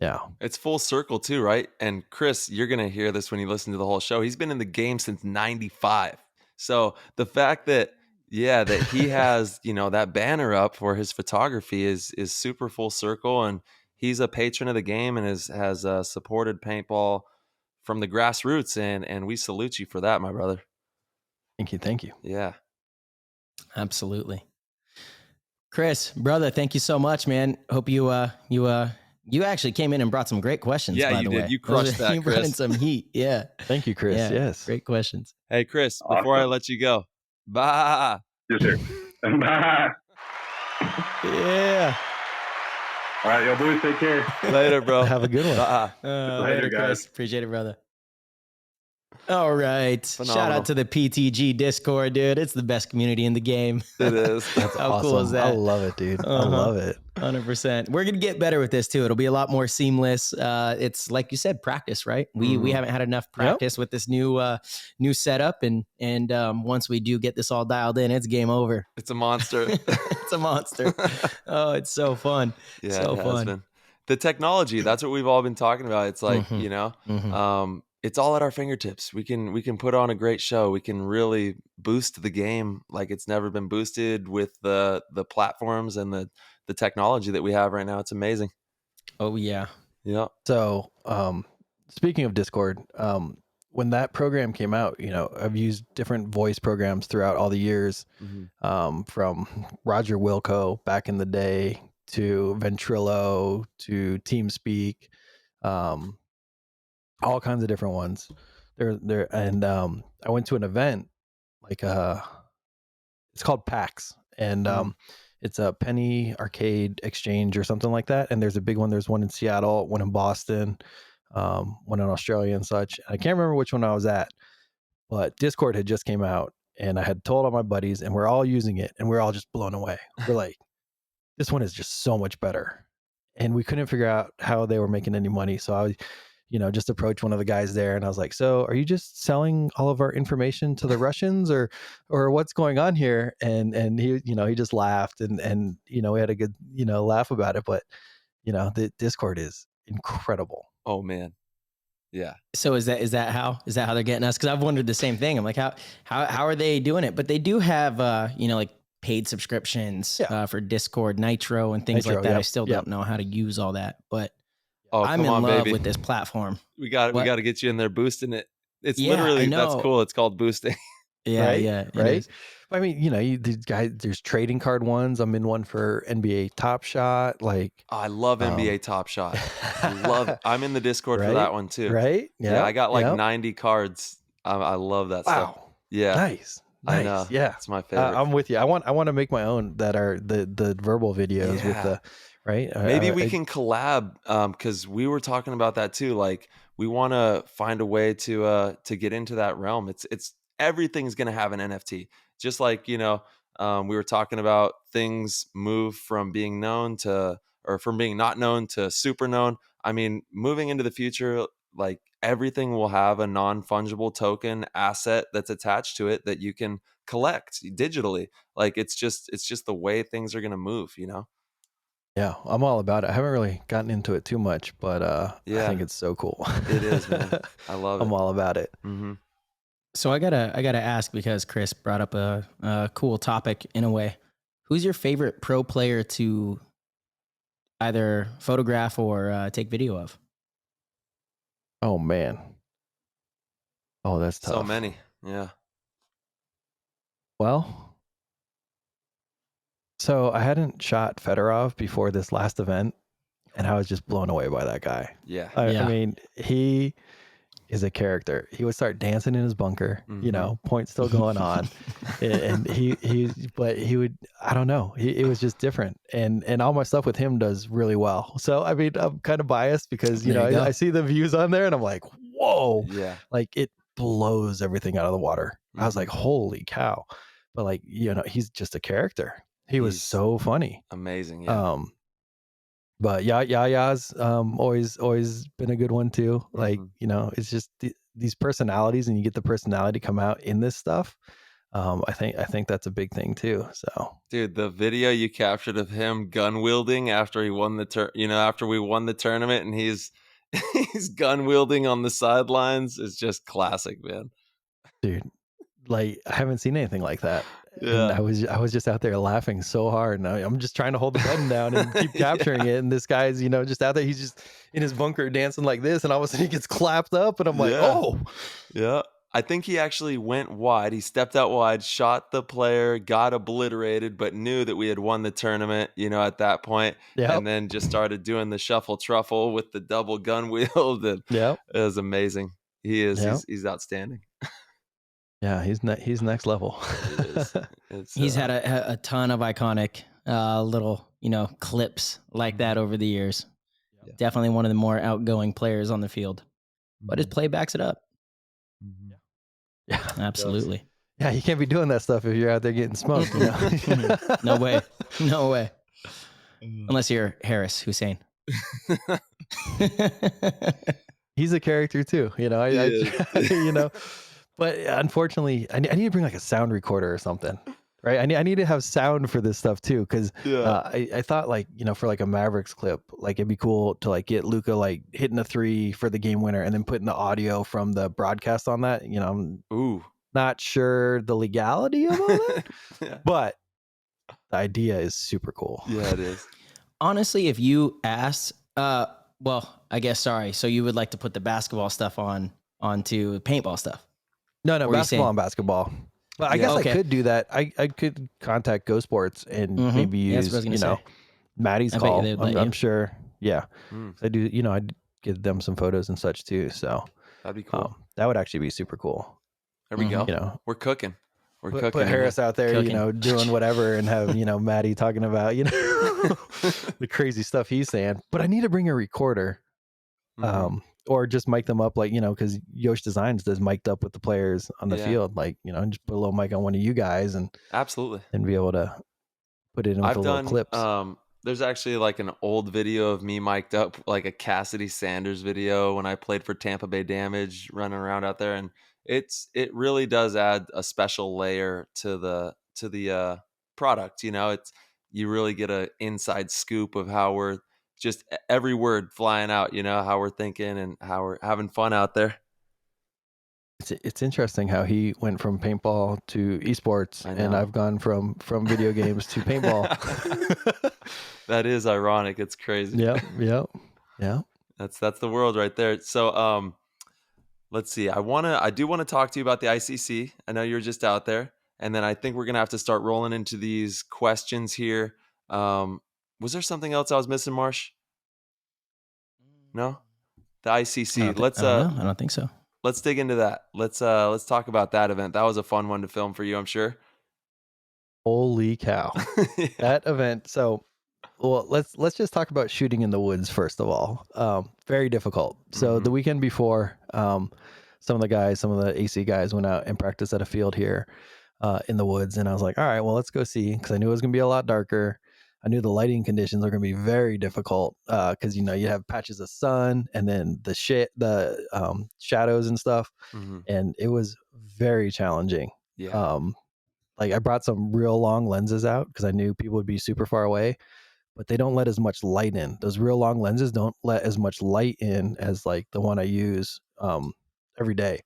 yeah. It's full circle too, right? And Chris, you're going to hear this when you listen to the whole show. He's been in the game since 95. So the fact that, yeah, that he has, that banner up for his photography is super full circle. And he's a patron of the game and has supported paintball from the grassroots. And we salute you for that, my brother. Thank you. Yeah. Absolutely. Chris, brother, thank you so much, man. Hope you actually came in and brought some great questions. Yeah, by you the did. way. You crushed that, You brought in Chris. some heat. Yeah. Thank you, Chris. Yeah, Yes. great questions. Hey, Chris, before I let you go, bye. Yes, sir. Bye. Yeah. All right, y'all boys, take care. Later, bro. Have a good one. Bye. Later, guys. Chris. Appreciate it, brother. All right. Shout Phenomenal. out to the PTG Discord, dude. It's the best community in the game. It is. That's How awesome. cool is that? I love it, dude. I Uh-huh. love it. 100%. We're going to get better with this too. It'll be a lot more seamless. It's like you said, practice, right? We haven't had enough practice with this new setup, and once we do get this all dialed in, it's game over. It's a monster. It's a monster. Oh, it's so fun. Yeah, So it has fun. been. The technology, that's what we've all been talking about. It's like, Mhm. it's all at our fingertips. We can put on a great show. We can really boost the game like it's never been boosted with the platforms and the technology that we have right now. It's amazing. Oh yeah. Yeah. So, speaking of Discord, when that program came out, I've used different voice programs throughout all the years, from Roger Wilco back in the day to Ventrilo to TeamSpeak, all kinds of different ones. And I went to an event like it's called PAX, and it's a Penny Arcade Exchange or something like that. And there's a big one. There's one in Seattle, one in Boston, one in Australia and such. I can't remember which one I was at, but Discord had just came out, and I had told all my buddies, and we're all using it, and we're all just blown away. We're like, this one is just so much better. And we couldn't figure out how they were making any money. So I, just approached one of the guys there, and I was like, so are you just selling all of our information to the Russians, or what's going on here? And he, he just laughed, and we had a good, laugh about it. But, the Discord is incredible. Oh man. Yeah. So is that how they're getting us? Because I've wondered the same thing. I'm like, how are they doing it? But they do have like paid subscriptions for Discord, Nitro, and things like that. I still don't know how to use all that, but I'm in love with this platform. We got to get you in there boosting it. It's Yeah, literally, I know. that's cool. It's called boosting. Yeah, Right? yeah, it Right? is. I mean, these guys, there's trading card ones. I'm in one for NBA Top Shot. Like, I love NBA Top Shot. I'm in the Discord for that one too. Right? Yeah. I got like 90 cards. I love that stuff. Wow. Yeah. Nice. I know. Yeah. It's my favorite. I'm with you. I want to make my own that are the verbal videos with the, right? Maybe we can collab, because we were talking about that too. Like, we want to find a way to get into that realm. It's everything's going to have an NFT. Just like, we were talking about things move from being known or from being not known to super known. I mean, moving into the future, like, everything will have a non-fungible token asset that's attached to it that you can collect digitally. Like, it's just the way things are going to move, Yeah, I'm all about it. I haven't really gotten into it too much, but I think it's so cool. It is, man. I love it. I'm all about it. Mm-hmm. So I gotta ask, because Chris brought up a cool topic in a way. Who's your favorite pro player to either photograph or take video of? Oh man. Oh, that's tough. So many. Yeah. Well, so I hadn't shot Fedorov before this last event, and I was just blown away by that guy. Yeah. I mean, he is a character. He would start dancing in his bunker, point still going on. And but he would, I don't know. It was just different. And all my stuff with him does really well. So, I mean, I'm kind of biased because, I see the views on there and I'm like, whoa, Yeah. like it blows everything out of the water. I was like, holy cow. But like, he's just a character. He was so funny. Amazing. Yeah. But Yaya's always been a good one too. Like, it's just these personalities, and you get the personality come out in this stuff. I think that's a big thing too. So, dude, the video you captured of him gun wielding after he won after we won the tournament, and he's he's gun wielding on the sidelines is just classic, man. dude, like I haven't seen anything like that. And Yeah. I was just out there laughing so hard, and I'm just trying to hold the button down and keep capturing it. And this guy's, just out there. He's just in his bunker dancing like this, and all of a sudden he gets clapped up, and I'm like, oh, yeah. I think he actually went wide. He stepped out wide, shot the player, got obliterated, but knew that we had won the tournament, at that point. Yep. And then just started doing the shuffle truffle with the double gun wield. And Yep. It was amazing. He is. Yep. He's outstanding. Yeah, he's next level. He's had a ton of iconic little, clips like that over the years. Yeah. Definitely one of the more outgoing players on the field. But his play backs it up. Yeah, absolutely. Yeah, you can't be doing that stuff if you're out there getting smoked. No way. No way. Unless you're Harris Hussein. He's a character too, But unfortunately, I need to bring like a sound recorder or something, right? I need to have sound for this stuff too, because I thought like for like a Mavericks clip, like it'd be cool to like get Luka like hitting a 3 for the game winner and then putting the audio from the broadcast on that. I'm not sure the legality of all that, but the idea is super cool. Yeah, it is. Honestly, if you asked, well, I guess sorry. So you would like to put the basketball stuff onto paintball stuff? No, basketball and basketball. Well, I guess I could do that. I could contact Go Sports and maybe use, Maddie's call. I'm sure. Yeah. I do, I'd give them some photos and such too. So that'd be cool. That would actually be super cool. There we go. We're cooking. Put Harris out there, doing whatever, and have, Maddie talking about, the crazy stuff he's saying. But I need to bring a recorder. Or just mic them up, like, because Yosh Designs does mic'd up with the players on the field, like, just put a little mic on one of you guys and absolutely, and be able to put it in with little clips. There's actually like an old video of me mic'd up, like a Cassidy Sanders video when I played for Tampa Bay Damage, running around out there, and it really does add a special layer to the product. You really get a inside scoop of how we're just every word flying out, how we're thinking and how we're having fun out there. It's interesting how he went from paintball to esports, and I've gone from video games to paintball. That is ironic. It's crazy. Yeah. That's the world right there. So let's see. I do want to talk to you about the ICC. I know you're just out there, and then I think we're gonna have to start rolling into these questions here. Was there something else I was missing, Marsh? No? The ICC. I don't think so. Let's dig into that. Let's talk about that event. That was a fun one to film for you, I'm sure. Holy cow. That event. So, well, let's just talk about shooting in the woods first of all. Very difficult. So the weekend before, some of the AC guys went out and practiced at a field here in the woods, and I was like, all right, well, let's go see, because I knew it was gonna be a lot darker. I knew the lighting conditions are going to be very difficult because, you have patches of sun and then the shadows and stuff. And it was very challenging. Yeah. Like I brought some real long lenses out because I knew people would be super far away, but they don't let as much light in. Those real long lenses don't let as much light in as like the one I use every day.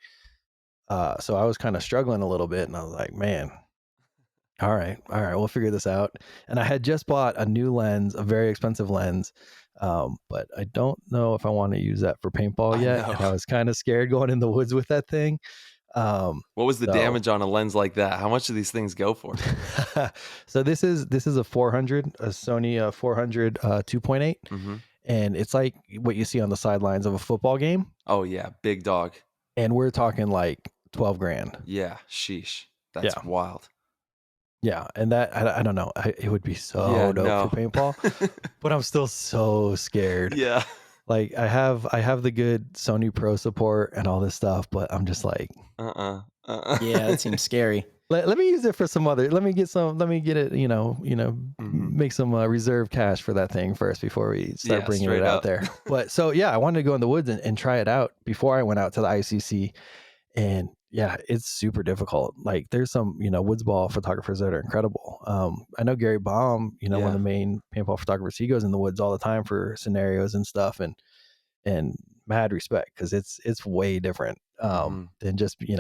So I was kind of struggling a little bit, and I was like, man, all right, we'll figure this out. And I had just bought a new lens, a very expensive lens, but I don't know if I want to use that for paintball yet. And I was kind of scared going in the woods with that thing. What was the damage on a lens like that? How much do these things go for? So this is a 400, a Sony 400 2.8, and it's like what you see on the sidelines of a football game. Oh yeah, big dog. And we're talking like 12 grand. Yeah, sheesh, that's wild. Yeah, and that I don't know. It would be so dope for paintball, but I'm still so scared. Yeah, like I have the good Sony Pro support and all this stuff, but I'm just like, yeah, it seems scary. let me use it for some other. Let me get it. Make some reserve cash for that thing first before we start bringing it out there. But so yeah, I wanted to go in the woods and try it out before I went out to the ICC. And yeah, it's super difficult. Like there's some, woods ball photographers that are incredible. I know Gary Baum, one of the main paintball photographers, he goes in the woods all the time for scenarios and stuff, and mad respect, because it's way different than just, being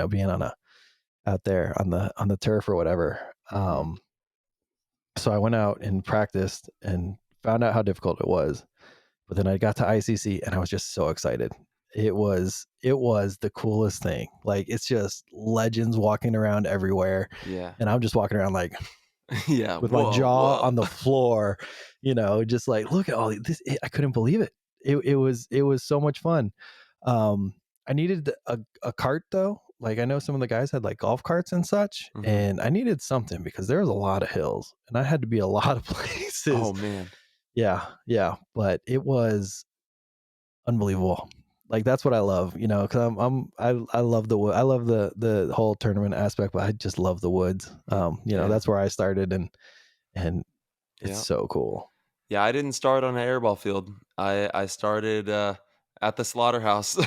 out there on the turf or whatever. So I went out and practiced and found out how difficult it was. But then I got to ICC and I was just so excited. It was the coolest thing. Like, it's just legends walking around everywhere. Yeah. And I'm just walking around like, with whoa, my jaw whoa. on the floor, just like, look at all this. I couldn't believe it. It was so much fun. I needed a cart though. Like, I know some of the guys had like golf carts and such, and I needed something because there was a lot of hills and I had to be a lot of places. Oh man. Yeah. But it was unbelievable. Like, that's what I love, because I love the wood. I love the whole tournament aspect, but I just love the woods. That's where I started, and it's so cool. Yeah, I didn't start on an airball field. I started at the slaughterhouse,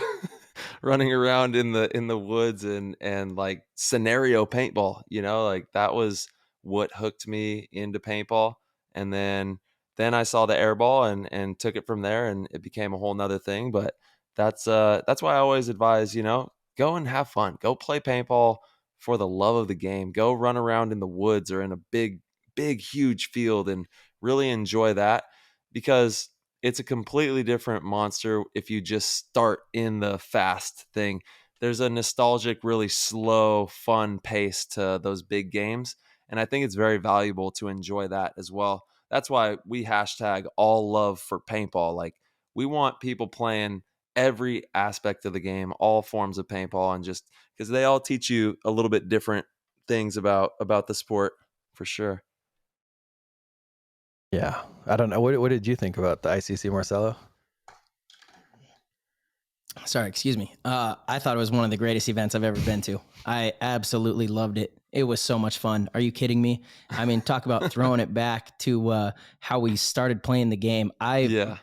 running around in the woods and like scenario paintball. Like that was what hooked me into paintball. And then I saw the airball and took it from there, and it became a whole nother thing. But that's why I always advise, go and have fun. Go play paintball for the love of the game. Go run around in the woods or in a big, huge field and really enjoy that, because it's a completely different monster if you just start in the fast thing. There's a nostalgic, really slow, fun pace to those big games. And I think it's very valuable to enjoy that as well. That's why we hashtag all love for paintball. Like, we want people playing every aspect of the game, all forms of paintball, and just because they all teach you a little bit different things about the sport, for sure. Yeah. I don't know. What did you think about the ICC, Marcelo? Sorry, excuse me. I thought it was one of the greatest events I've ever been to. I absolutely loved it. It was so much fun. Are you kidding me? I mean, talk about throwing it back to how we started playing the game. I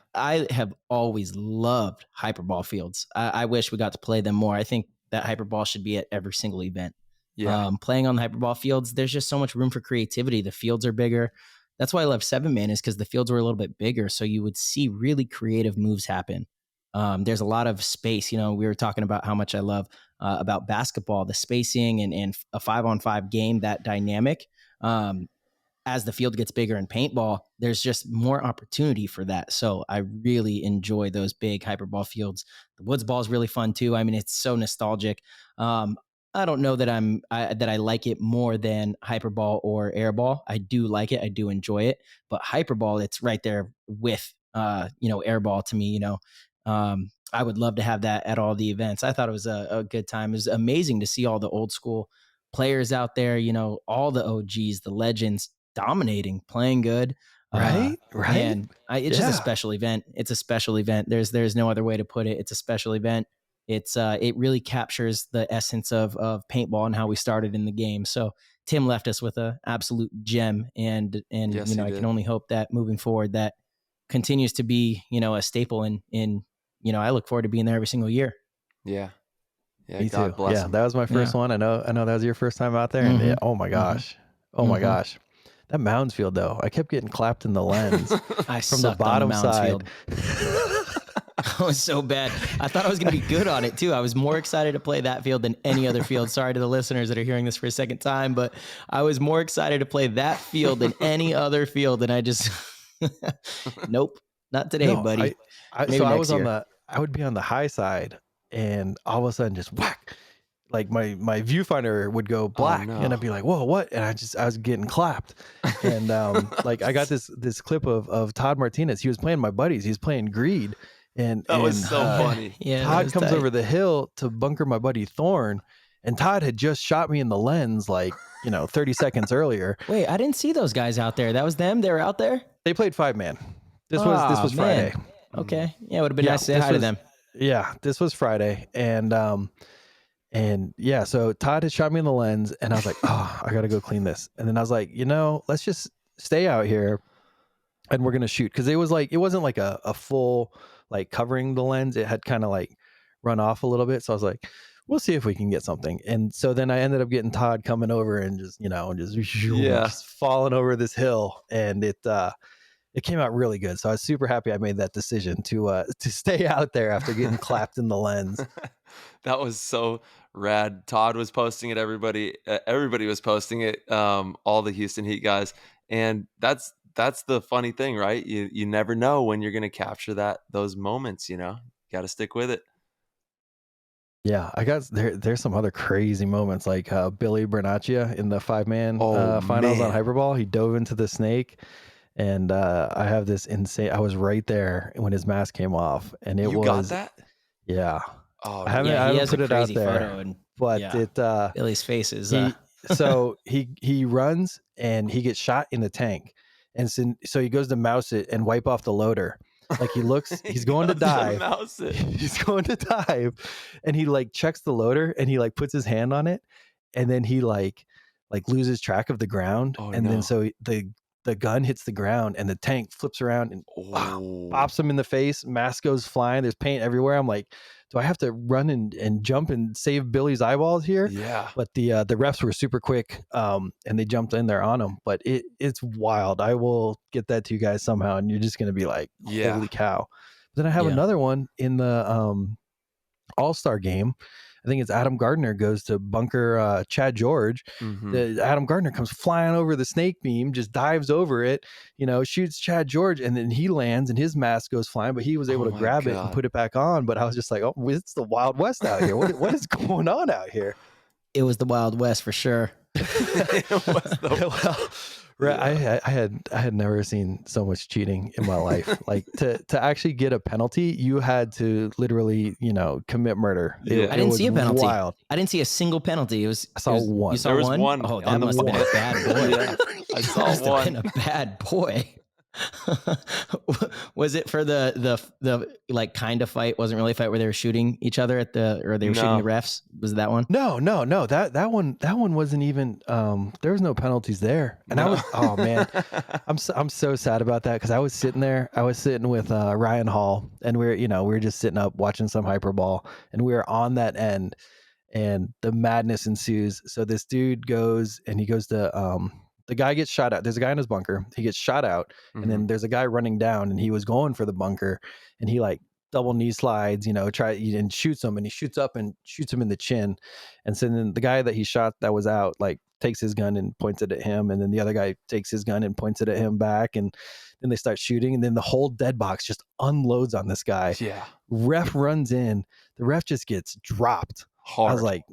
have always loved hyperball fields. I wish we got to play them more. I think that hyperball should be at every single event. Yeah. Playing on the hyperball fields, there's just so much room for creativity. The fields are bigger. That's why I love 7-man, is because the fields were a little bit bigger, so you would see really creative moves happen. There's a lot of space. We were talking about how much I love about basketball, the spacing and a 5-on-5 game, that dynamic. As the field gets bigger in paintball, there's just more opportunity for that. So I really enjoy those big hyperball fields. The woods ball is really fun too. I mean, it's so nostalgic. I don't know that I like it more than hyperball or airball. I do like it. I do enjoy it. But hyperball, it's right there with airball to me. I would love to have that at all the events. I thought it was a good time. It was amazing to see all the old school players out there. All the OGs, the legends, dominating, playing good. Right. And it's just a special event. It's a special event. There's no other way to put it. It's a special event. It really captures the essence of paintball and how we started in the game. So Tim left us with a absolute gem, and Yes, I can only hope that moving forward that continues to be a staple in I look forward to being there every single year. Yeah. Me God too. bless Yeah, him. that was my first one. I know that was your first time out there, and oh my gosh, my that Mounds field though, I kept getting clapped in the lens from the bottom side. I was so bad. I thought I was going to be good on it too. I was more excited to play that field than any other field. Sorry to the listeners that are hearing this for a second time, but I was more excited to play that field than any other field. And I just, nope, not today, buddy. I would be on the high side, and all of a sudden just whack, like my viewfinder would go black, and I'd be like, whoa, what? And I was getting clapped. And like, I got this clip of Todd Martinez. He was playing my buddies. He's playing Greed. And that was so funny. Yeah, Todd comes over the hill to bunker my buddy Thorn, and Todd had just shot me in the lens 30 seconds earlier. Wait, I didn't see those guys out there. That was them? They were out there? They played 5-man. This was Friday. Okay. Yeah, it would have been nice to say hi to them. Yeah, this was Friday. And And yeah, so Todd had shot me in the lens, and I was like, oh, I got to go clean this. And then I was like, let's just stay out here and we're going to shoot. Cause it wasn't like a full, like covering the lens. It had kind of like run off a little bit. So I was like, we'll see if we can get something. And so then I ended up getting Todd coming over and just falling over this hill, and it came out really good. So I was super happy I made that decision to stay out there after getting clapped in the lens. That was so rad. Todd was posting it. Everybody was posting it. All the Houston Heat guys. And that's the funny thing, right? You never know when you're going to capture those moments, got to stick with it. Yeah, I got there's some other crazy moments, like Billy Bernaccia in the 5-man finals on Hyperball. He dove into the snake, and I have this insane. I was right there when his mask came off, and you got that? Yeah. Oh, I haven't put it out there, but Billy's face is. So he runs and he gets shot in the tank, and so he goes to mouse it and wipe off the loader. Like he looks, he's going to dive. He's going to dive, and he like checks the loader, and he like puts his hand on it, and then he like loses track of the ground, then so the gun hits the ground, and the tank flips around and bops him in the face. Mask goes flying. There's paint everywhere. I'm like, do I have to run and jump and save Billy's eyeballs here? Yeah. But the refs were super quick, and they jumped in there on him. But it's wild. I will get that to you guys somehow, and you're just gonna be like, holy cow. But then I have another one in the All-Star game. I think it's Adam Gardner goes to bunker Chad George. Adam Gardner comes flying over the snake beam, just dives over it, shoots Chad George, and then he lands and his mask goes flying, but he was able to grab it and put it back on. But I was just like, oh, it's the Wild West out here. What is going on out here? It was the Wild West for sure. I had never seen so much cheating in my life. Like to actually get a penalty, you had to literally, commit murder. I didn't see a penalty. Wild. I didn't see a single penalty. I saw one. You saw there was one? one. Oh, that must have been a bad boy. I saw one. Been a bad boy. Was it for the like kind of fight? Wasn't really a fight where they were shooting each other or they were shooting the refs? Was it that one? No. That one wasn't even. There was no penalties there, and I was. Oh man, I'm so sad about that because I was sitting there. I was sitting with Ryan Hall, and we were just sitting up watching some Hyperball, and we were on that end, and the madness ensues. So this dude goes to the guy gets shot out. There's a guy in his bunker. He gets shot out, and then there's a guy running down, and he was going for the bunker, and he like double knee slides, and shoots him, and he shoots up and shoots him in the chin. And so then the guy that he shot that was out, like takes his gun and points it at him, and then the other guy takes his gun and points it at him back, and then they start shooting, and then the whole dead box just unloads on this guy. Yeah. Ref runs in. The ref just gets dropped. Hard. I was like,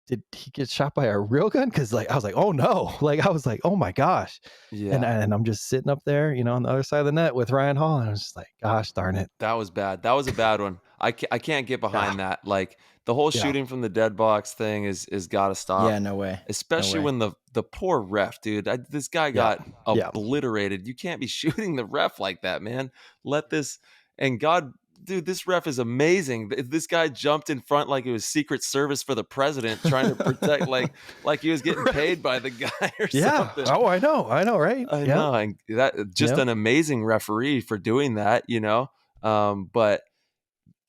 did he get shot by a real gun? Because I was like, oh no! I was like, oh my gosh! Yeah. And I'm just sitting up there, on the other side of the net with Ryan Hall, and I was just like, gosh darn it! That was bad. That was a bad one. I can't get behind that. Like the whole shooting from the dead box thing is got to stop. Yeah, no way. Especially when the poor ref, dude. This guy got obliterated. You can't be shooting the ref like that, man. Let this and God. Dude, this ref is amazing. This guy jumped in front like it was Secret Service for the president, trying to protect, like he was getting paid by the guy or something. Oh, I know, right? I know. And that just an amazing referee for doing that, But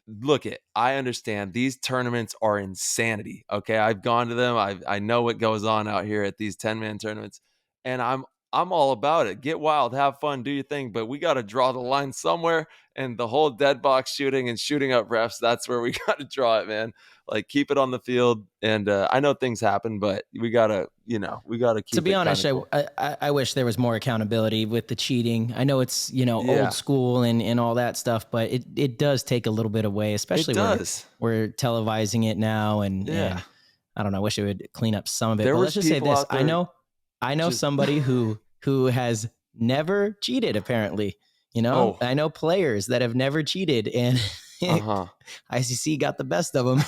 look, I understand these tournaments are insanity. Okay, I've gone to them. I know what goes on out here at these 10-man tournaments, and I'm all about it. Get wild, have fun, do your thing, but we got to draw the line somewhere. And the whole dead box shooting and shooting up refs, that's where we got to draw it, man. Like keep it on the field. And I know things happen, but we gotta keep it. To be honest, cool. I wish there was more accountability with the cheating. I know it's old school and all that stuff, but it does take a little bit away, especially when we're televising it now. And I don't know. I wish it would clean up some of it. But let's just say this: I know somebody who has never cheated. Apparently, I know players that have never cheated, and ICC got the best of them.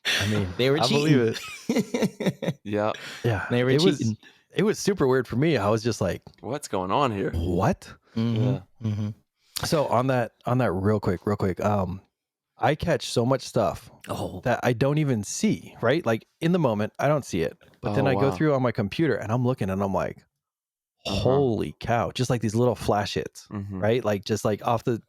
I mean, they were cheating. Believe it. Yeah, they were cheating. It was super weird for me. I was just like, "What's going on here? What?" Mm-hmm. Yeah. Mm-hmm. So on that real quick. I catch so much stuff that I don't even see, right? Like in the moment, I don't see it. But then I go through on my computer and I'm looking and I'm like, holy cow, just like these little flash hits, right? Like just like off the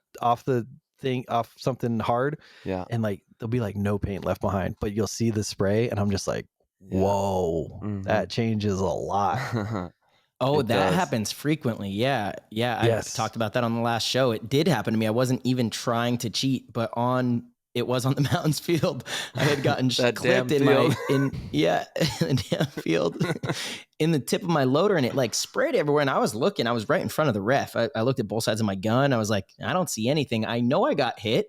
thing, off something hard. Yeah. And like there'll be like no paint left behind, but you'll see the spray and I'm just like, whoa, that changes a lot. Oh, It that does. happens frequently. Yeah. I Yes. talked about that on the last show. It did happen to me. I wasn't even trying to cheat, but it was on the Mountains field. I had gotten That damn clipped in field. in the damn field in the tip of my loader, and it like sprayed everywhere. And I was looking, I was right in front of the ref. I looked at both sides of my gun. I was like, I don't see anything. I know I got hit,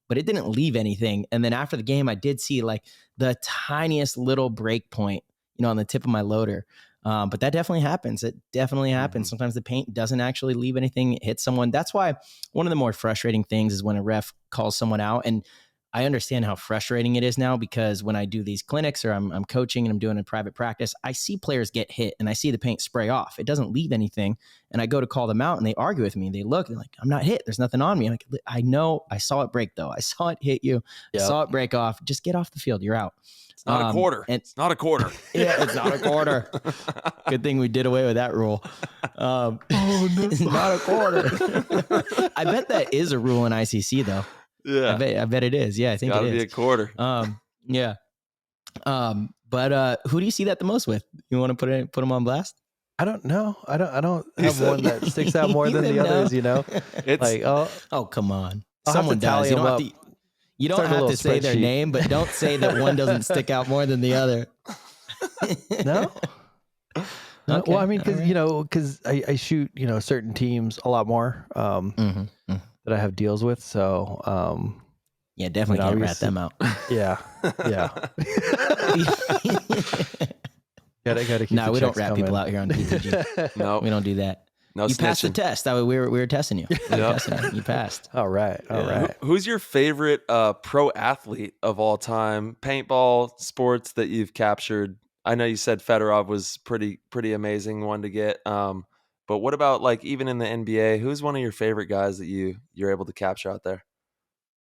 but it didn't leave anything. And then after the game, I did see like the tiniest little break point, on the tip of my loader. But that definitely happens. It definitely happens. Sometimes the paint doesn't actually leave anything. It hits someone. That's why one of the more frustrating things is when a ref calls someone out. And I understand how frustrating it is now, because when I do these clinics or I'm coaching and I'm doing a private practice, I see players get hit and I see the paint spray off. It doesn't leave anything. And I go to call them out and they argue with me. They look, they're like, I'm not hit. There's nothing on me. I'm like, I know, I saw it break though. I saw it hit you. I saw it break off. Just get off the field. You're out. It's not a quarter. It's not a quarter. Yeah, it's not a quarter. Good thing we did away with that rule. Oh, no. It's not a quarter. I bet that is a rule in ICC, though. Yeah. I bet it is. Yeah, I think it is. Gotta be a quarter. Yeah. But who do you see that the most with? You want to put them on blast? I don't know. I don't have one that sticks out more than the others, It's like, oh, come on. I'll Someone does. You don't have to say their name, but don't say that one doesn't stick out more than the other. No? Okay. Well, I mean, because I shoot, certain teams a lot more that I have deals with. So, yeah, definitely can't rat them out. Yeah. Gotta keep No, the we don't checks rat coming. people out here on PTG. no, We don't do that. no You passed the snitching. test. We were testing you. You passed. All right. Who's your favorite pro athlete of all time? Paintball sports that you've captured. I know you said Fedorov was pretty amazing one to get. But what about like even in the NBA? Who's one of your favorite guys that you're able to capture out there?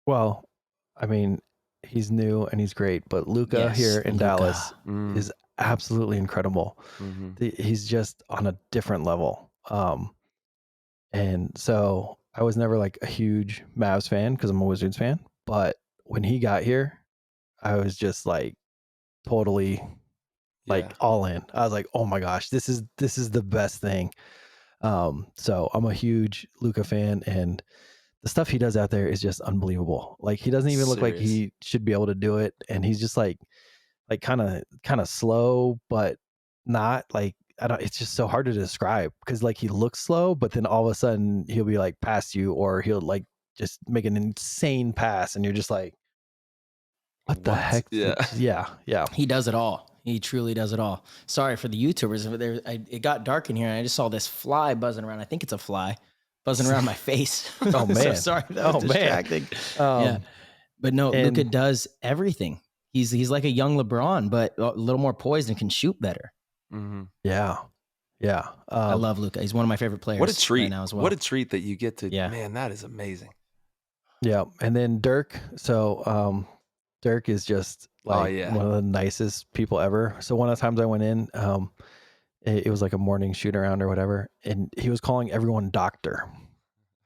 Well, I mean, he's new and he's great, but Luca here in Dallas is absolutely incredible. He's just on a different level. And so I was never like a huge Mavs fan because I'm a Wizards fan, but when he got here, I was just like totally like all in. I was like, oh my gosh, this is the best thing. So I'm a huge Luca fan, and the stuff he does out there is just unbelievable. Like he doesn't even look like he should be able to do it, and he's just like kind of slow, but not like, I don't. It's just so hard to describe because like he looks slow, but then all of a sudden he'll be like past you, or he'll like just make an insane pass, and you're just like, what the heck? Yeah. He does it all. He truly does it all. Sorry for the YouTubers. It got dark in here, and I just saw this fly buzzing around. I think it's a fly buzzing around my face. Oh man, so sorry. That was distracting. Yeah, but no, Luka does everything. He's like a young LeBron, but a little more poised and can shoot better. Yeah. I love Luka. He's one of my favorite players. What a treat! Right now as well. What a treat that you get to. Yeah. Man, that is amazing. Yeah, and then Dirk. So Dirk is just like one of the nicest people ever. So one of the times I went in, it was like a morning shoot around or whatever, and he was calling everyone doctor,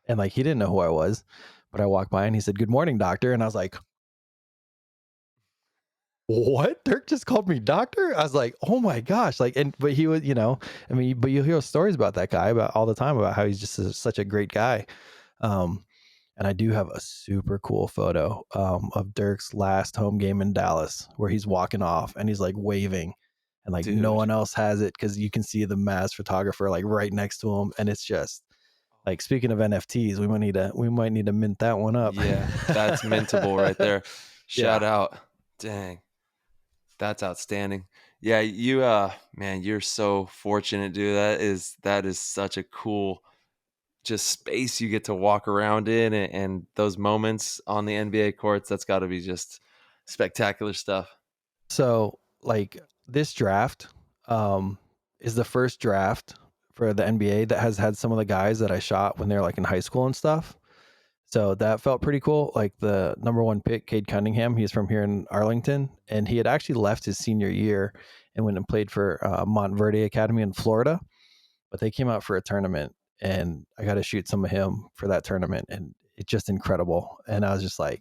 and like he didn't know who I was, but I walked by and he said, "Good morning, doctor," and I was like, what? Dirk just called me doctor? I was like, oh my gosh. Like, but he was, but you hear stories about that guy about all the time about how he's just such a great guy. And I do have a super cool photo of Dirk's last home game in Dallas where he's walking off and he's like waving, and like no one else has it because you can see the Mavs photographer like right next to him. And it's just like, speaking of NFTs, we might need to mint that one up. Yeah, that's mintable right there. Shout out. Dang. That's outstanding. Yeah, you man, you're so fortunate, dude. That is such a cool just space you get to walk around in, and those moments on the NBA courts, that's got to be just spectacular stuff. So, like, this draft is the first draft for the NBA that has had some of the guys that I shot when they're like in high school and stuff. So that felt pretty cool. Like the number 1 pick, Cade Cunningham, he's from here in Arlington, and he had actually left his senior year and went and played for Montverde Academy in Florida. But they came out for a tournament, and I got to shoot some of him for that tournament, and it's just incredible. And I was just like,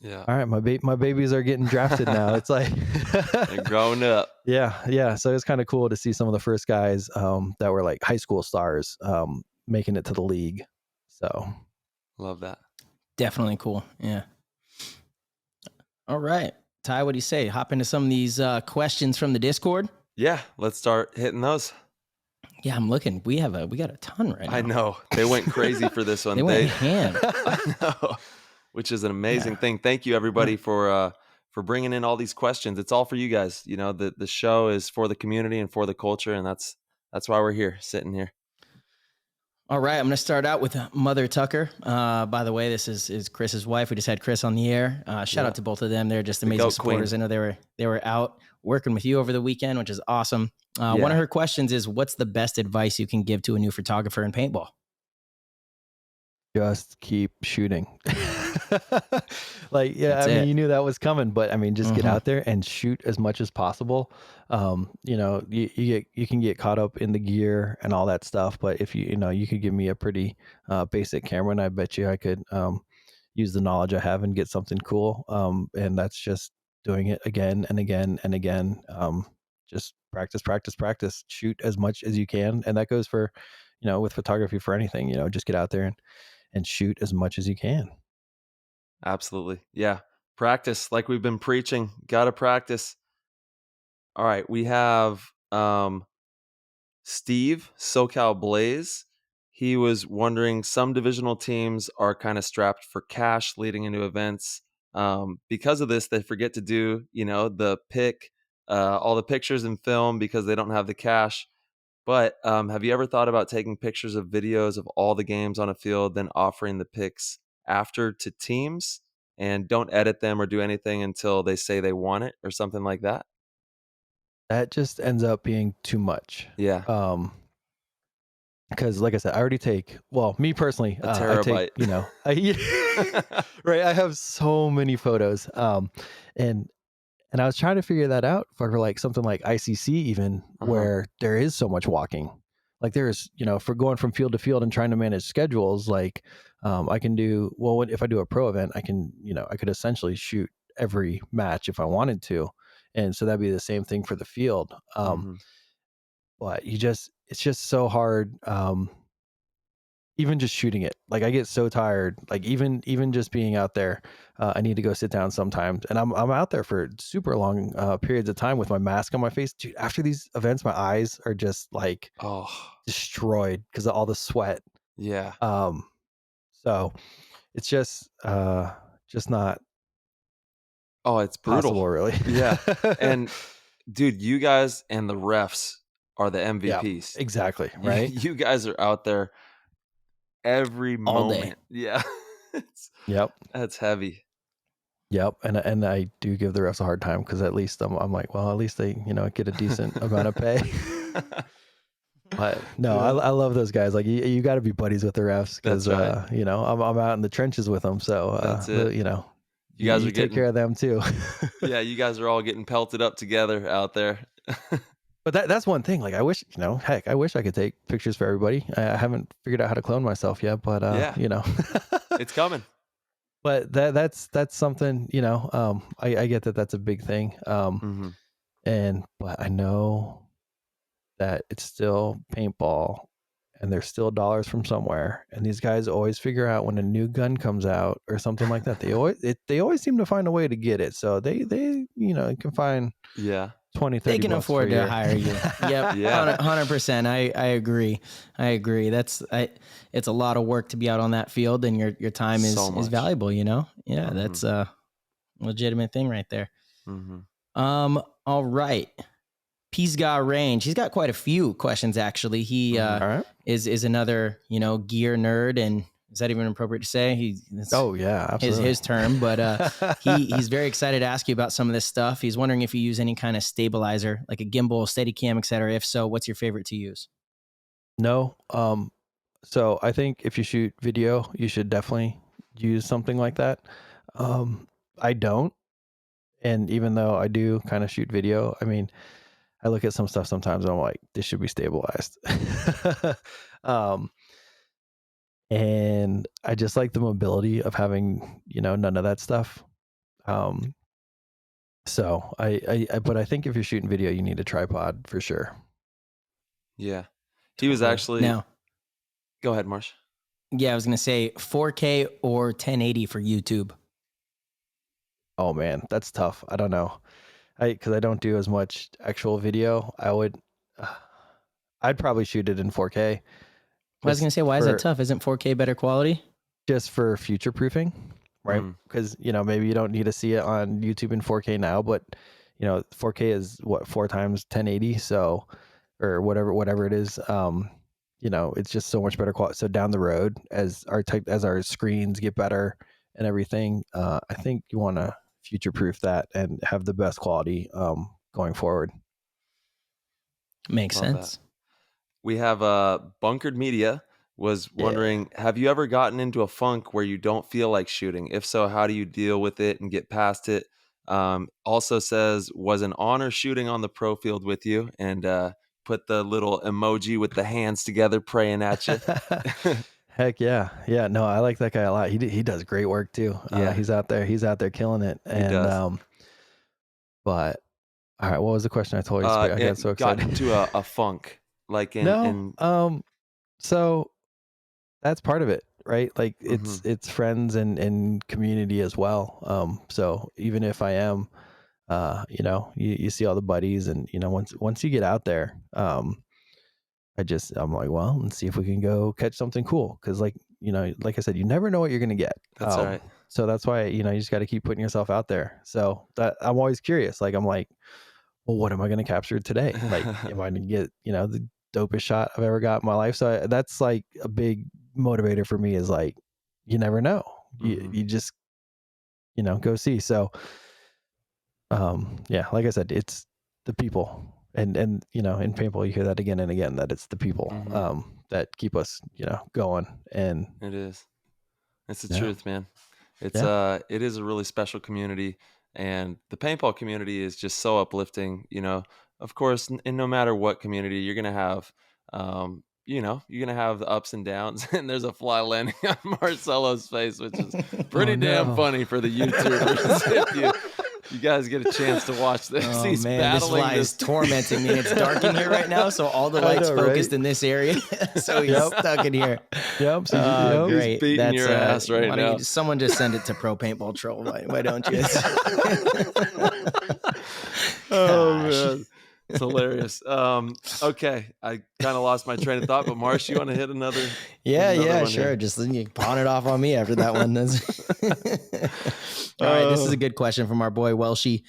Yeah. all right, my babies are getting drafted now. It's like They're growing up. Yeah. So it's kind of cool to see some of the first guys that were like high school stars making it to the league. So Love that. Definitely cool. Yeah. All right. Ty, what do you say? Hop into some of these questions from the Discord. Yeah, let's start hitting those. Yeah, I'm looking. We got a ton right now. I know. They went crazy for this one. They went ham. I know. Which is an amazing thing. Thank you everybody for bringing in all these questions. It's all for you guys. You know, the show is for the community and for the culture, and that's why we're here, sitting here. All right, I'm going to start out with Mother Tucker. By the way, this is Chris's wife. We just had Chris on the air. Shout out to both of them. They're just amazing supporters. I know they were out working with you over the weekend, which is awesome. One of her questions is, what's the best advice you can give to a new photographer in paintball? Just keep shooting. You knew that was coming, but I mean, just get out there and shoot as much as possible. You can get caught up in the gear and all that stuff, but if you could give me a pretty basic camera, and I bet you I could use the knowledge I have and get something cool. And that's just doing it again and again and again. Just practice, shoot as much as you can. And that goes for, with photography, for anything, just get out there and shoot as much as you can. Absolutely. Yeah. Practice, like we've been preaching. Gotta practice. All right. We have Steve, SoCal Blaze. He was wondering, some divisional teams are kind of strapped for cash leading into events. Because of this, they forget to do, the pick, all the pictures and film because they don't have the cash. But have you ever thought about taking pictures of videos of all the games on a field, then offering the pics after to teams, and don't edit them or do anything until they say they want it or something like that? That just ends up being too much. Yeah. Because like I said, I already take, me personally, a terabyte. I take, right. I have so many photos. And I was trying to figure that out for like something like ICC, even where there is so much walking. Like there's, for going from field to field and trying to manage schedules, like I can do, if I do a pro event, I can, I could essentially shoot every match if I wanted to. And so that'd be the same thing for the field. But it's just so hard. Even just shooting it, like I get so tired, like even just being out there, I need to go sit down sometimes, and I'm out there for super long periods of time with my mask on my face. Dude, after these events, my eyes are just like destroyed because of all the sweat. Yeah. So it's just not. Oh, it's brutal, possible, really. Yeah. And dude, you guys and the refs are the MVPs. Yeah, exactly. Right. You guys are out there every all moment. Day. Yeah. Yep. That's heavy. Yep. And I do give the refs a hard time because at least I'm like, well, at least they, get a decent amount of pay. But no, I love those guys. Like you got to be buddies with the refs because, right. I'm out in the trenches with them. So, that's it. You guys are take care of them too. Yeah. You guys are all getting pelted up together out there. But that's one thing. Like I wish, I wish I could take pictures for everybody. I haven't figured out how to clone myself yet, but it's coming. But that's something, I get that that's a big thing. But I know that it's still paintball and there's still dollars from somewhere. And these guys always figure out when a new gun comes out or something like that. They always seem to find a way to get it. So they can find 20, 30 they can afford to hire you. Yep. Yeah. 100%. I agree. It's a lot of work to be out on that field, and your time is valuable, Yeah, that's a legitimate thing right there. All right. He's got range. He's got quite a few questions, actually. He is another, gear nerd, and is that even appropriate to say? Absolutely. His term, but he's very excited to ask you about some of this stuff. He's wondering if you use any kind of stabilizer, like a gimbal, Steadicam, etc. If so, what's your favorite to use? No. So I think if you shoot video, you should definitely use something like that. I don't. And even though I do kind of shoot video, I mean, I look at some stuff sometimes and I'm like, this should be stabilized. um, and I just like the mobility of having, none of that stuff. So but I think if you're shooting video, you need a tripod for sure. Yeah. He was Totally. actually. Now, Go ahead, Marsh. yeah, I was going to say 4K or 1080 for YouTube. Oh man, that's tough. I don't know. Because I don't do as much actual video. I'd probably shoot it in 4K. I was going to say, why is that tough? Isn't 4K better quality? Just for future proofing, right? Because, maybe you don't need to see it on YouTube in 4K now, but, 4K is what, 4 times 1080. So, or whatever it is, it's just so much better quality. So down the road, as our screens get better and everything, I think you want to future proof that and have the best quality going forward. Makes Love sense. that. We have Bunkered Media was wondering, have you ever gotten into a funk where you don't feel like shooting? If so, how do you deal with it and get past it? Also says, was an honor shooting on the pro field with you, and put the little emoji with the hands together praying at you. Heck yeah. Yeah. No, I like that guy a lot. He does great work too. Yeah. He's out there killing it. And, he does. But all right, what was the question? I totally I got so excited. Got into a funk, like so that's part of it, right? Like it's friends and community as well. So even if I am, you see all the buddies, and once you get out there, I'm like, well, let's see if we can go catch something cool. Cause like I said, you never know what you're going to get. That's right. So that's why, you just got to keep putting yourself out there. So that I'm always curious. Like, I'm like, well, what am I going to capture today? Like, am I going to get, the dopest shot I've ever got in my life? So that's like a big motivator for me, is like, you never know. You just, go see. So, yeah, like I said, it's the people, and in paintball, you hear that again and again, that it's the people, that keep us, going. And it is, it's the truth, man. It's it is a really special community, and the paintball community is just so uplifting. Of course, and no matter what community, you're gonna have, you're gonna have the ups and downs. And there's a fly landing on Marcelo's face, which is pretty damn funny for the YouTubers. If you guys get a chance to watch this, he's battling this fly is tormenting me. It's dark in here right now, so all the lights focused in this area. So he's stuck in here. Yep. So great. He's beating your ass right now. Someone just send it to Pro Paintball Troll. Why don't you? Oh man, it's hilarious. Okay, I kind of lost my train of thought, but Marsh, you want to hit another? Yeah, sure. Here? Just you pawn it off on me after that one. All right, this is a good question from our boy Welshie.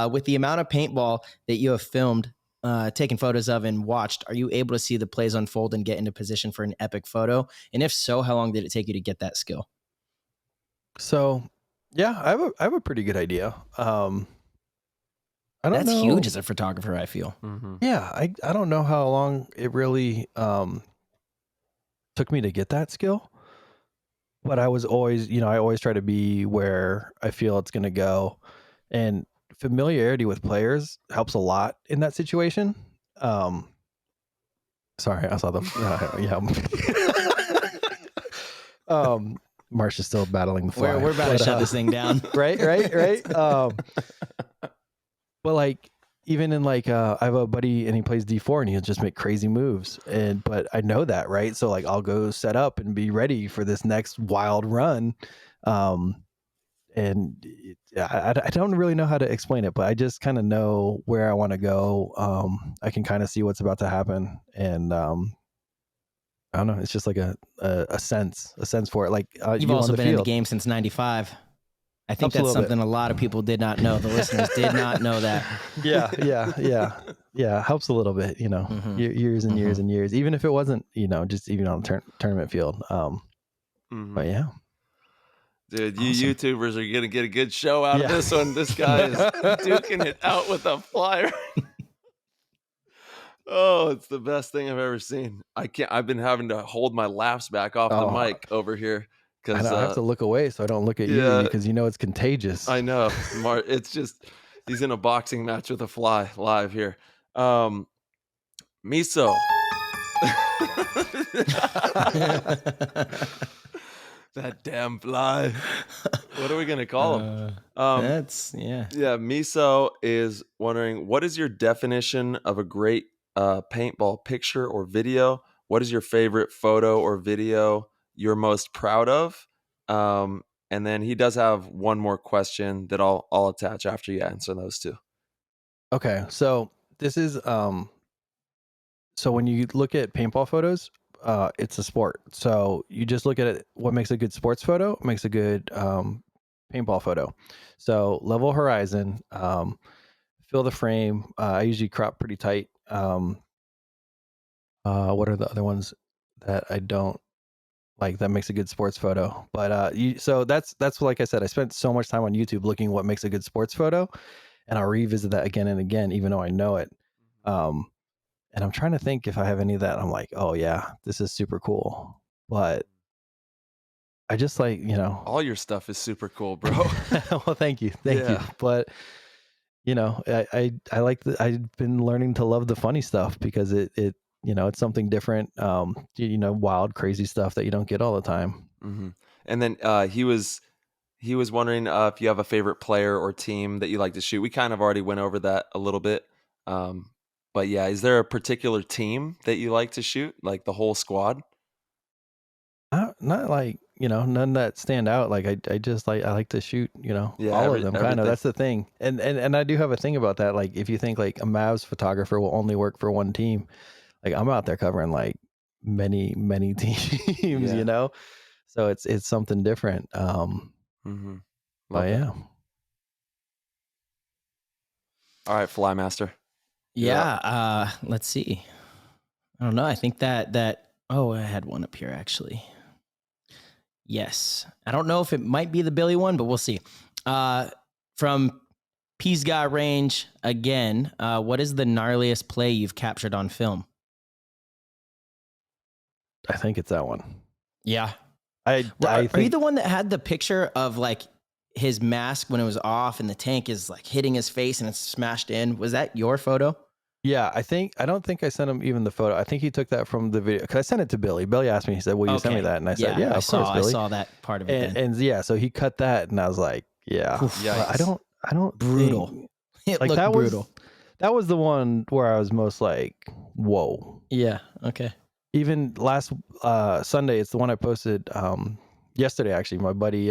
With the amount of paintball that you have filmed, taken photos of, and watched, are you able to see the plays unfold and get into position for an epic photo? And if so, how long did it take you to get that skill? So, yeah, I have a pretty good idea. That's huge as a photographer, I feel. Yeah, I don't know how long it really took me to get that skill, but I was always, I always try to be where I feel it's going to go, and familiarity with players helps a lot in that situation. Sorry, I saw the Marsh is still battling the fly. We're about to shut this thing down. Right. But like, even in like, I have a buddy and he plays D4 and he'll just make crazy moves. But I know that, right? So like, I'll go set up and be ready for this next wild run. I don't really know how to explain it, but I just kind of know where I want to go. I can kind of see what's about to happen. And, I don't know. It's just like a sense for it. Like, you've also been in the game since '95. I think that's something a lot of people did not know. The listeners did not know that. Yeah. Helps a little bit, years and years and years, even if it wasn't, just even on the tournament field. But yeah. Dude, you YouTubers are going to get a good show out of this one. This guy is duking it out with a flyer. Oh, it's the best thing I've ever seen. I've been having to hold my laughs back off the mic over here, I have to look away so I don't look at you because it's contagious. I know. It's just he's in a boxing match with a fly live here. Miso. That damn fly. What are we gonna call him? Yeah. Miso is wondering, what is your definition of a great paintball picture or video? What is your favorite photo or video you're most proud of? And then he does have one more question that I'll attach after you answer those two. Okay, so this is so when you look at paintball photos, it's a sport. So you just look at it. What makes a good sports photo makes a good paintball photo. So level horizon, fill the frame. I usually crop pretty tight. What are the other ones that I don't like that makes a good sports photo? But so that's like I said, I spent so much time on YouTube looking what makes a good sports photo, and I'll revisit that again and again, even though I know it. And I'm trying to think if I have any of that. I'm like, oh yeah, this is super cool. But I just like, all your stuff is super cool, bro. Well, thank you. You. But I like I've been learning to love the funny stuff because it it's something different. Wild, crazy stuff that you don't get all the time. Mm-hmm. And then he was wondering if you have a favorite player or team that you like to shoot. We kind of already went over that a little bit. But yeah, is there a particular team that you like to shoot, like the whole squad? Not like, none that stand out. Like I just like, I like to shoot, all of them kind of. That's the thing. And I do have a thing about that. Like if you think like a Mavs photographer will only work for one team, like I'm out there covering like many teams, so it's something different. Mm-hmm. But yeah. All right, Flymaster. Yeah. Let's see. I don't know. I think that oh, I had one up here actually. Yes. I don't know if it might be the Billy one, but we'll see. From Pisgah Range again, what is the gnarliest play you've captured on film? I think it's that one. Yeah. Are you the one that had the picture of like his mask when it was off and the tank is like hitting his face and it's smashed in? Was that your photo? Yeah, I don't think I sent him even the photo. I think he took that from the video because I sent it to Billy. Billy asked me, he said, will you send me that? And I said, yeah, of course, Billy. I saw that part of it. And yeah, so he cut that and I was like, yeah. I don't brutal. It like that brutal. That was the one where I was most like, whoa. Yeah. Okay. Even last Sunday, it's the one I posted yesterday actually. My buddy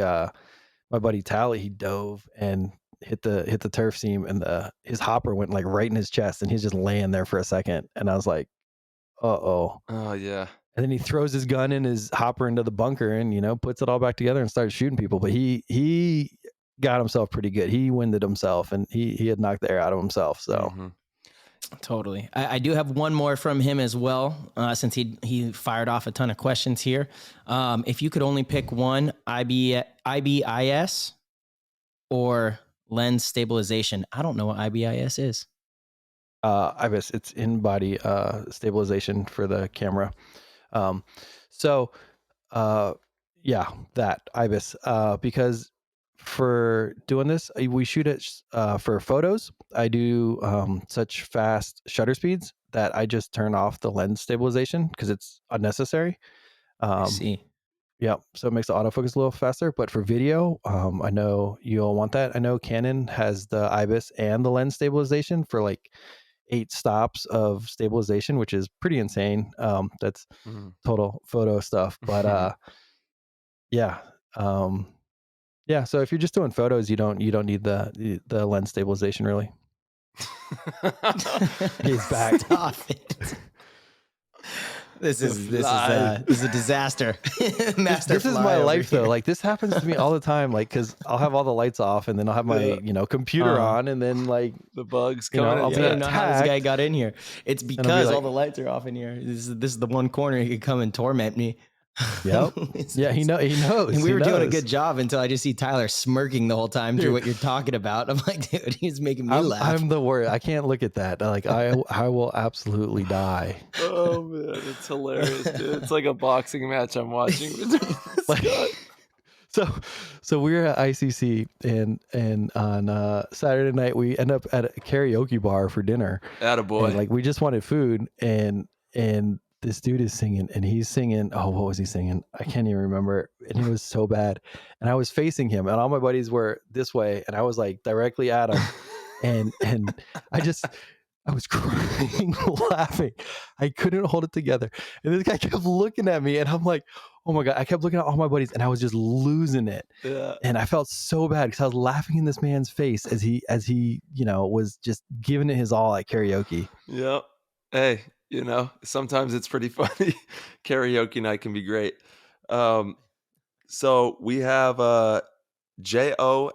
Tally, he dove and hit the turf seam and his hopper went like right in his chest and he's just laying there for a second and I was like, oh yeah. And then he throws his gun and his hopper into the bunker and puts it all back together and starts shooting people. But he got himself pretty good. He winded himself and he had knocked the air out of himself. So Totally. I do have one more from him as well, since he fired off a ton of questions here. If you could only pick one, IBIS or lens stabilization. I don't know what IBIS is. IBIS, it's in-body stabilization for the camera. Yeah, that IBIS, because for doing this, we shoot it for photos. I do such fast shutter speeds that I just turn off the lens stabilization because it's unnecessary. I see. Yeah, so it makes the autofocus a little faster. But for video, I know you'll want that. I know Canon has the IBIS and the lens stabilization for like 8 stops of stabilization, which is pretty insane. That's total photo stuff. But yeah. Yeah, so if you're just doing photos, you don't need the lens stabilization really. He's back. Stop it. This is a disaster. This is my life though. Like this happens to me all the time. Like because I'll have all the lights off and then I'll have my computer on and then like the bugs coming. I'll I don't know how this guy got in here. It's because all the lights are off in here. This is the one corner he could come and torment me. Yep. Yeah, he knows. And we were doing a good job until I just see Tyler smirking the whole time through what you're talking about. I'm like, dude, he's making me laugh. I'm the worst. I can't look at that. Like I will absolutely die. Oh man, it's hilarious, dude. It's like a boxing match I'm watching. So we're at ICC and on Saturday night we end up at a karaoke bar for dinner. Attaboy. And like we just wanted food and this dude is singing and he's singing, oh, what was he singing? I can't even remember. And it was so bad. And I was facing him and all my buddies were this way and I was like directly at him. and I was crying, laughing. I couldn't hold it together. And this guy kept looking at me and I'm like, oh my God. I kept looking at all my buddies and I was just losing it. Yeah. And I felt so bad because I was laughing in this man's face as he, was just giving it his all at karaoke. Yep. Hey, sometimes it's pretty funny. Karaoke night can be great. So we have Jolo.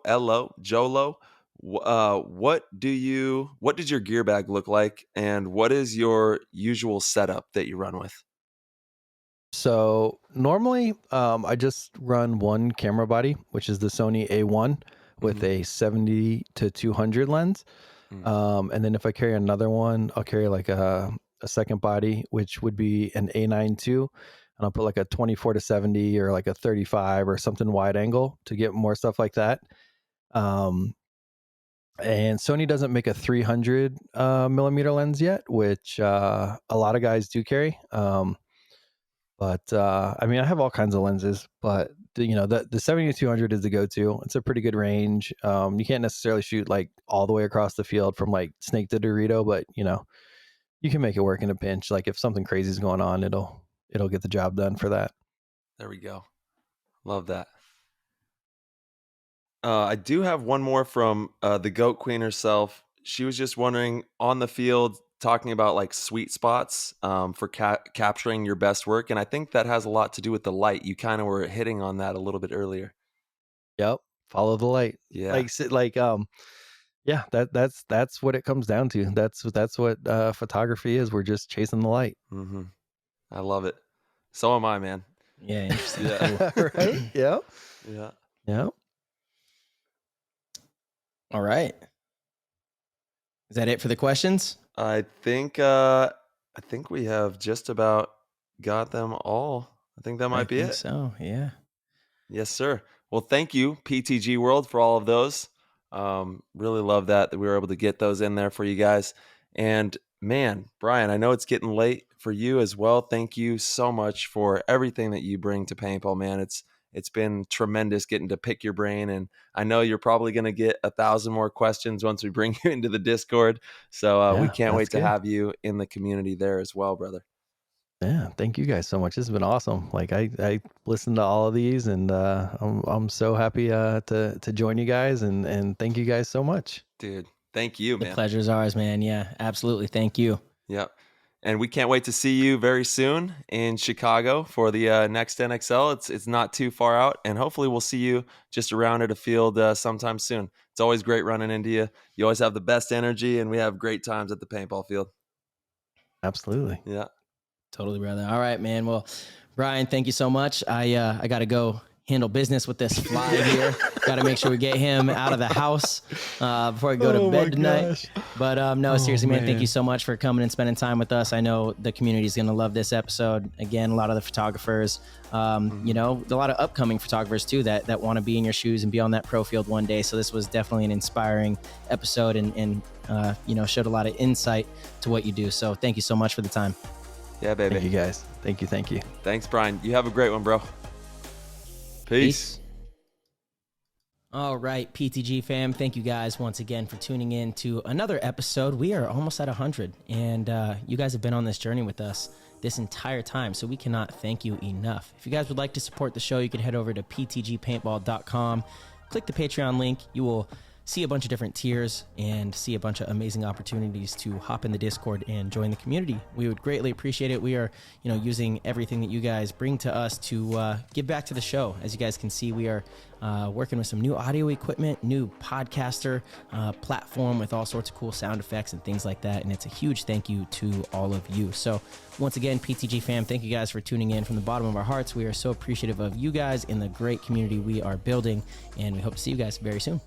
What does your gear bag look like, and what is your usual setup that you run with? So normally, I just run one camera body, which is the Sony A1 with a 70 to 200 lens. And then if I carry another one, I'll carry like a second body, which would be an A9 II. And I'll put like a 24 to 70 or like a 35 or something wide angle to get more stuff like that. And Sony doesn't make a 300 millimeter lens yet, which a lot of guys do carry. But I mean, I have all kinds of lenses, but the 70 to 200 is the go-to. It's a pretty good range. You can't necessarily shoot like all the way across the field from like Snake to Dorito, but you can make it work in a pinch. Like if something crazy is going on, it'll get the job done for that. There we go. Love that. I do have one more from the Goat Queen herself. She was just wondering, on the field, talking about like sweet spots for capturing your best work. And I think that has a lot to do with the light. You kind of were hitting on that a little bit earlier. Yep. Follow the light. Yeah. Yeah, that's what it comes down to. That's what photography is. We're just chasing the light. Mm-hmm. I love it. So am I, man. Yeah. Interesting. Yeah. Right. Yeah. Yeah. Yeah. All right. Is that it for the questions? I think we have just about got them all. I think that might be it. So, yeah. Yes, sir. Well, thank you, PTG World, for all of those. Really love that we were able to get those in there for you guys. And man, Brian, I know it's getting late for you as well. Thank you so much for everything that you bring to paintball, man. It's been tremendous getting to pick your brain, and I know you're probably going to get 1,000 more questions once we bring you into the Discord. So we can't wait to have you in the community there as well, brother. Yeah, thank you guys so much. This has been awesome. Like I listened to all of these, and I'm so happy to join you guys, and thank you guys so much, dude. Thank you, man. The pleasure's ours, man. Yeah, absolutely. Thank you. Yep. And we can't wait to see you very soon in Chicago for the next NXL. It's not too far out, and hopefully we'll see you just around at a field sometime soon. It's always great running into you. You always have the best energy, and we have great times at the paintball field. Absolutely. Yeah. Totally, brother. All right, man. Well, Brian, thank you so much. I got to go handle business with this fly here. Got to make sure we get him out of the house before I go to bed tonight. Gosh. But no, seriously, man, thank you so much for coming and spending time with us. I know the community is going to love this episode. Again, a lot of the photographers, a lot of upcoming photographers too that want to be in your shoes and be on that pro field one day. So this was definitely an inspiring episode and showed a lot of insight to what you do. So thank you so much for the time. Yeah, baby. Thank you guys. Thank you. Thanks, Brian. You have a great one, bro. Peace. All right, PTG fam. Thank you guys once again for tuning in to another episode. We are almost at 100, and you guys have been on this journey with us this entire time, so we cannot thank you enough. If you guys would like to support the show, you can head over to ptgpaintball.com, click the Patreon link. You will see a bunch of different tiers and see a bunch of amazing opportunities to hop in the Discord and join the community. We would greatly appreciate it. We are, using everything that you guys bring to us to give back to the show. As you guys can see, we are working with some new audio equipment, new podcaster platform with all sorts of cool sound effects and things like that. And it's a huge thank you to all of you. So once again, PTG fam, thank you guys for tuning in from the bottom of our hearts. We are so appreciative of you guys and the great community we are building, and we hope to see you guys very soon.